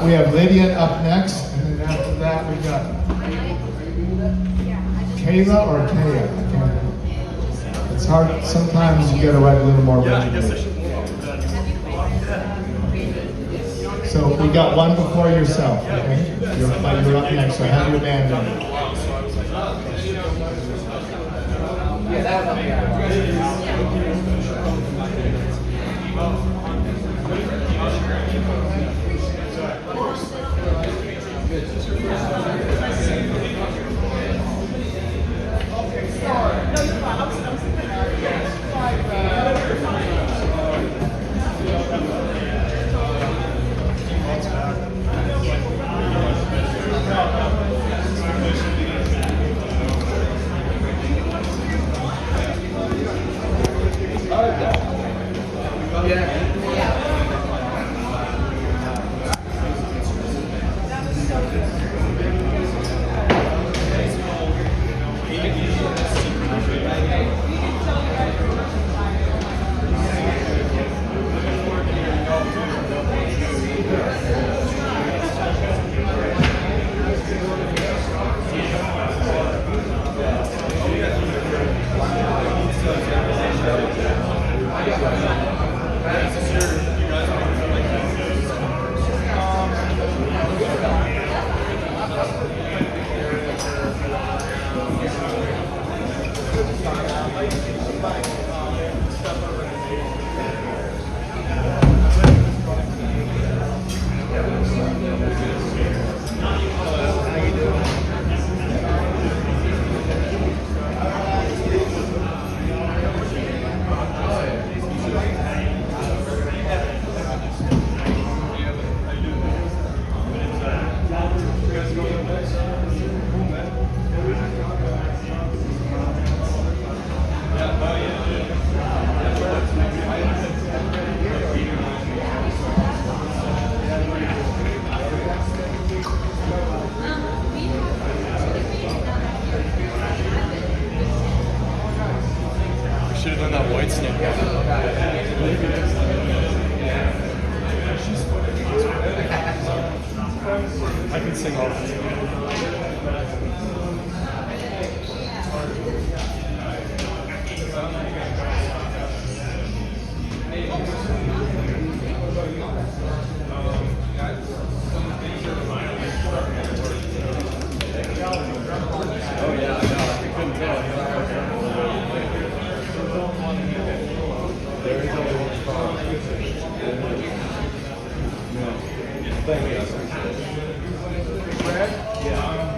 we have Lydia up next, and then after that we got Kayla or Kaya. I can't. It's hard. Sometimes you got to write a little more. Yeah, I guess I should. So we got one before yourself. Okay, you're up next. So have your band in. Yeah, that would be Should have done that white snake. I can sing all this. Oh yeah, I couldn't tell. Thank you. Brad? Yeah.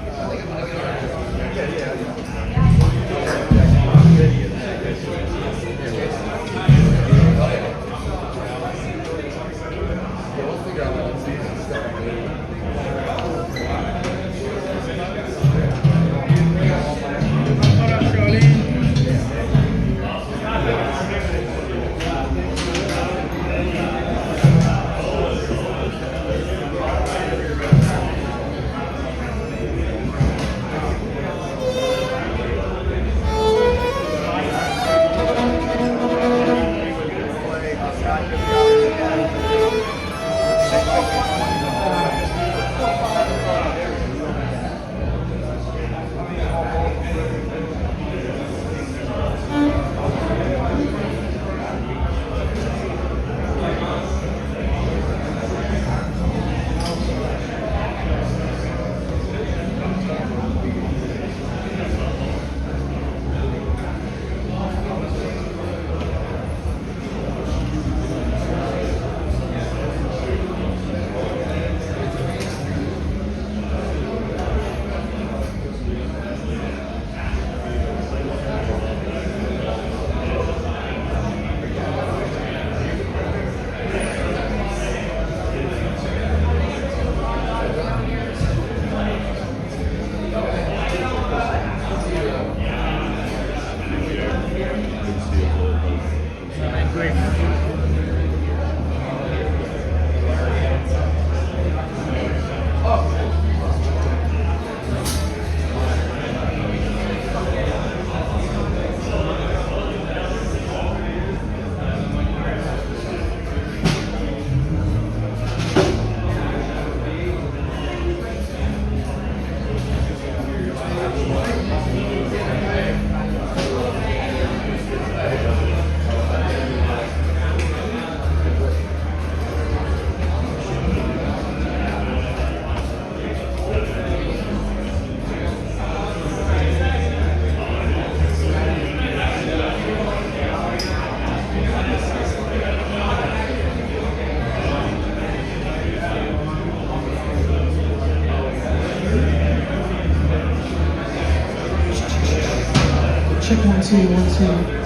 Check 1, 2, 1, 2.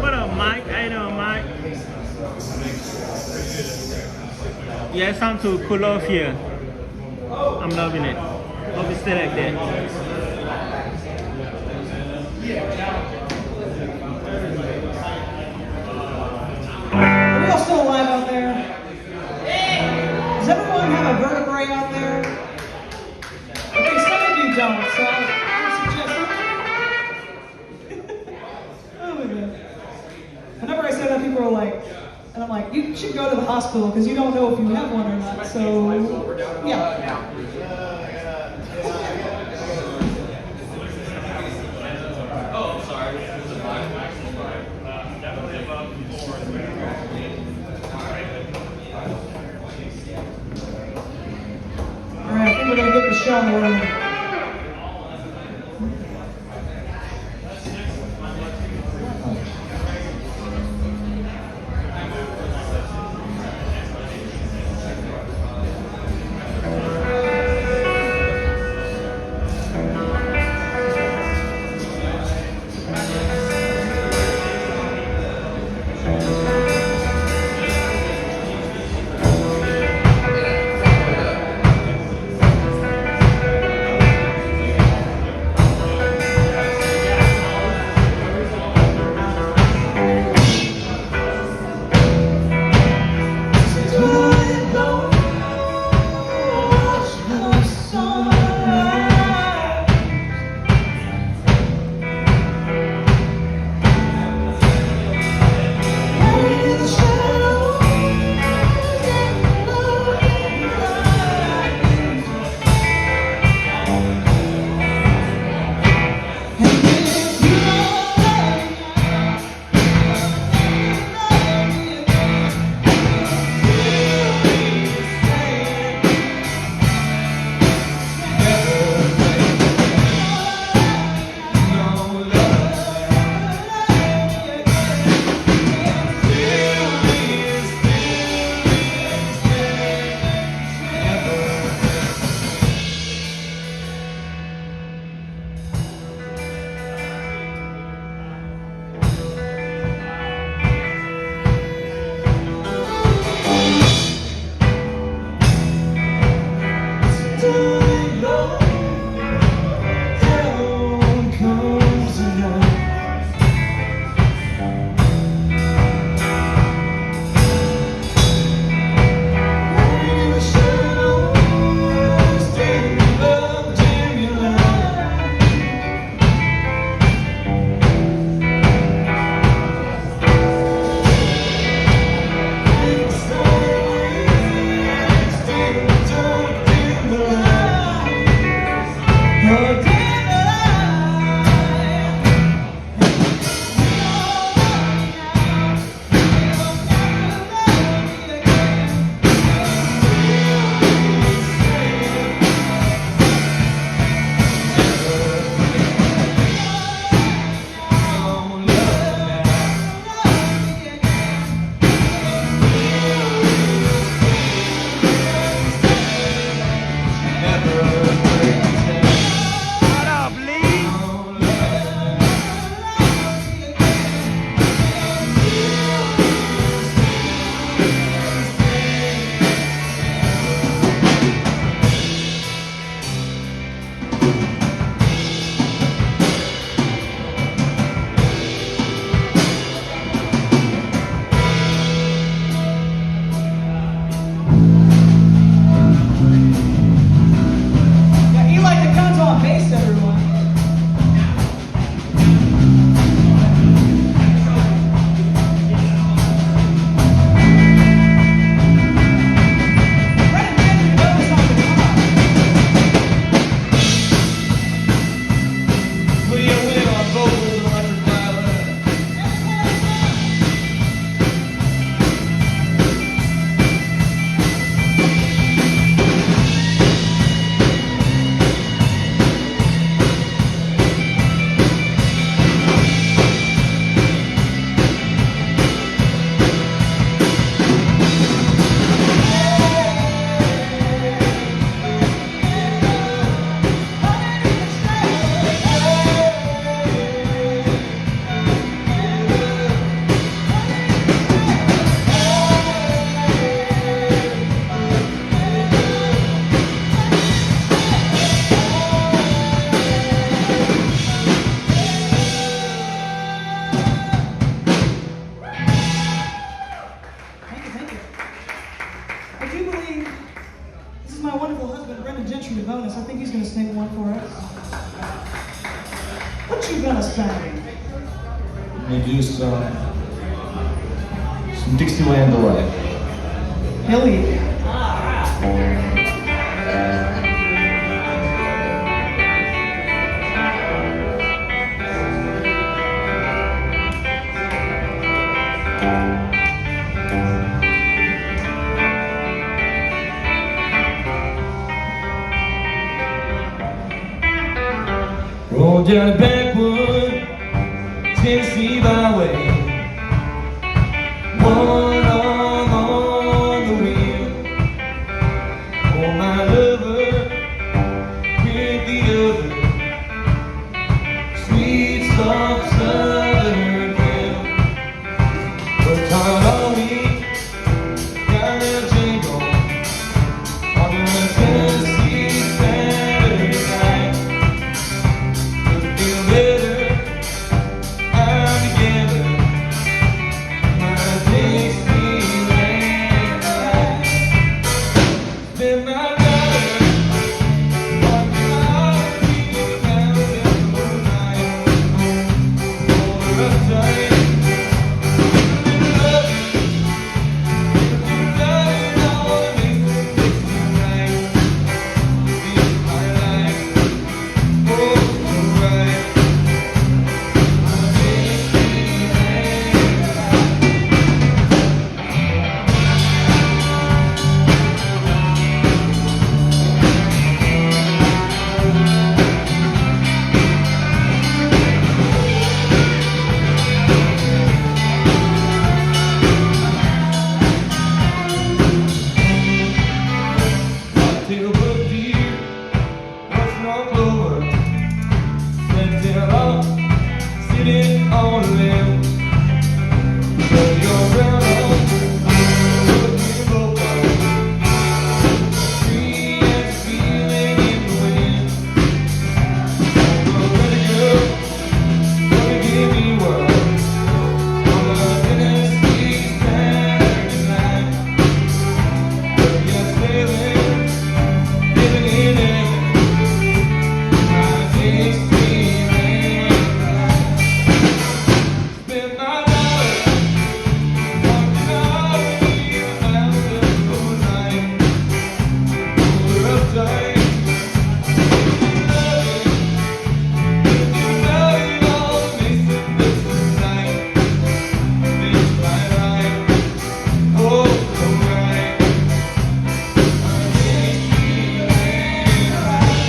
What up, Mike? How you doing, Mike? Yeah, it sounds too cool off here. I'm loving it. Hope you stay like that. Are we all still alive out there? Does everyone have a vertebrae out there? Okay, some of you don't, so I would suggest. Oh my God. Whenever I say that, people are like, and I'm like, you should go to the hospital because you don't know if you have one or not. So, yeah. Oh, I'm sorry. All right, I think we're gonna get the show on the road. my wonderful husband, Brendan Gentry, to bonus. I think he's going to sing one for us. What you gonna sing? We do some Dixieland Delight. Hell yeah. Roll down the backwood, Tennessee byway. One arm on the wheel. Oh, my lover with the other. Sweet, soft southern girl. Worked hard all week, got a jingle on the Tennessee Saturday night. Feel better, I'm together. My Dixieland life. Spend my dollar on coffee down the moonlight. For a time, love you. If you love it, all makes it right. It's my life. Oh, right. Till book deer, what's not clover? Till I'm sitting on a limb. Turn your brown on, look me over. Free and feeling in the wind. Oh, pretty girl, gonna give me one. On the Tennessee Saturday night. But you're sailing, living in it. My Dixieland life. Spend my dollar on coffee around the moonlight. We're uptight. If you love it, all makes it look right. It's my life. Oh, so right. My Dixieland life.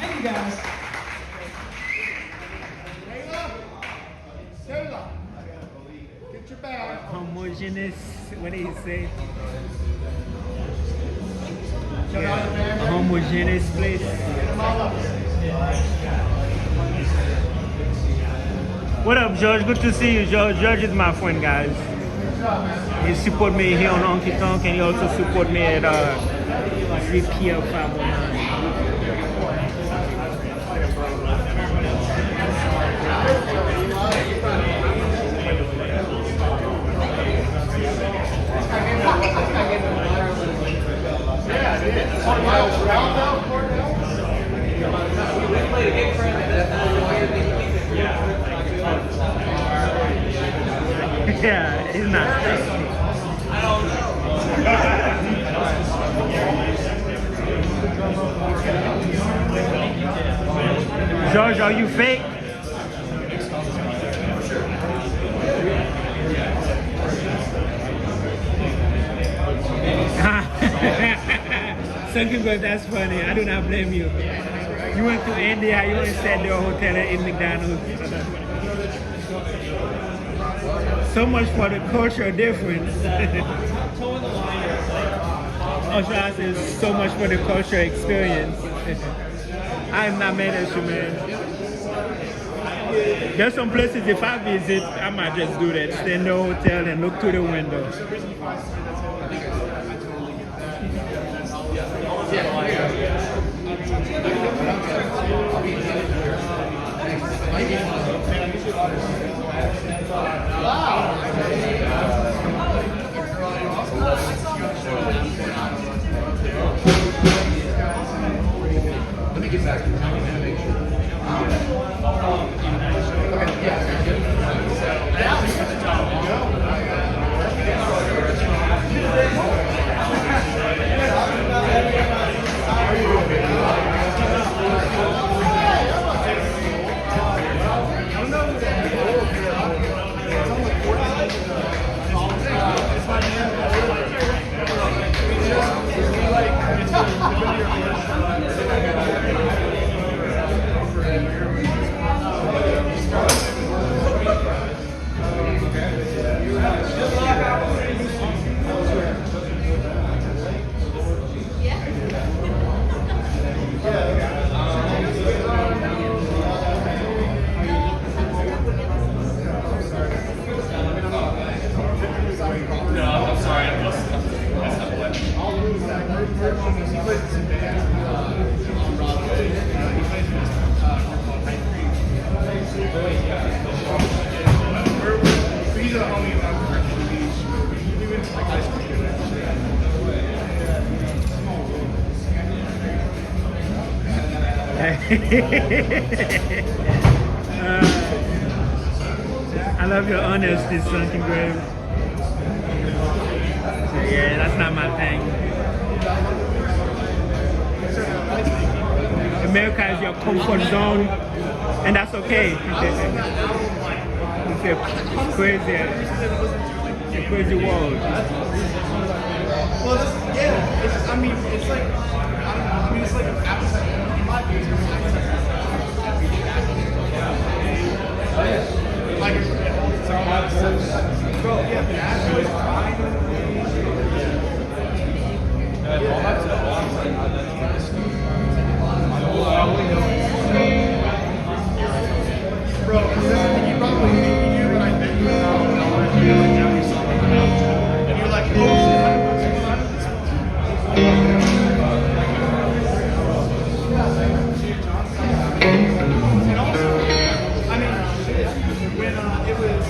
Thank you guys. Get your bag. Homogeneous, what did he say? A homogeneous place. What up, George? Good to see you, George. George is my friend, guys. He support me here on Honky Tonk, and he also support me at Rippy 519. Yeah, he's not. George, are you fake? Some people, that's funny. I do not blame you. You went to India, you only stayed at the hotel in McDonald's. So much for the cultural difference. Auditions is so much for the cultural experience. I am not mad at you, man. There's some places if I visit, I might just do that. Stay in the hotel and look through the window. Let me get back to the time and make sure. I love your honesty, Sunken Grave. Yeah, that's not my thing. America is your comfort zone, and that's okay. It's a crazy world. Well, yeah, it's like, it's like an appetite. In my opinion, like, bro, yeah, Nashville is fine. Bro, you probably knew what I think about knowledge. You like Jeffrey saw and you're like, oh, and also, I mean, when it was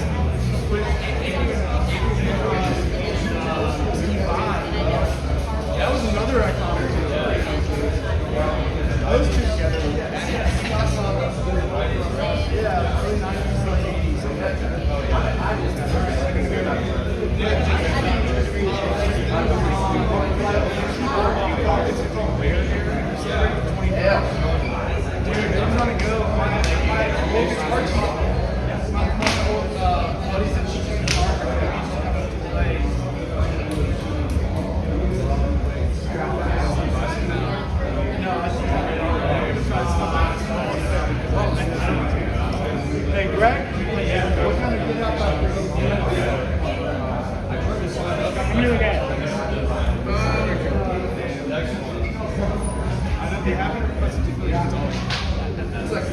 that was another iconic too. Those two together, yeah, early 90s, early 80s. Dude, I'm gonna go. My oldest artist, my old buddies that she took in the car, we used to have a delay. No, I see that. Hey, Greg, what kind of get up out there? I'm really good. I know they haven't requested to go. That's like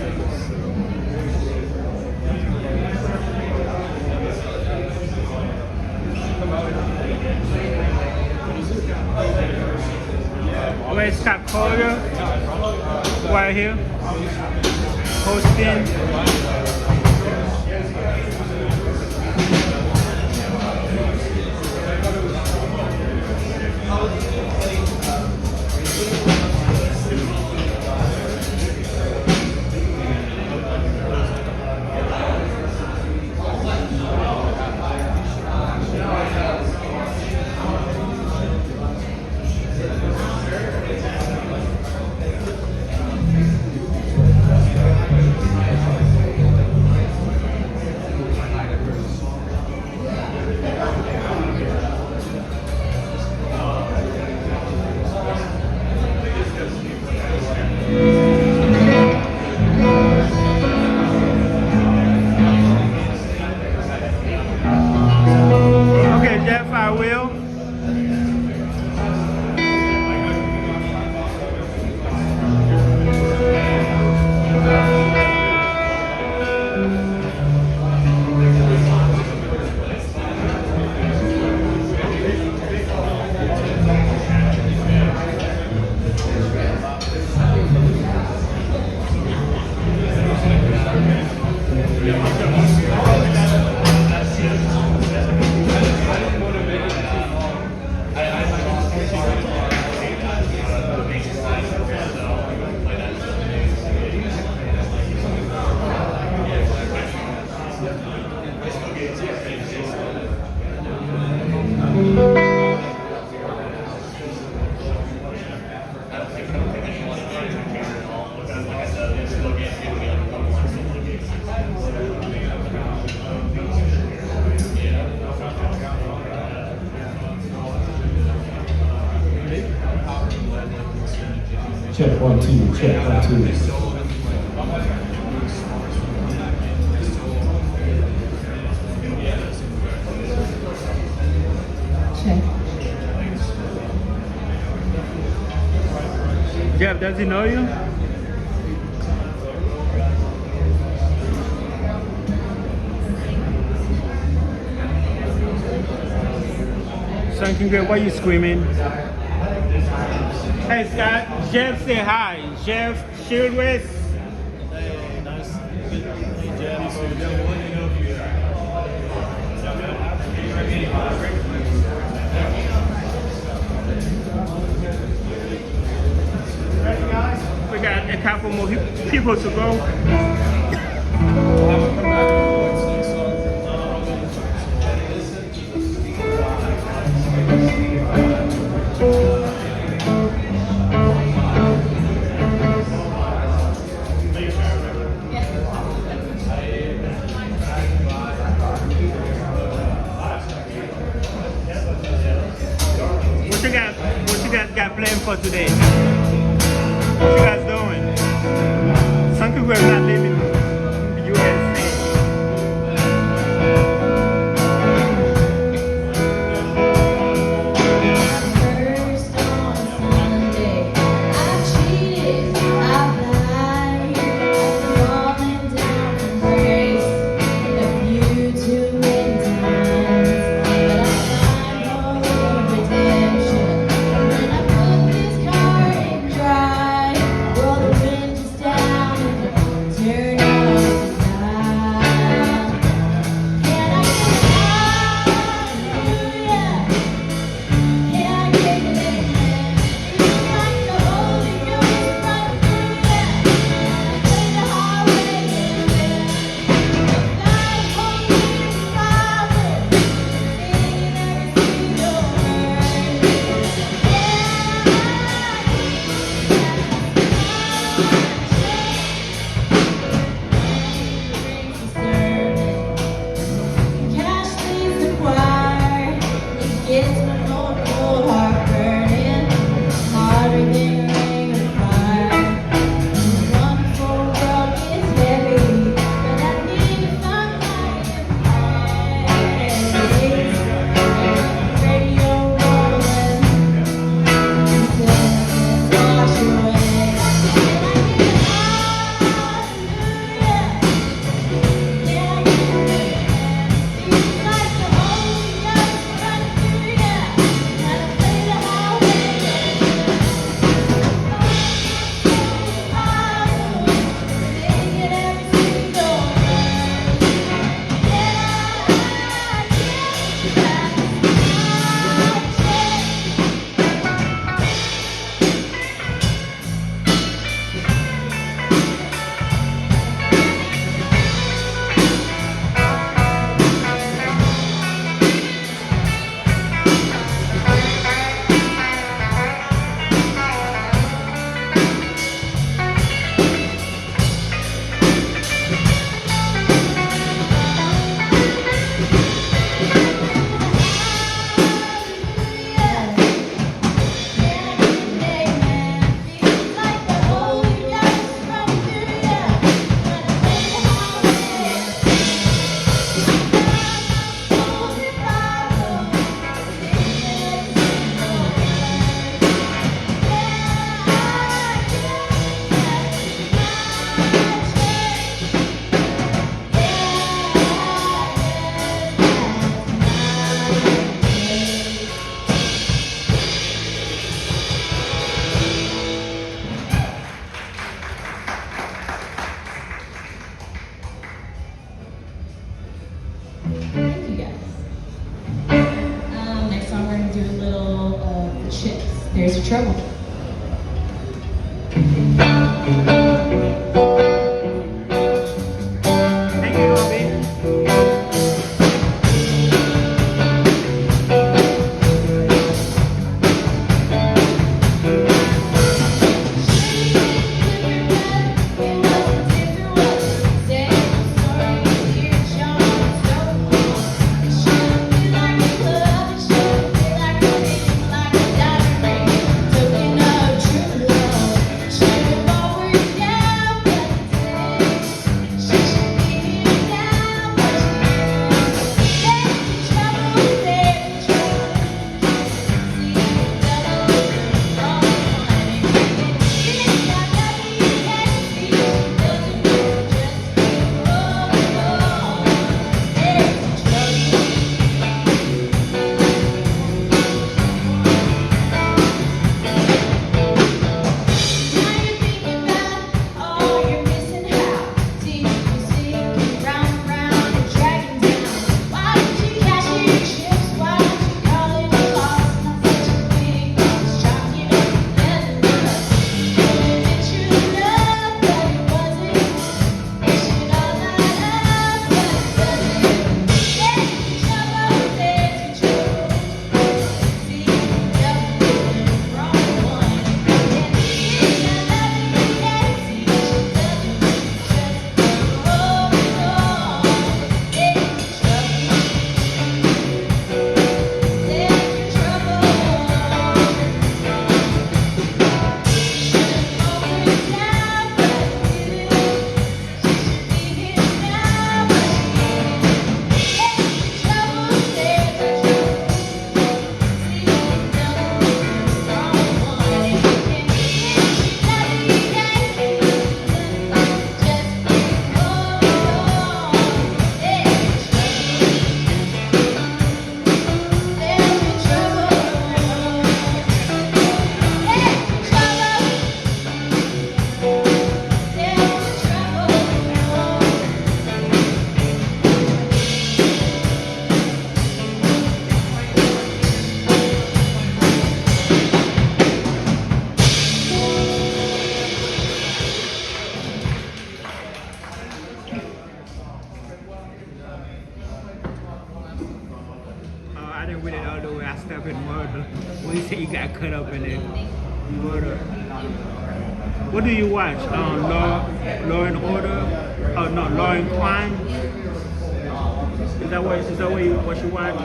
Holger, right here, hosting. Okay, Jeff, I will. Check 1 2, check 1 2. Check. Jeff, does he know you? Something good. Why are you screaming? Hey, Scott. Jeff, say hi. Jeff Shieldwith. Hey, nice. Hey, Jeff. We got a couple more people to go. What you guys got planned for today? What you guys doing? Some people are not living in the USA. Yes. Next song we're gonna do a little of the Chips. There's Your Trouble. I didn't read it all the way. I stepped in murder. When you say you got cut up in it, murder. What do you watch? Law and Order? Oh no, Law and Crime. Is that what you watch?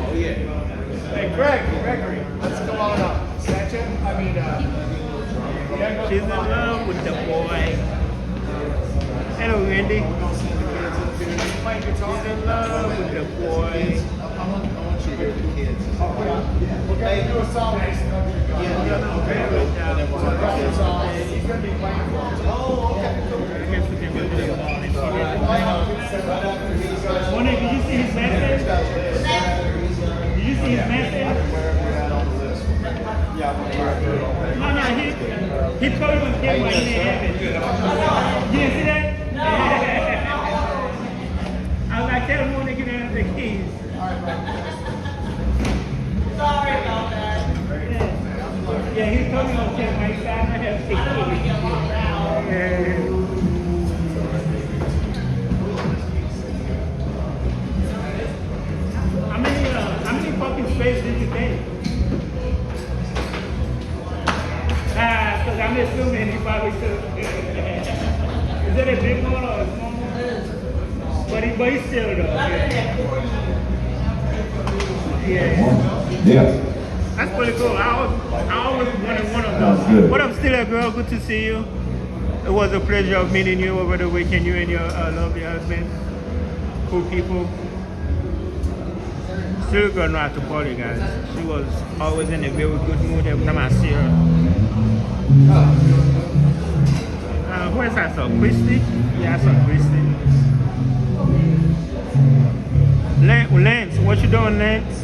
Oh yeah. Hey Gregory, let's come on up. Snatcher? I mean, She's in love with the boy. Hello, Randy. She's in love with the boy. I want you to hear the kids. we're going to do a song next time. He's going to be playing for us. Oh, okay. Monet, did you see his message? Did you see his message? No, he told him to get what he didn't. You didn't see that? No. I was like, tell him Monet can have the keys. Sorry about that. Yeah, he told me to take my side. I have the keys. How many fucking space did you take? Because I'm assuming he probably took. Is it a big one or a small one? But he's still though. Yeah. That's pretty cool. I always wanted one of those. Good. What up, Stiller girl? Good to see you. It was a pleasure of meeting you over the weekend. You and your lovely husband. Cool people. Stiller girl know how to party, guys. She was always in a very good mood every time I see her. Where's I saw Christy? Yeah, I saw Christy. Lance, what you doing, Lance?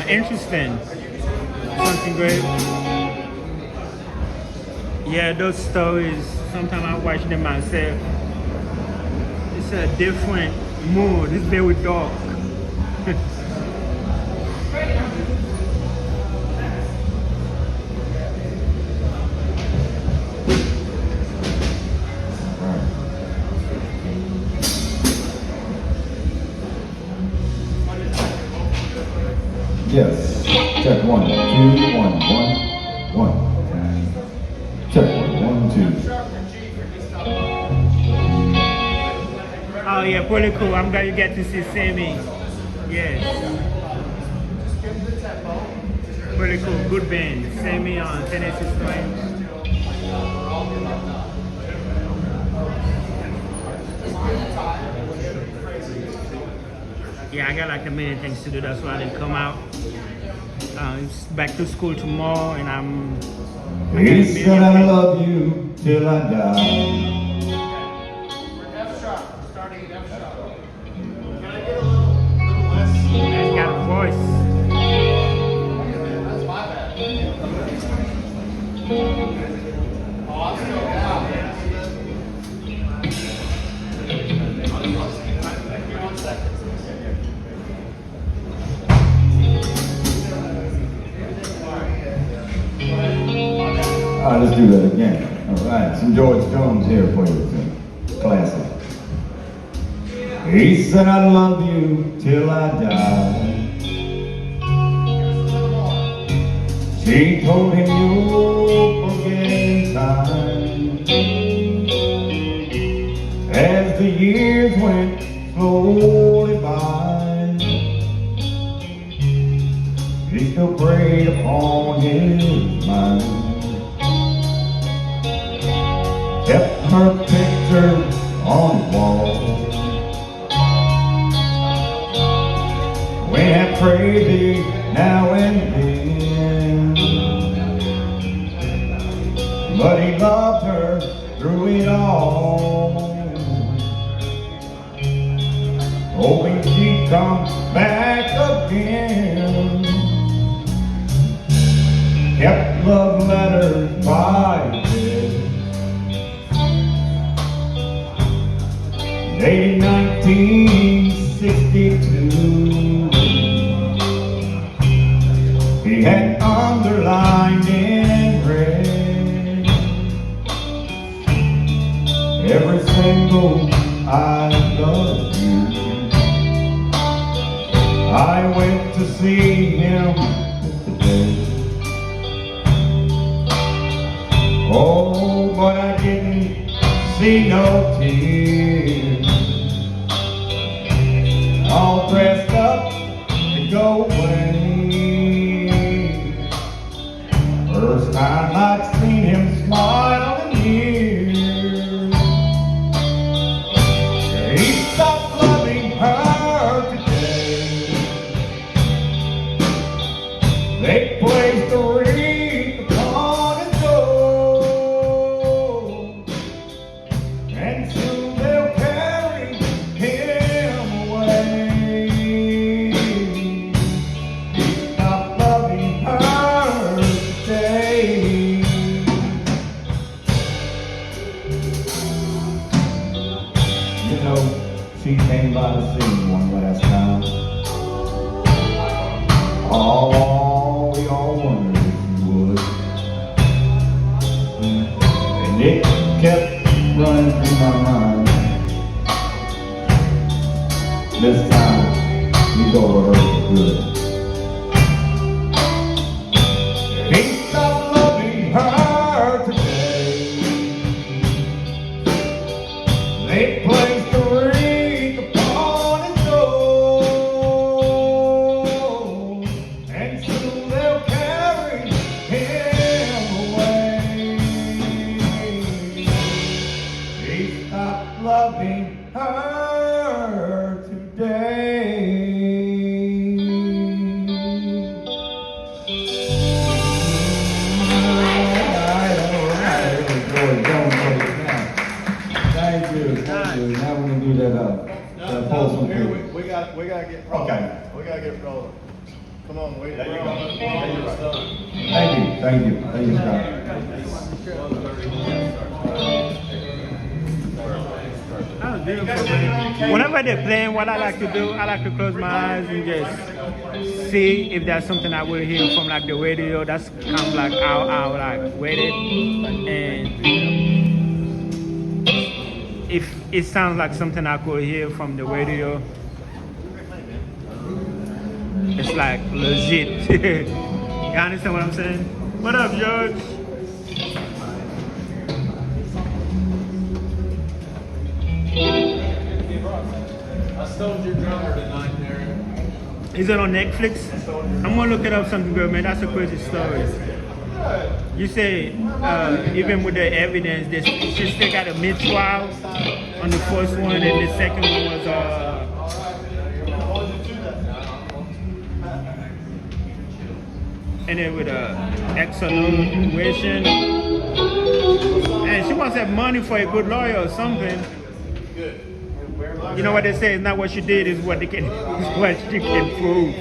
interesting. Something great. Yeah, those stories, sometimes I watch them myself. It's a different mood. It's very dark. Yes. Check 1, 2, 1, 1, 1. Check 1, 2. Oh yeah, pretty cool. I'm glad you get to see Sammy. Yes. Pretty cool. Good band. Sammy on Tennessee Strings. Yeah, I got like a million things to do. That's why I didn't come out. It's back to school tomorrow, and I got a He million said I things. love you till I die. Man's got a voice. All right, let's do that again. All right, some George Jones here for you. Classic. He said I love you till I die. She told him you'll forget in time. As the years went slowly by, he still preyed upon his mind. Kept her picture on the wall. Went half crazy now and then, but he loved her through it all, hoping she'd come back again. Kept love letters by his dated 1962. He had underlined in red every single I love you. I went to see him today. Oh, but I didn't see no tears. All dressed up to go away. First time I'd seen him smile in years. He stopped loving her today. They placed a wreath upon his door, and soon they'll carry him away. He stopped loving her today. You know, she came by to see me one last time. Oh, we all wondered if you would. And it kept running through my mind. This time, you go to her for good. He stopped loving her today. They placed a wreath upon his door, and soon they'll carry him away. He stopped loving her today. Thank you. Now we're gonna do that. Pulse one. Here we gotta get rolling. Okay. We gotta get rolling. Come on, wait. Thank you, thank you, thank you, Scott. Whenever they're playing, what I like to do, I like to close my eyes and just see if there's something I will hear from like the radio. That's kind of like how I like waited, and if it sounds like something I could hear from the radio, it's like legit. You understand what I'm saying? What up, George? I stole your drummer tonight, Darren. Is it on Netflix? I'm gonna look it up something good, man. That's a crazy story. You say even with the evidence, she still got a mid-trial on the first one, and the second one was and then with exoneration. And she wants to have money for a good lawyer or something. You know what they say? It's not what she did; it's what they can, what she can prove.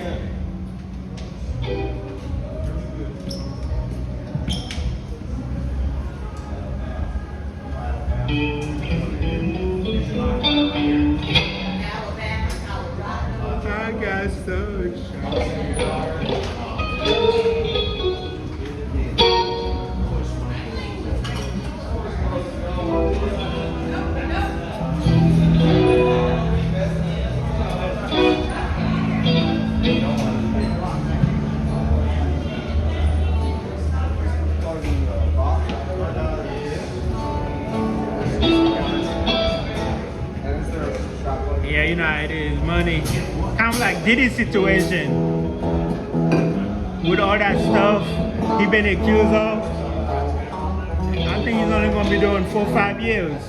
I got so yeah, you know how it is, money. Kind of like Diddy's situation. With all that stuff he been accused of, I think he's only gonna be doing 4 or 5 years.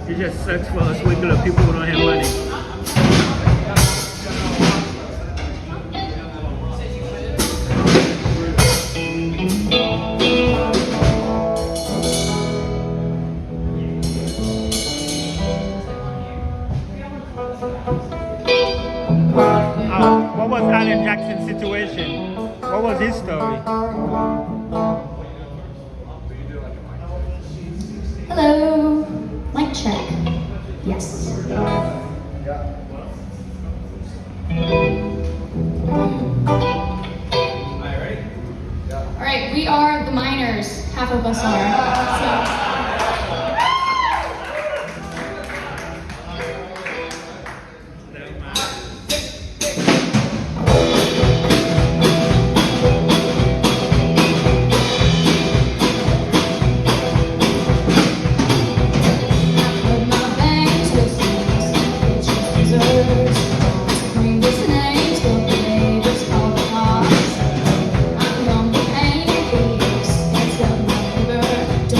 It just sucks for us regular people who don't have money. What was Alan Jackson's situation? What was his story? Hello. Mic check. Yes. All right, we are the miners. Half of us are. So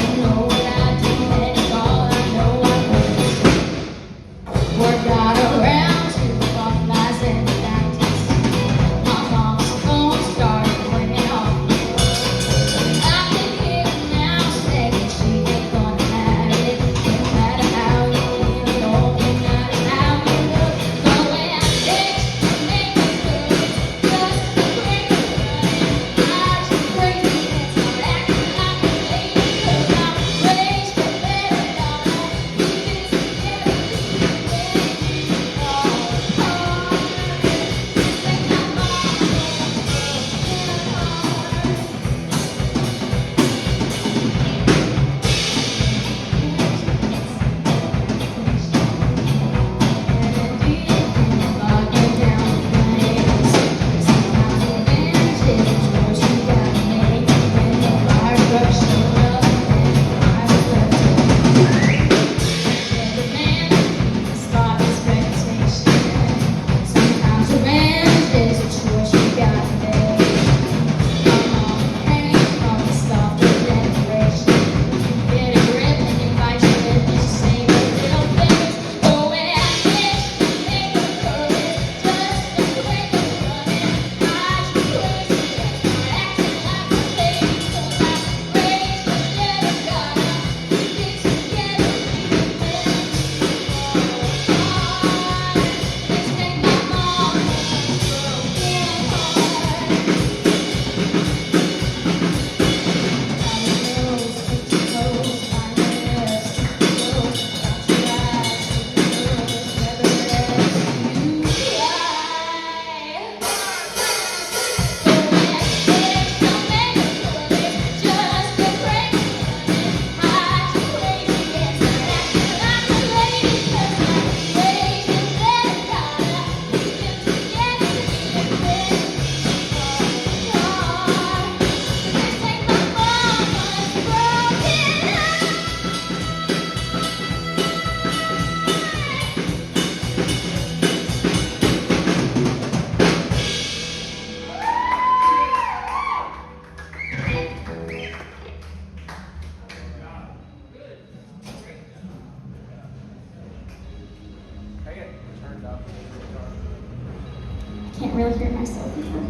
really hear myself before.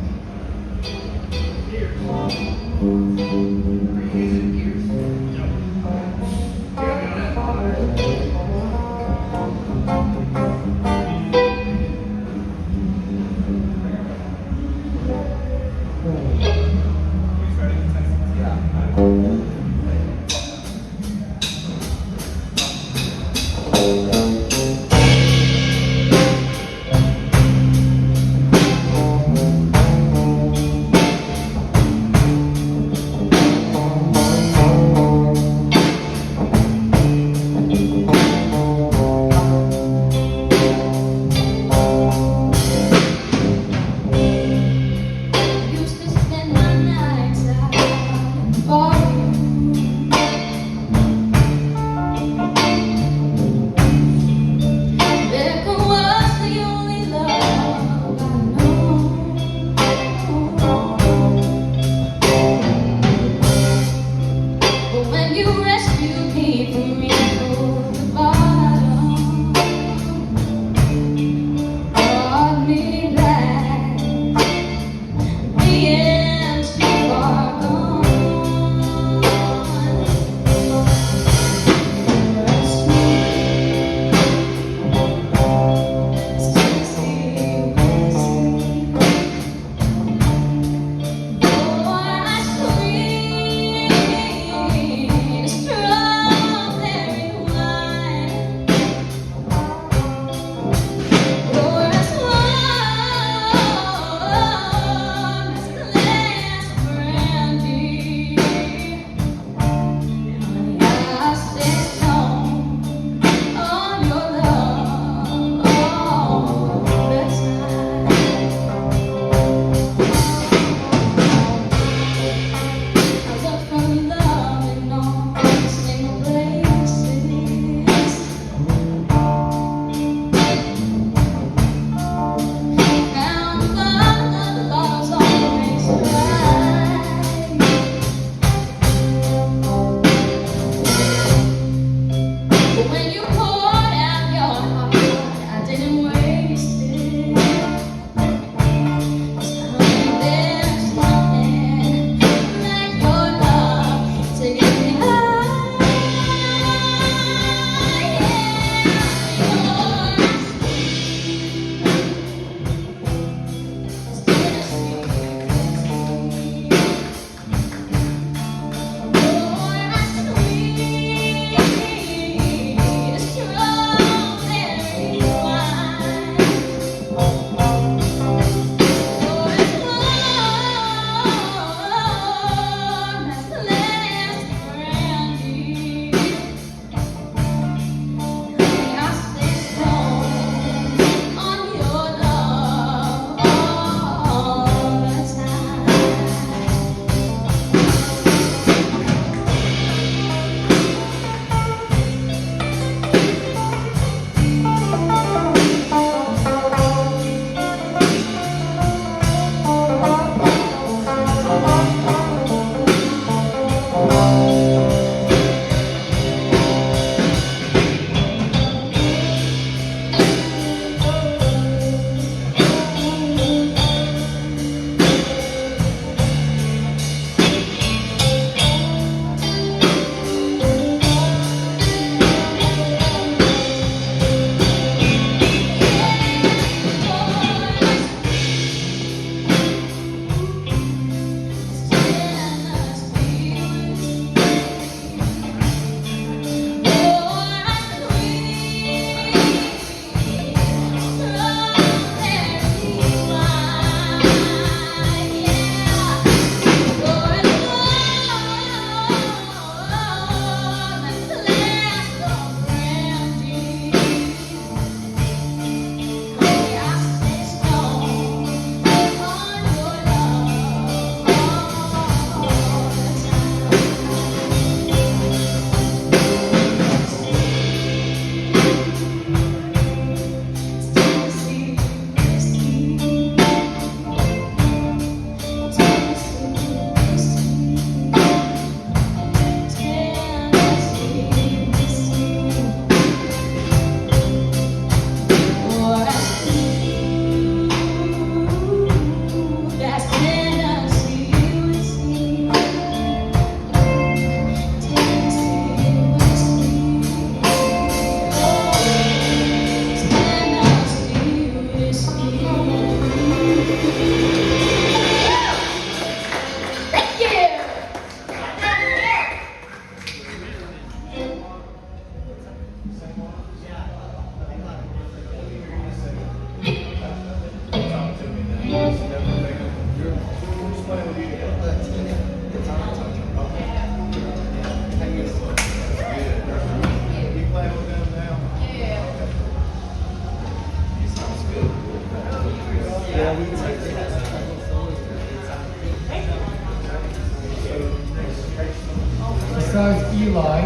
Besides Eli,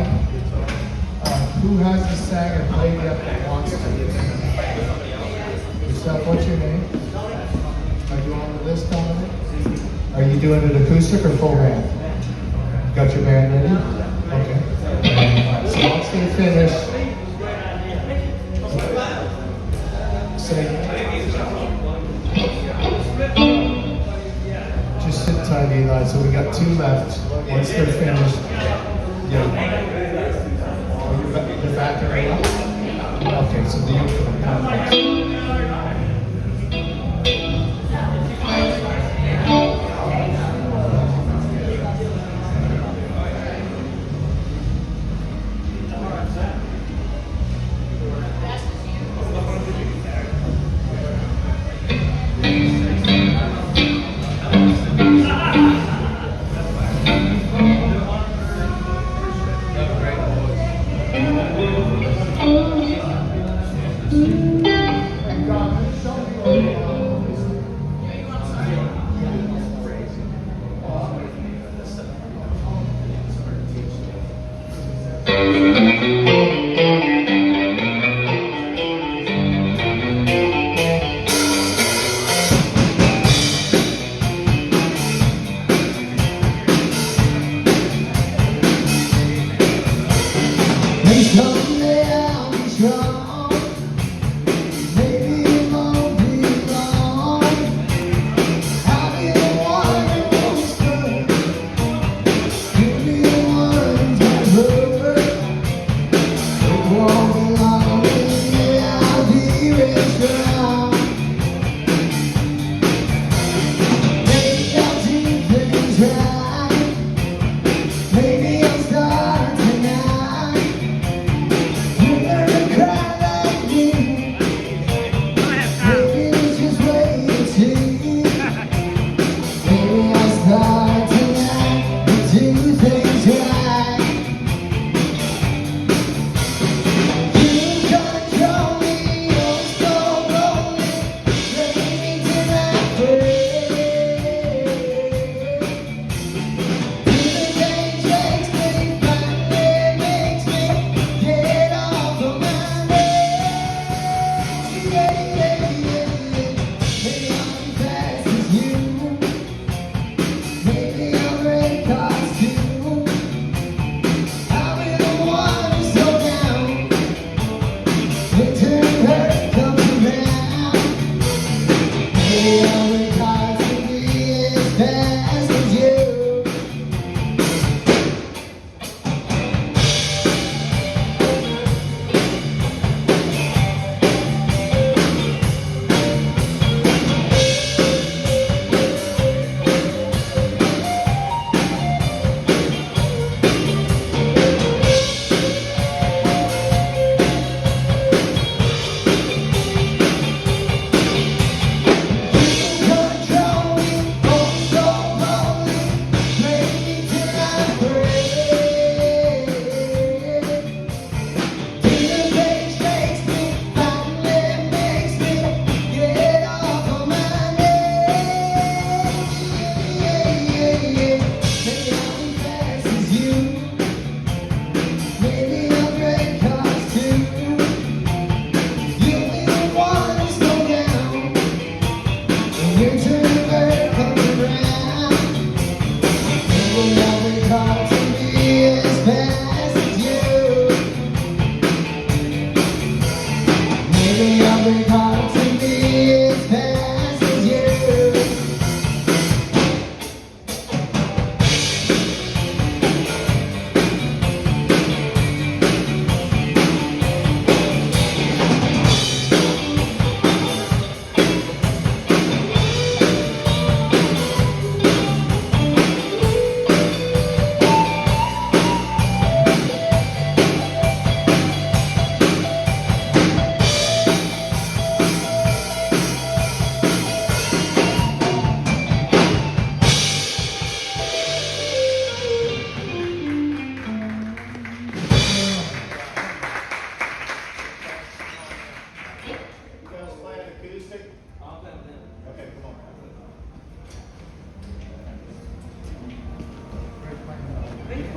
who hasn't sang or played yet that wants to? Yourself, what's your name? Are you on the list, Dominic? Are you doing an acoustic or full band? Got your band ready? Okay. Alright, so once they finish, say, just sit tight, Eli. So we got two left. Once they're finished, yeah. You're back there, Eli? Okay, so the come next.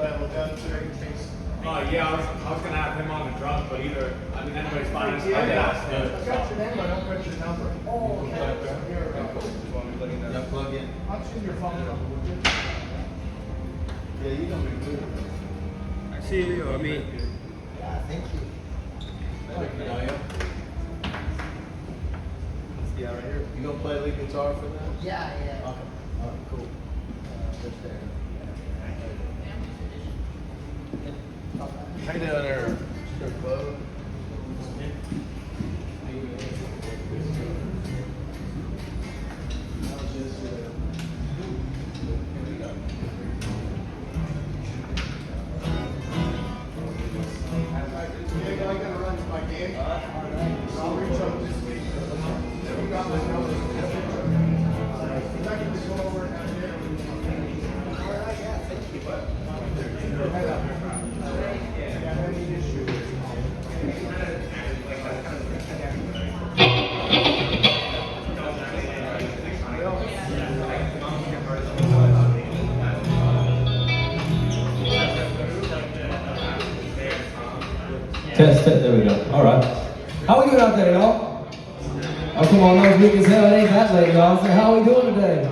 playing with them too? Yeah, I was gonna have him on the drums, but either, I mean, anybody's fine. I got I got your name, I don't got your number. Oh, Yeah, plug in. I'll choose your phone number, would you? Yeah, you're gonna be good. I see you, I mean. Yeah, thank you. Yeah, right here. You gonna play lead guitar for them? Yeah, yeah. Okay. All right, cool. Just there. How you doing there, Mr. Bo? Test, there we go. All right. How we doing out there, y'all? Oh, come on, those weak as hell. It ain't that late, y'all. So how we doing today?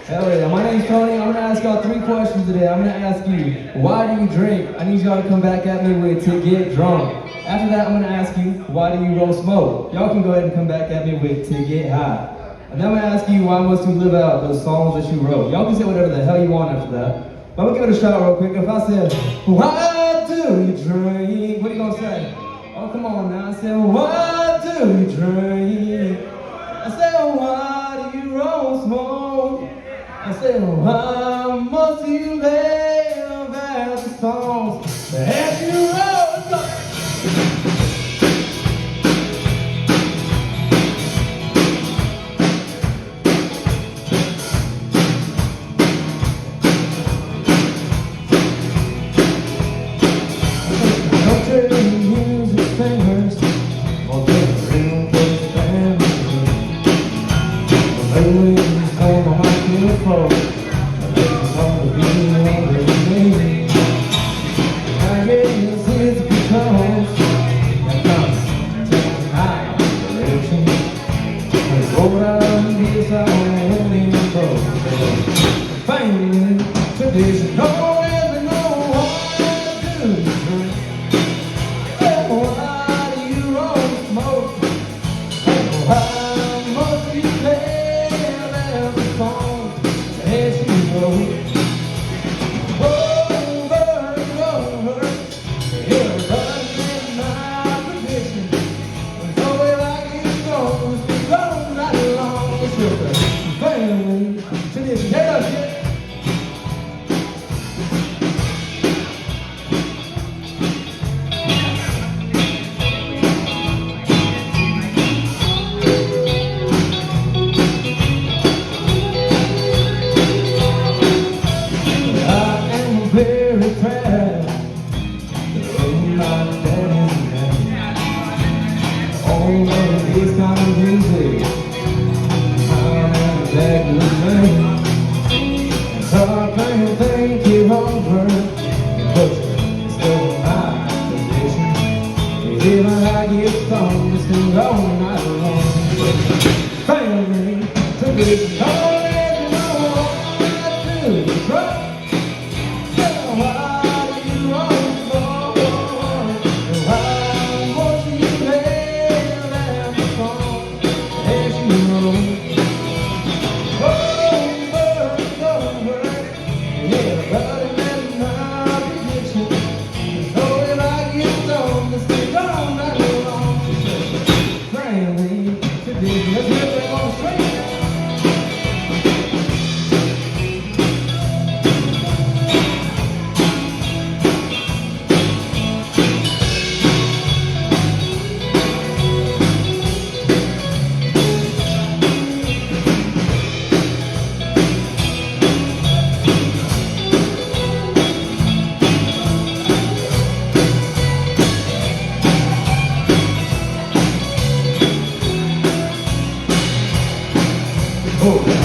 Hell yeah. My name's Tony. I'm gonna ask y'all 3 questions today. I'm gonna ask you, why do you drink? I need y'all to come back at me with to get drunk. After that, I'm gonna ask you, why do you roll smoke? Y'all can go ahead and come back at me with to get high. And then I'm gonna ask you, why must you live out those songs that you wrote? Y'all can say whatever the hell you want after that. But I'm gonna give it a shot real quick. If I said, why do you drink? What are you gonna say? Oh, come on now. I said, why do you drink? I said, why do you roll smoke? I said, why must you live out the songs that you wrote?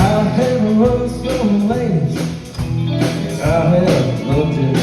I have loved some ladies, I have loved you.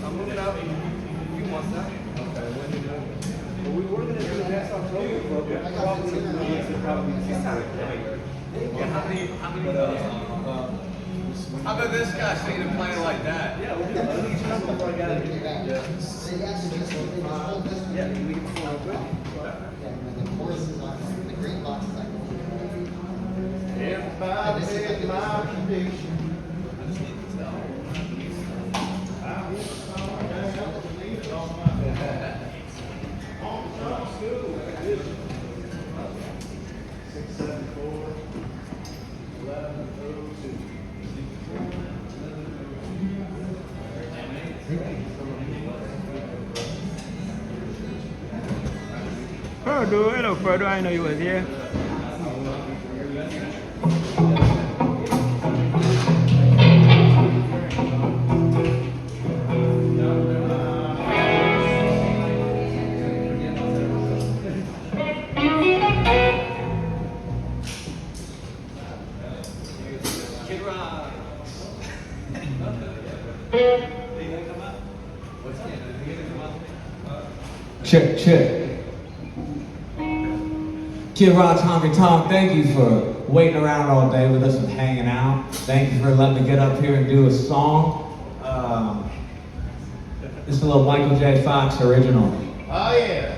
I'm moving out in a few months now. But we were going to do it next October, but we're probably How about this guy singing and playing like that? Yeah, we'll do it. Let me get you before I got to do that. Yeah, we can perform good. If I made my prediction. Hello, Fredo. I know you was here. Check, check. Kid Rock's Honky Tonk, thank you for waiting around all day with us and hanging out. Thank you for letting me get up here and do a song. This is a little Michael J. Fox original. Oh yeah.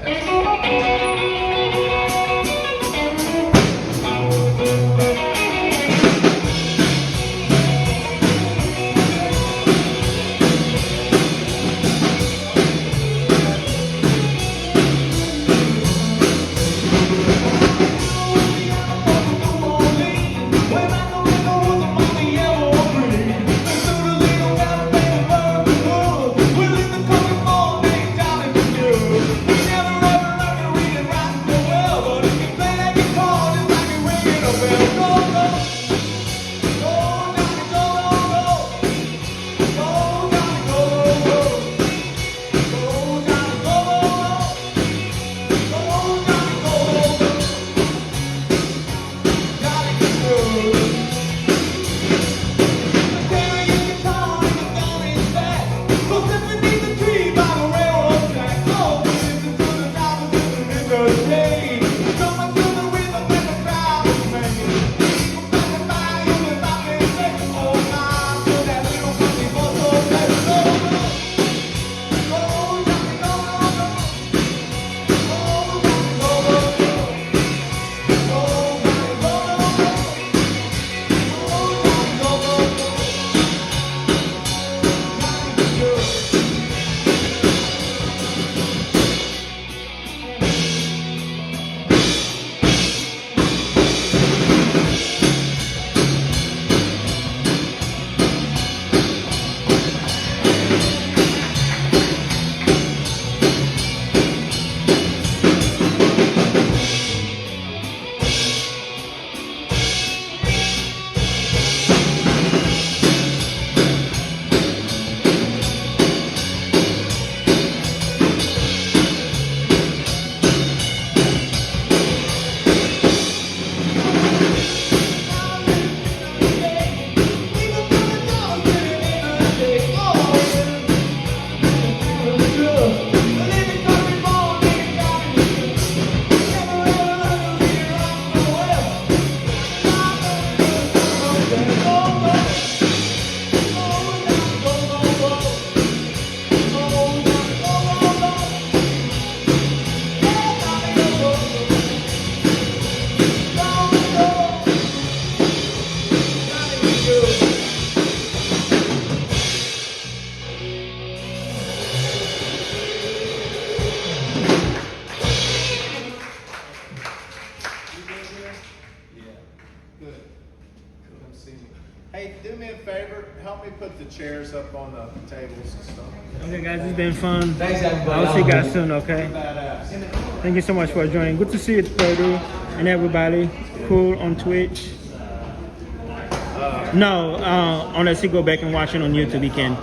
Hey, do me a favor, help me put the chairs up on the tables and stuff. Okay, guys, it's been fun. Thanks, everybody. I'll see you guys soon, okay? Badass. Thank you so much for joining. Good to see you, Fredo, and everybody. Cool on Twitch. No, unless you go back and watch it on YouTube, you can.